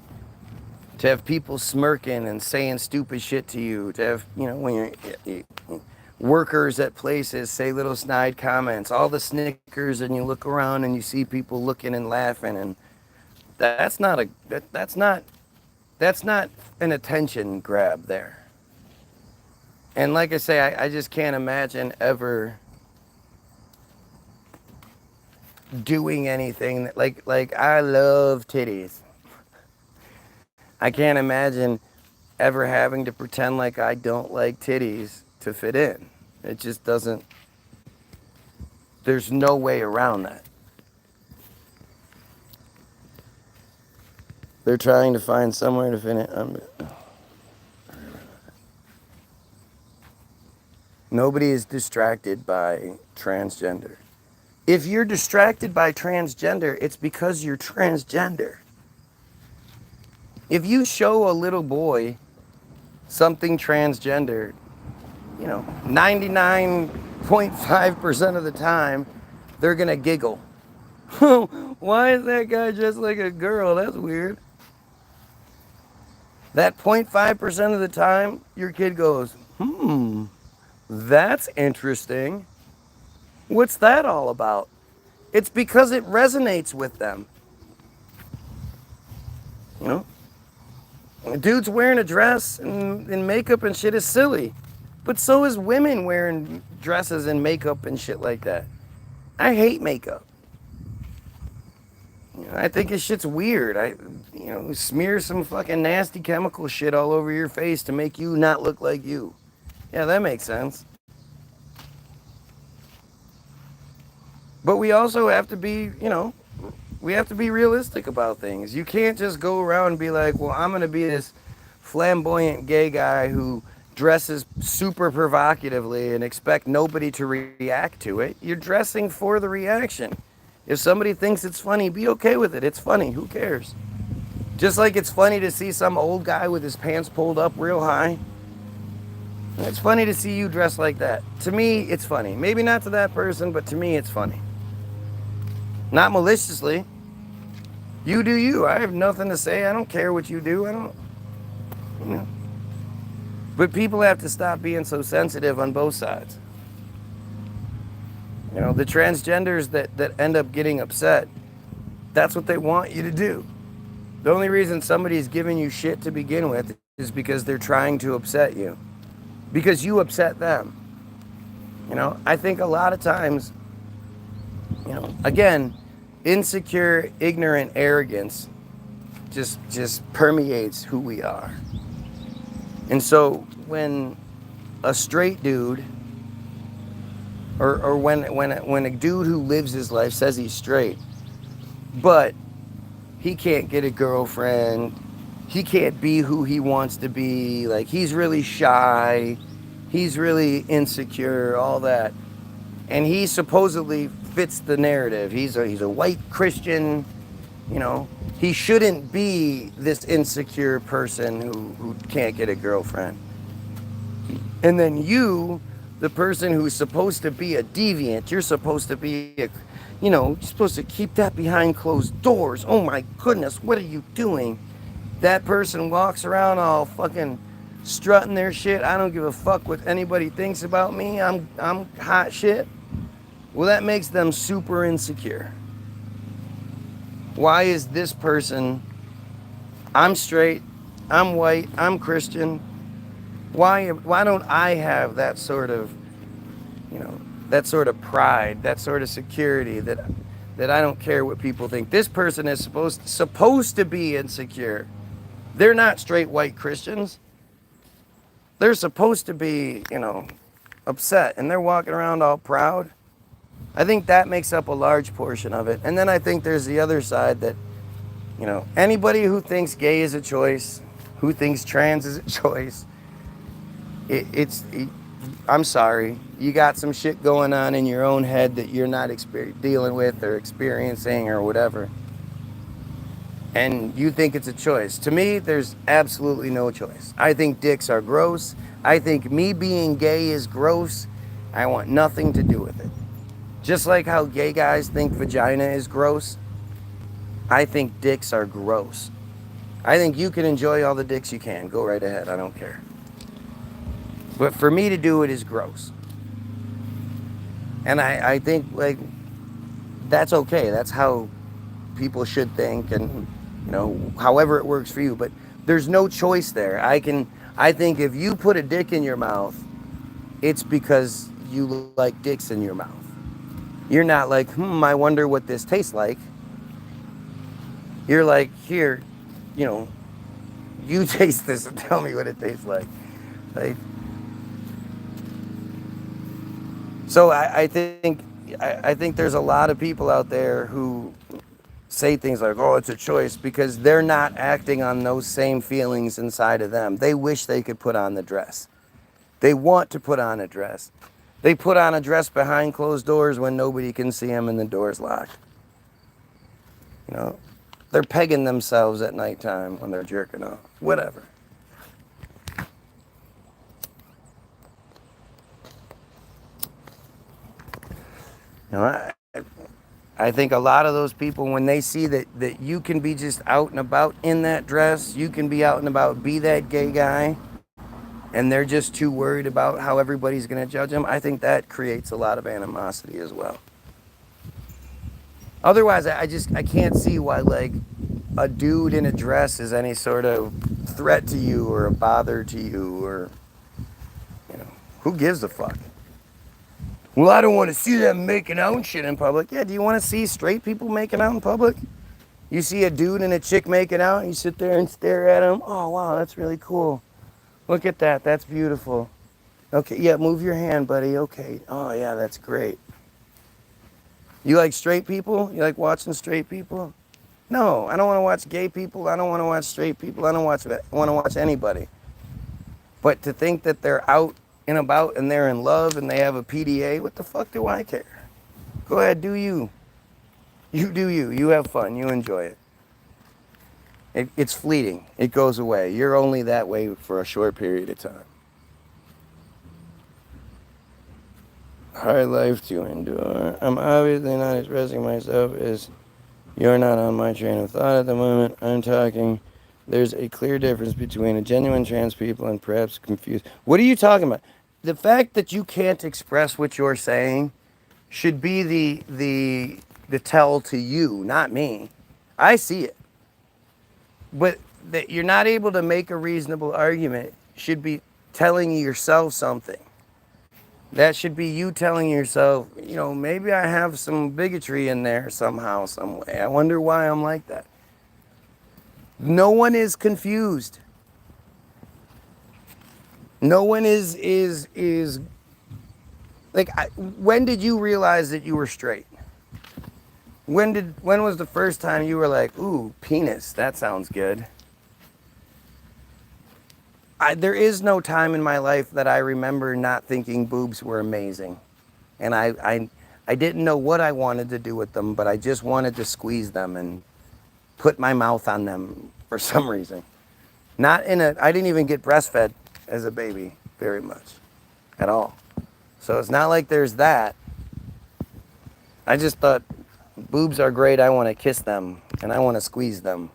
[SPEAKER 1] To have people smirking and saying stupid shit to you. To have, you know, when you're workers at places say little snide comments, all the snickers, and you look around and you see people looking and laughing, and that's not an attention grab there. And like I say, I just can't imagine ever doing anything that, like I love titties. I can't imagine ever having to pretend like I don't like titties to fit in. It just doesn't, there's no way around that. They're trying to find somewhere to fit in. Nobody is distracted by transgender. If you're distracted by transgender, it's because you're transgender. If you show a little boy something transgender, 99.5% of the time, they're gonna giggle. Why is that guy just like a girl? That's weird. That 0.5% of the time, your kid goes, that's interesting. What's that all about? It's because it resonates with them. You know? Dudes wearing a dress and makeup and shit is silly. But so is women wearing dresses and makeup and shit like that. I hate makeup. I think this shit's weird. Smear some fucking nasty chemical shit all over your face to make you not look like you. Yeah, that makes sense. But we also have to be, we have to be realistic about things. You can't just go around and be like, well, I'm going to be this flamboyant gay guy who dresses super provocatively and expect nobody to react to it. You're dressing for the reaction. If somebody thinks it's funny, be okay with it. It's funny. Who cares? Just like it's funny to see some old guy with his pants pulled up real high. It's funny to see you dressed like that. To me, it's funny. Maybe not to that person, but to me, it's funny. Not maliciously. You do you. I have nothing to say. I don't care what you do. I don't. But people have to stop being so sensitive on both sides. The transgenders that end up getting upset, that's what they want you to do. The only reason somebody's giving you shit to begin with is because they're trying to upset you. Because you upset them. I think a lot of times, again, insecure, ignorant arrogance just permeates who we are. And so when a straight dude or when a dude who lives his life says he's straight, but he can't get a girlfriend, he can't be who he wants to be, like he's really shy, he's really insecure, all that. And he supposedly fits the narrative. He's a white Christian, he shouldn't be this insecure person who can't get a girlfriend. And then you, the person who's supposed to be a deviant, you're supposed to be you're supposed to keep that behind closed doors. Oh my goodness, what are you doing? That person walks around all fucking strutting their shit. I don't give a fuck what anybody thinks about me. I'm hot shit. Well, that makes them super insecure. Why is this person, I'm straight, I'm white, I'm Christian, why don't I have that sort of, that sort of pride, that sort of security that I don't care what people think. This person is supposed to be insecure. They're not straight white Christians. They're supposed to be, upset, and they're walking around all proud. I think that makes up a large portion of it. And then I think there's the other side that, anybody who thinks gay is a choice, who thinks trans is a choice, I'm sorry, you got some shit going on in your own head that you're not dealing with or experiencing or whatever. And you think it's a choice. To me, there's absolutely no choice. I think dicks are gross. I think me being gay is gross. I want nothing to do with it. Just like how gay guys think vagina is gross, I think dicks are gross. I think you can enjoy all the dicks you can. Go right ahead. I don't care. But for me to do it is gross. And I think, that's okay. That's how people should think, and, however it works for you. But there's no choice there. I think if you put a dick in your mouth, it's because you like dicks in your mouth. You're not like, I wonder what this tastes like. You're like, here, you know, you taste this and tell me what it tastes like. Like, so I think there's a lot of people out there who say things like, oh, it's a choice, because they're not acting on those same feelings inside of them. They wish they could put on the dress. They want to put on a dress. They put on a dress behind closed doors when nobody can see them and the door's locked. You know, they're pegging themselves at nighttime when they're jerking off. Whatever. You know, I think a lot of those people, when they see that you can be just out and about in that dress, you can be out and about, be that gay guy, and they're just too worried about how everybody's going to judge them, I think that creates a lot of animosity as well. Otherwise, I can't see why, like, a dude in a dress is any sort of threat to you or a bother to you, or, you know, who gives a fuck? Well, I don't want to see them making out and shit in public. Yeah, do you want to see straight people making out in public? You see a dude and a chick making out, and you sit there and stare at them. Oh, wow, that's really cool. Look at that. That's beautiful. Okay, yeah, move your hand, buddy. Okay. Oh, yeah, that's great. You like straight people? You like watching straight people? No, I don't want to watch gay people. I don't want to watch straight people. I don't want to watch anybody. But to think that they're out and about and they're in love and they have a PDA, what the fuck do I care? Go ahead, do you. You do you. You have fun. You enjoy it. It's fleeting. It goes away. You're only that way for a short period of time. Hard life to endure. I'm obviously not expressing myself as you're not on my train of thought at the moment. I'm talking. There's a clear difference between a genuine trans people and perhaps confused. What are you talking about? The fact that you can't express what you're saying should be the tell to you, not me. I see it. But that you're not able to make a reasonable argument should be telling yourself something. That should be you telling yourself, you know, maybe I have some bigotry in there somehow, some way. I wonder why I'm like that. No one is confused. No one is like, when did you realize that you were straight? When was the first time you were like, ooh, penis, that sounds good? There is no time in my life that I remember not thinking boobs were amazing. And I didn't know what I wanted to do with them, but I just wanted to squeeze them and put my mouth on them for some reason. I didn't even get breastfed as a baby very much at all. So it's not like there's that. I just thought boobs are great. I want to kiss them and I want to squeeze them.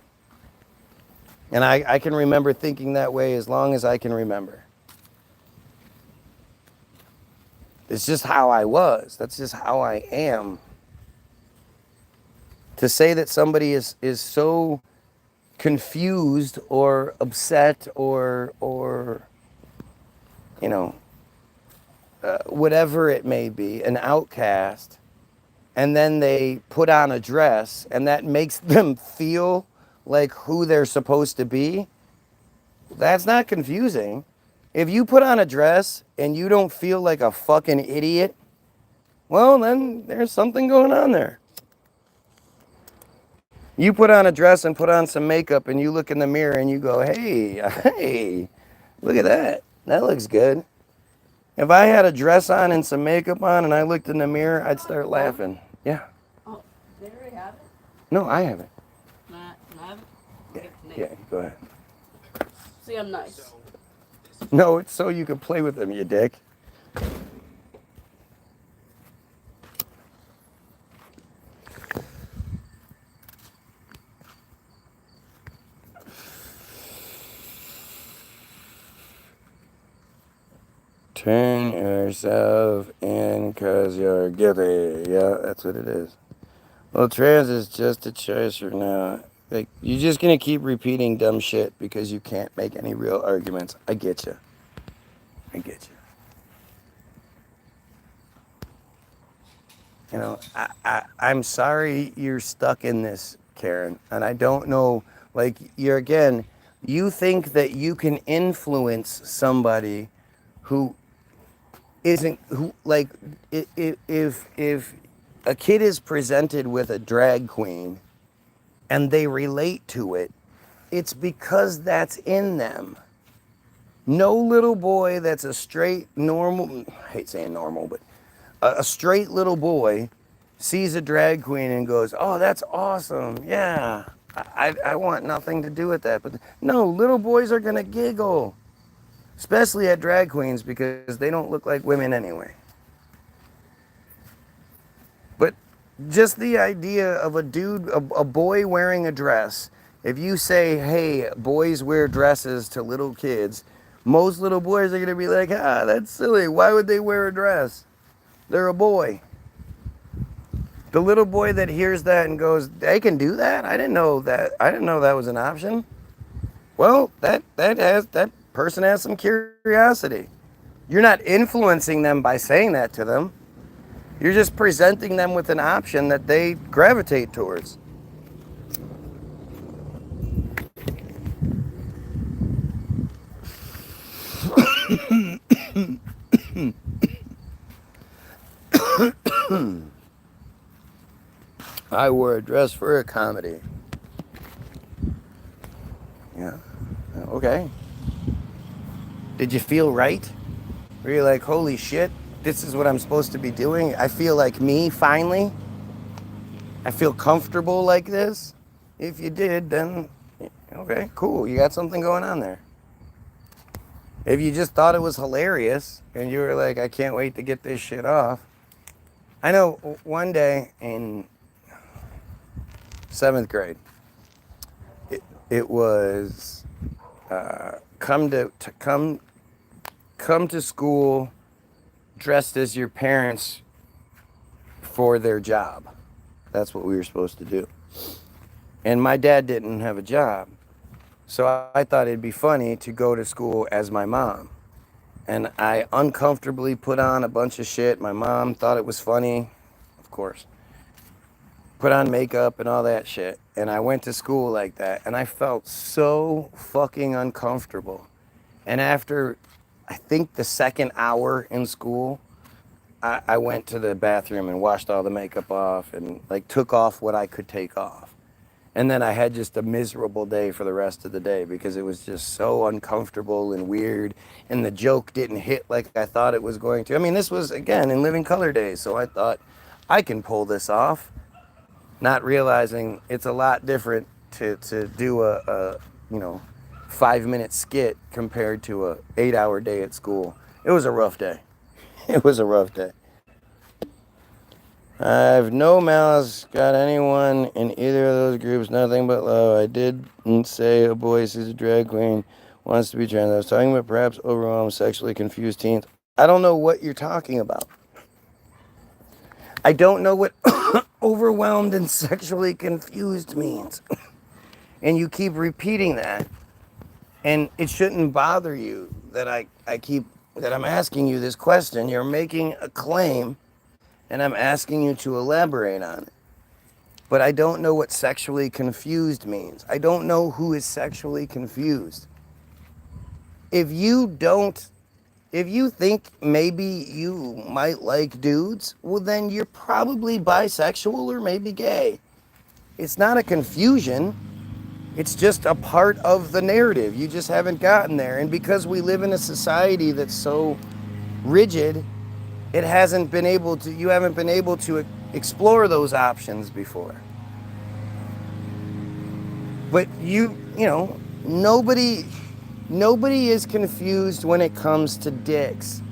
[SPEAKER 1] And I can remember thinking that way as long as I can remember. It's just how I was. That's just how I am. To say that somebody is so confused or upset or you know, whatever it may be, an outcast, and then they put on a dress and that makes them feel like who they're supposed to be, that's not confusing. If you put on a dress and you don't feel like a fucking idiot, well, then there's something going on there. You put on a dress and put on some makeup and you look in the mirror and you go, hey, look at that. That looks good. If I had a dress on and some makeup on and I looked in the mirror, I'd start laughing. Yeah.
[SPEAKER 5] Oh, they already have it?
[SPEAKER 1] No, I haven't.
[SPEAKER 5] Not, can I have it?
[SPEAKER 1] Yeah, go ahead.
[SPEAKER 5] See, I'm nice.
[SPEAKER 1] No, it's so you can play with them, you dick. Turn yourself in because you're guilty. Yeah, that's what it is. Well, trans is just a choice for now. Like, you're just going to keep repeating dumb shit because you can't make any real arguments. I get you. I get you. I'm sorry you're stuck in this, Karen. And I don't know, like, you think that you can influence somebody who isn't, who, like, if a kid is presented with a drag queen and they relate to it, it's because that's in them. No little boy that's a straight, normal, I hate saying normal, but a straight little boy sees a drag queen and goes, oh, that's awesome. Yeah, I want nothing to do with that. But no, little boys are going to giggle, especially at drag queens because they don't look like women anyway. But just the idea of a dude, a boy wearing a dress, if you say, hey, boys wear dresses to little kids, most little boys are going to be like, ah, that's silly. Why would they wear a dress? They're a boy. The little boy that hears that and goes, they can do that? I didn't know that. I didn't know that was an option. Well, that person has some curiosity. You're not influencing them by saying that to them. You're just presenting them with an option that they gravitate towards. I wore a dress for a comedy. Yeah. Okay. Did you feel right? Were you like, holy shit, this is what I'm supposed to be doing? I feel like me, finally. I feel comfortable like this. If you did, then okay, cool. You got something going on there. If you just thought it was hilarious and you were like, I can't wait to get this shit off. I know one day in 7th grade, it was come to school dressed as your parents for their job. That's what we were supposed to do. And my dad didn't have a job. So I thought it'd be funny to go to school as my mom. And I uncomfortably put on a bunch of shit. My mom thought it was funny, of course. Put on makeup and all that shit. And I went to school like that. And I felt so fucking uncomfortable. And after, I think, the second hour in school, I went to the bathroom and washed all the makeup off and like took off what I could take off. And then I had just a miserable day for the rest of the day because it was just so uncomfortable and weird. And the joke didn't hit like I thought it was going to. I mean, this was, again, in Living Color days. So I thought, I can pull this off. Not realizing it's a lot different to do a 5-minute skit compared to a 8-hour day at school. It was a rough day. It was a rough day. I've no malice got anyone in either of those groups, nothing but love. I didn't say a boy sees a drag queen, wants to be trans. I was talking about perhaps overwhelmed, sexually confused teens. I don't know what you're talking about. I don't know what overwhelmed and sexually confused means. And you keep repeating that. And it shouldn't bother you that I'm asking you this question. You're making a claim and I'm asking you to elaborate on it. But I don't know what sexually confused means. I don't know who is sexually confused. If you think maybe you might like dudes, well then you're probably bisexual or maybe gay. It's not a confusion. It's just a part of the narrative. You just haven't gotten there. And because we live in a society that's so rigid, you haven't been able to explore those options before. But nobody is confused when it comes to dicks.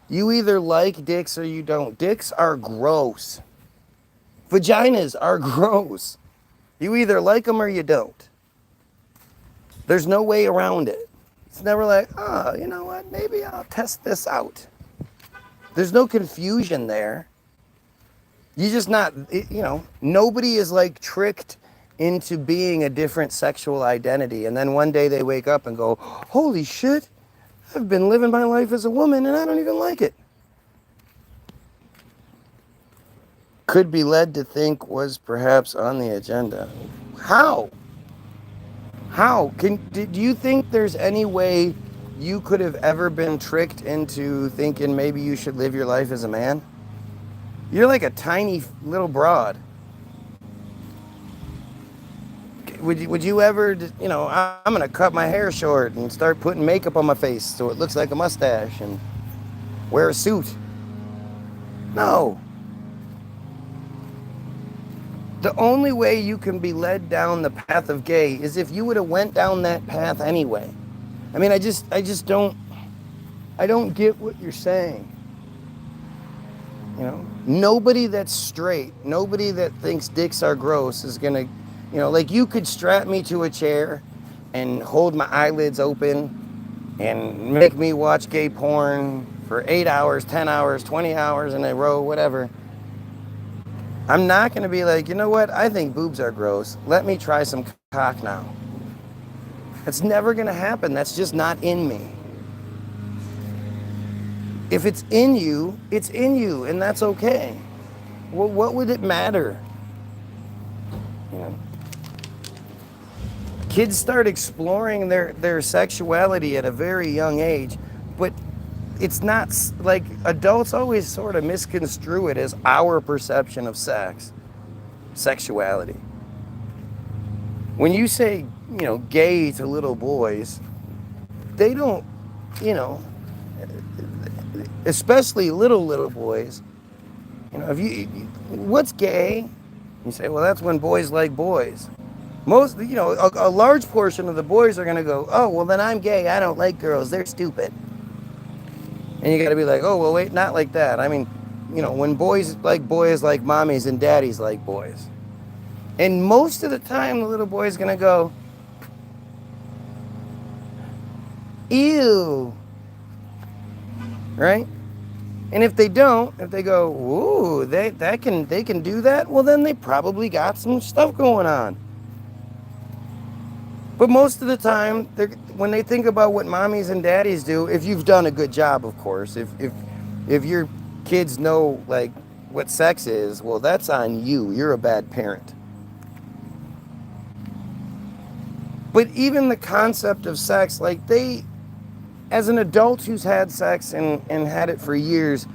[SPEAKER 1] You either like dicks or you don't. Dicks are gross. Vaginas are gross. You either like them or you don't. There's no way around it. It's never like, oh, you know what? Maybe I'll test this out. There's no confusion there. Nobody is like tricked into being a different sexual identity. And then one day they wake up and go, holy shit, I've been living my life as a woman and I don't even like it. could be led to think was perhaps on the agenda. How? How? Do you think there's any way you could have ever been tricked into thinking maybe you should live your life as a man? You're like a tiny little broad. Would you ever, I'm going to cut my hair short and start putting makeup on my face so it looks like a mustache and wear a suit? No. The only way you can be led down the path of gay is if you would have went down that path anyway. I mean, I just don't get what you're saying. Nobody that's straight, nobody that thinks dicks are gross is gonna, like you could strap me to a chair and hold my eyelids open and make me watch gay porn for 8 hours, 10 hours, 20 hours in a row, whatever. I'm not gonna be like, you know what, I think boobs are gross. Let me try some cock now. That's never gonna happen. That's just not in me. If it's in you, and that's okay. Well, what would it matter? Kids start exploring their sexuality at a very young age, but it's not like adults always sort of misconstrue it as our perception of sexuality. When you say, gay to little boys, they don't, especially little boys, what's gay? You say, well, that's when boys like boys. Most, a large portion of the boys are going to go, oh, well, then I'm gay. I don't like girls. They're stupid. And you got to be like, oh, well, wait, not like that. I mean, when boys like mommies and daddies like boys. And most of the time, the little boy's going to go, ew. Right? And if they don't, if they go, ooh, they can do that, well, then they probably got some stuff going on. But most of the time, when they think about what mommies and daddies do, if you've done a good job, of course, if your kids know like what sex is, well, that's on you. You're a bad parent. But even the concept of sex, like as an adult who's had sex and had it for years,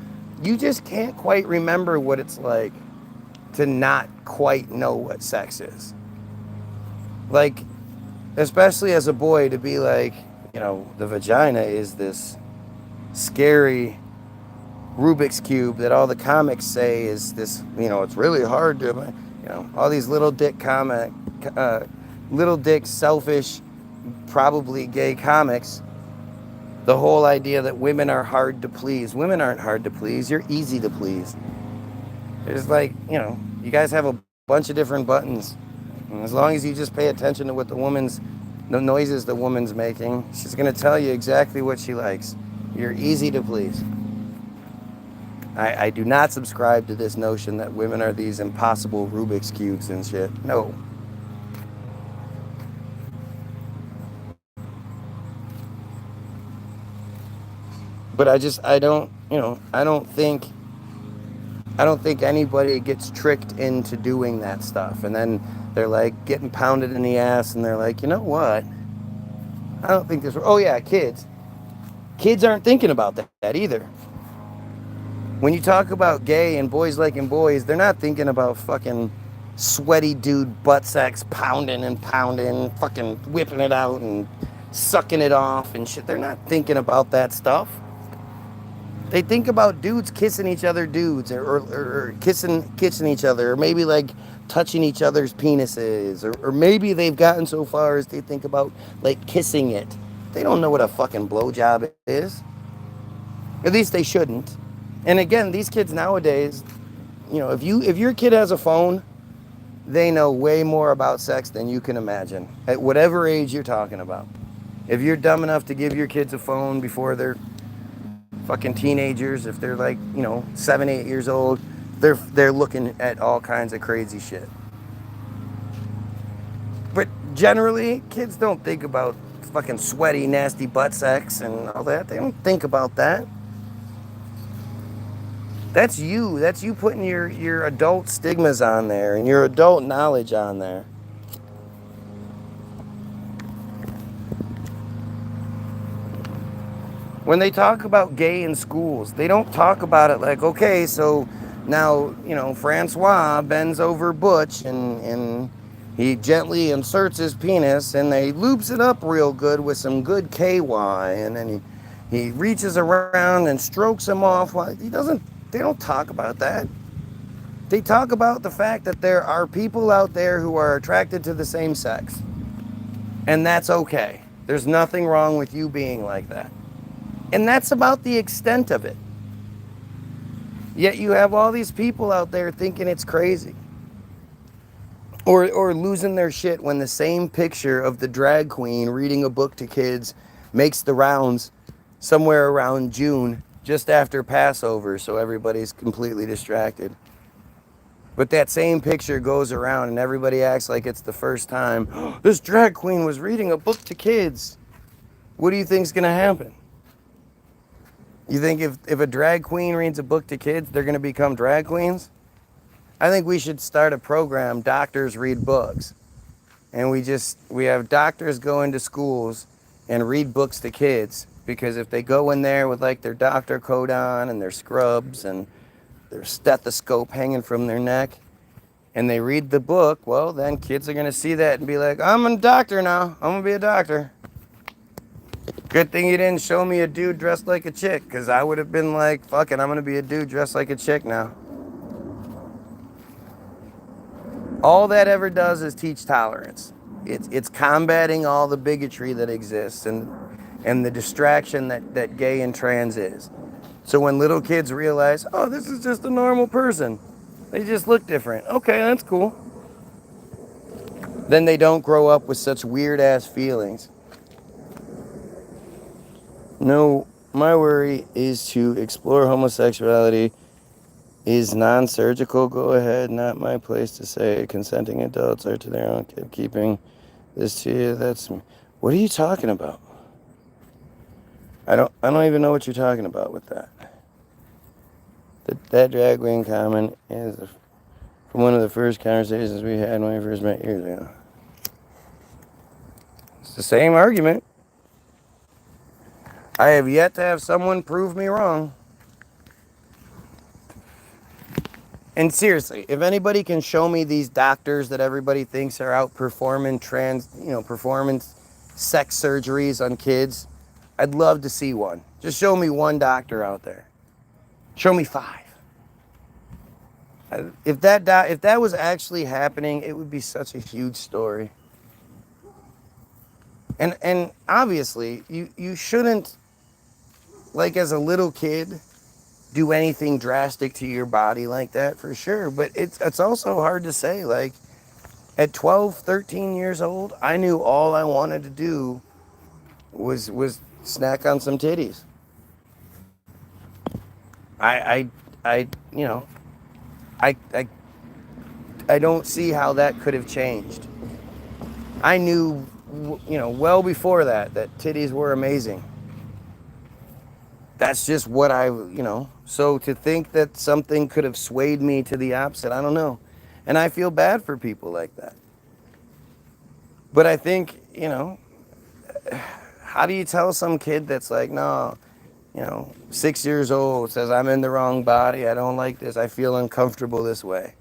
[SPEAKER 1] you just can't quite remember what it's like to not quite know what sex is. Like, especially as a boy, to be like, the vagina is this scary Rubik's Cube that all the comics say is this, it's really hard to, all these little dick selfish, probably gay comics. The whole idea that women are hard to please. Women aren't hard to please. You're easy to please. It's like, you guys have a bunch of different buttons. And as long as you just pay attention to what the noises the woman's making, she's going to tell you exactly what she likes. You're easy to please. I do not subscribe to this notion that women are these impossible Rubik's Cubes and shit. No. But I don't think anybody gets tricked into doing that stuff. And then they're like getting pounded in the ass and they're like, you know what? I don't think this, oh yeah, kids. Kids aren't thinking about that either. When you talk about gay and boys liking boys, they're not thinking about fucking sweaty dude butt sex pounding, fucking whipping it out and sucking it off and shit. They're not thinking about that stuff. They think about dudes kissing each other dudes or kissing each other, or maybe like touching each other's penises, or maybe they've gotten so far as they think about like kissing it. They don't know what a fucking blowjob is. At least they shouldn't. And again, these kids nowadays, if your kid has a phone, they know way more about sex than you can imagine at whatever age you're talking about. If you're dumb enough to give your kids a phone before they're fucking teenagers, if they're like, 7, 8 years old, they're looking at all kinds of crazy shit. But generally, kids don't think about fucking sweaty, nasty butt sex and all that. They don't think about that. That's you. That's you putting your adult stigmas on there and your adult knowledge on there. When they talk about gay in schools, they don't talk about it like, okay, so now, Francois bends over Butch and he gently inserts his penis and they loops it up real good with some good KY, and then he reaches around and strokes him off. They don't talk about that. They talk about the fact that there are people out there who are attracted to the same sex. And that's okay. There's nothing wrong with you being like that. And that's about the extent of it. Yet you have all these people out there thinking it's crazy. Or losing their shit when the same picture of the drag queen reading a book to kids makes the rounds somewhere around June, just after Passover, so everybody's completely distracted. But that same picture goes around and everybody acts like it's the first time. Oh, this drag queen was reading a book to kids. What do you think's gonna happen? You think if a drag queen reads a book to kids, they're gonna become drag queens? I think we should start a program, Doctors Read Books. And we have doctors go into schools and read books to kids, because if they go in there with like their doctor coat on and their scrubs and their stethoscope hanging from their neck, and they read the book, well, then kids are going to see that and be like, I'm a doctor now. I'm going to be a doctor. Good thing you didn't show me a dude dressed like a chick, because I would have been like, fuck it, I'm going to be a dude dressed like a chick now. All that ever does is teach tolerance. It's combating all the bigotry that exists and the distraction that gay and trans is. So when little kids realize, oh, this is just a normal person, they just look different. Okay, that's cool. Then they don't grow up with such weird ass feelings. No, my worry is to explore homosexuality is non-surgical. Go ahead, not my place to say. Consenting adults are to their own kid. Keeping this to you, that's me. What are you talking about? I don't even know what you're talking about with that. That drag queen comment is from one of the first conversations we had when we first met years ago. It's the same argument. I have yet to have someone prove me wrong. And seriously, if anybody can show me these doctors that everybody thinks are out performing performance sex surgeries on kids, I'd love to see one. Just show me one doctor out there. Show me 5. If that was actually happening, it would be such a huge story. And obviously, you shouldn't, like as a little kid, do anything drastic to your body like that, for sure. But it's also hard to say. Like at 12, 13 years old, I knew all I wanted to do was snack on some titties. I don't see how that could have changed. I knew, well before that titties were amazing. That's just what so to think that something could have swayed me to the opposite, I don't know. And I feel bad for people like that. But I think, how do you tell some kid that's like, no, 6 years old, says I'm in the wrong body, I don't like this, I feel uncomfortable this way.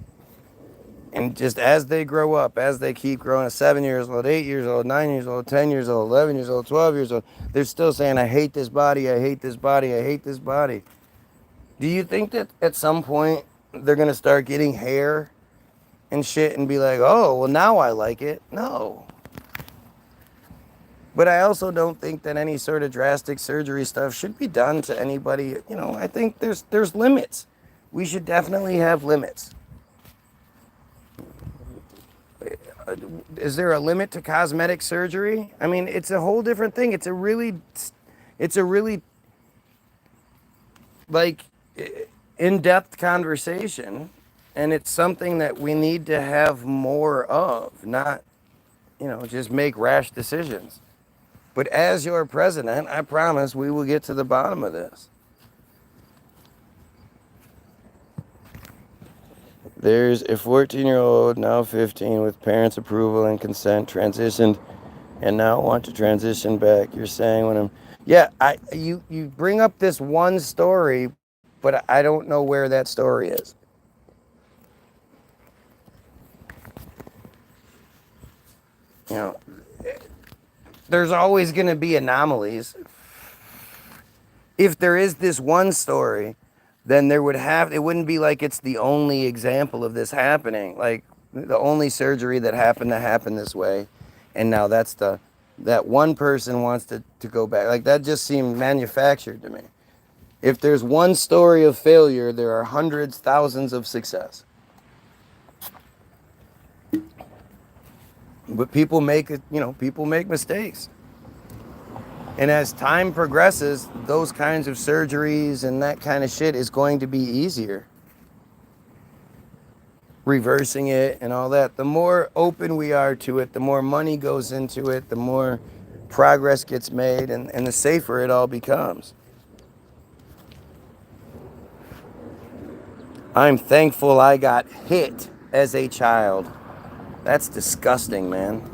[SPEAKER 1] And just as they grow up, as they keep growing, 7 years old, 8 years old, 9 years old, 10 years old, 11 years old, 12 years old, they're still saying, I hate this body, I hate this body, I hate this body. Do you think that at some point they're going to start getting hair and shit and be like, oh, well, now I like it? No. But I also don't think that any sort of drastic surgery stuff should be done to anybody. I think there's limits. We should definitely have limits. Is there a limit to cosmetic surgery? I mean, it's a whole different thing. It's a really like in-depth conversation, and it's something that we need to have more of, not, just make rash decisions. But as your president, I promise we will get to the bottom of this. There's a 14-year-old, now 15, with parents' approval and consent, transitioned and now want to transition back. You're saying when I'm, yeah, you bring up this one story, but I don't know where that story is. You know, there's always going to be anomalies. If there is this one story, then it wouldn't be like it's the only example of this happening. Like the only surgery that happened to happen this way. And now that one person wants to go back. Like that just seemed manufactured to me. If there's one story of failure, there are hundreds, thousands of success. But people make mistakes. And as time progresses, those kinds of surgeries and that kind of shit is going to be easier. Reversing it and all that. The more open we are to it, the more money goes into it, the more progress gets made, and the safer it all becomes. I'm thankful I got hit as a child. That's disgusting, man.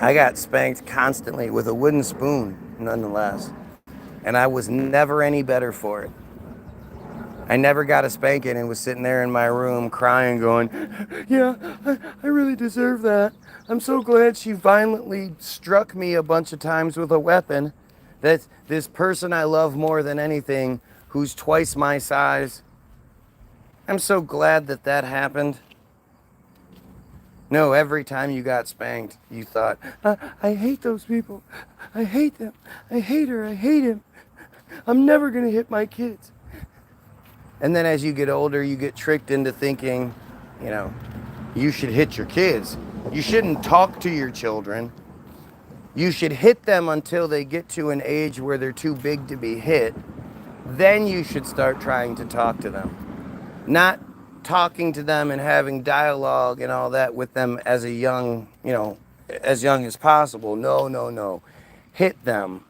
[SPEAKER 1] I got spanked constantly with a wooden spoon, nonetheless. And I was never any better for it. I never got a spanking and was sitting there in my room crying, going, yeah, I really deserve that. I'm so glad she violently struck me a bunch of times with a weapon. That this person I love more than anything, who's twice my size, I'm so glad that happened. No, every time you got spanked, you thought, I hate those people. I hate them. I hate her. I hate him. I'm never going to hit my kids. And then as you get older, you get tricked into thinking, you should hit your kids. You shouldn't talk to your children. You should hit them until they get to an age where they're too big to be hit. Then you should start trying to talk to them. Not talking to them and having dialogue and all that with them as young as possible. No. Hit them.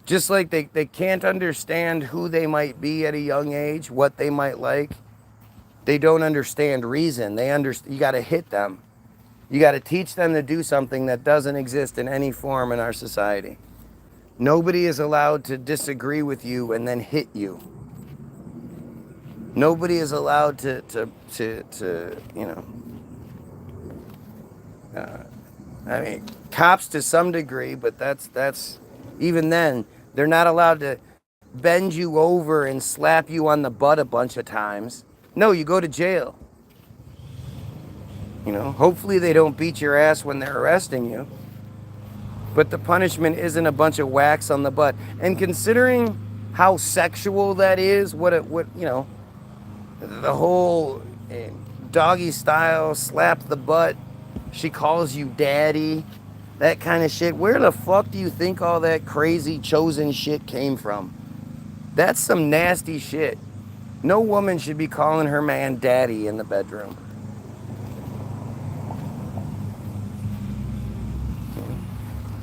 [SPEAKER 1] Just like they can't understand who they might be at a young age, what they might like. They don't understand reason. You got to hit them. You got to teach them to do something that doesn't exist in any form in our society. Nobody is allowed to disagree with you and then hit you. Nobody is allowed to I mean, cops to some degree, but that's even then, they're not allowed to bend you over and slap you on the butt a bunch of times. No, you go to jail. Hopefully they don't beat your ass when they're arresting you. But the punishment isn't a bunch of whacks on the butt. And considering how sexual that is, the whole doggy style, slap the butt, she calls you daddy, that kind of shit. Where the fuck do you think all that crazy chosen shit came from? That's some nasty shit. No woman should be calling her man daddy in the bedroom.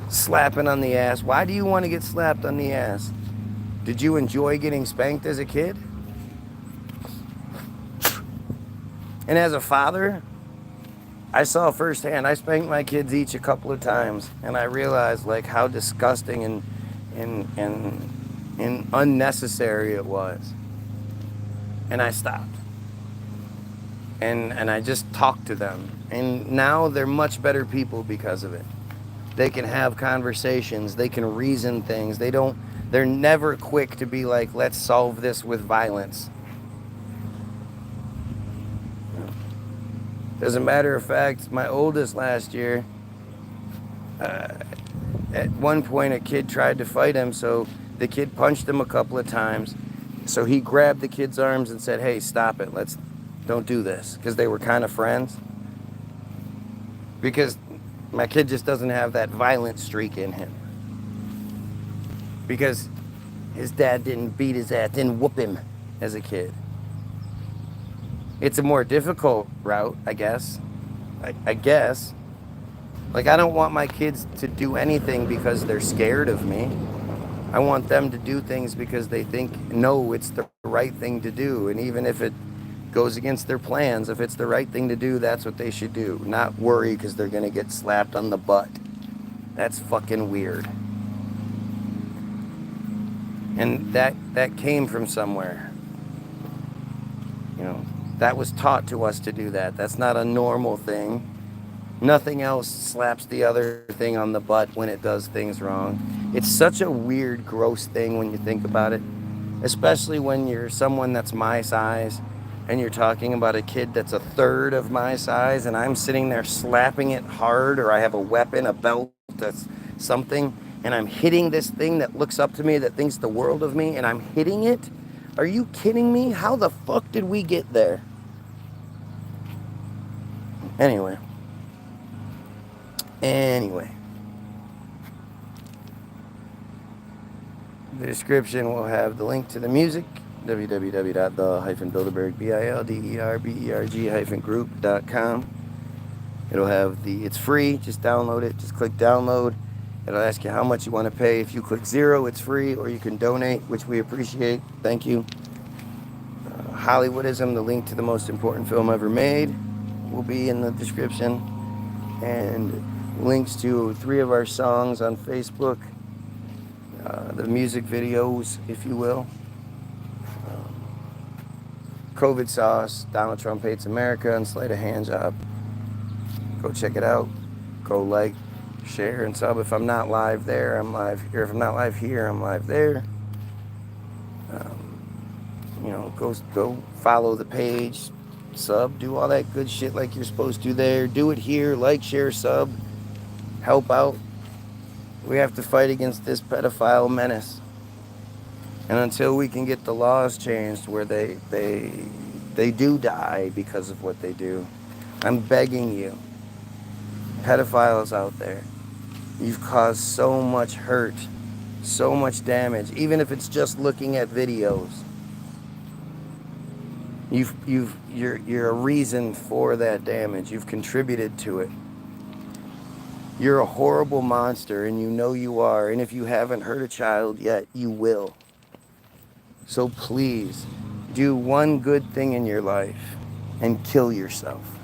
[SPEAKER 1] Slapping on the ass. Why do you want to get slapped on the ass? Did you enjoy getting spanked as a kid? And as a father, I saw firsthand. I spanked my kids each a couple of times, and I realized like how disgusting and unnecessary it was. And I stopped. And I just talked to them. And now they're much better people because of it. They can have conversations. They can reason things. They're never quick to be like, let's solve this with violence. As a matter of fact, my oldest last year, at one point a kid tried to fight him, so the kid punched him a couple of times. So he grabbed the kid's arms and said, hey, stop it. Don't do this. Because they were kind of friends. Because my kid just doesn't have that violent streak in him. Because his dad didn't beat his ass, didn't whoop him as a kid. It's a more difficult route, I guess. I guess. Like, I don't want my kids to do anything because they're scared of me. I want them to do things because they think, no, it's the right thing to do. And even if goes against their plans, if it's the right thing to do, that's what they should do. Not worry because they're going to get slapped on the butt. That's fucking weird. And that came from somewhere. You know, that was taught to us to do that. That's not a normal thing. Nothing else slaps the other thing on the butt when it does things wrong. It's such a weird, gross thing when you think about it. Especially when you're someone that's my size and you're talking about a kid that's a third of my size and I'm sitting there slapping it hard, or I have a weapon, a belt, that's something, and I'm hitting this thing that looks up to me, that thinks the world of me, and I'm hitting it. Are you kidding me? How the fuck did we get there? Anyway. The description will have the link to the music, www.the-bilderberg-group.com. It'll have it's free, just download it, just click download. It'll ask you how much you want to pay. If you click 0, it's free, or you can donate, which we appreciate. Thank you. Hollywoodism, the link to the most important film ever made, will be in the description. And links to 3 of our songs on Facebook, the music videos, if you will. COVID Sauce, Donald Trump Hates America, and Sleight of Hand Job. Go check it out. Go like, share, and sub. If I'm not live there, I'm live here. If I'm not live here, I'm live there. You know, go follow the page, sub, do all that good shit like you're supposed to there. Do it here, like, share, sub, help out. We have to fight against this pedophile menace. And until we can get the laws changed where they do die because of what they do, I'm begging you, pedophiles out there, you've caused so much hurt, so much damage, even if it's just looking at videos. You're a reason for that damage. You've contributed to it. You're a horrible monster, and you know you are. And if you haven't hurt a child yet, you will. So please, do one good thing in your life and kill yourself.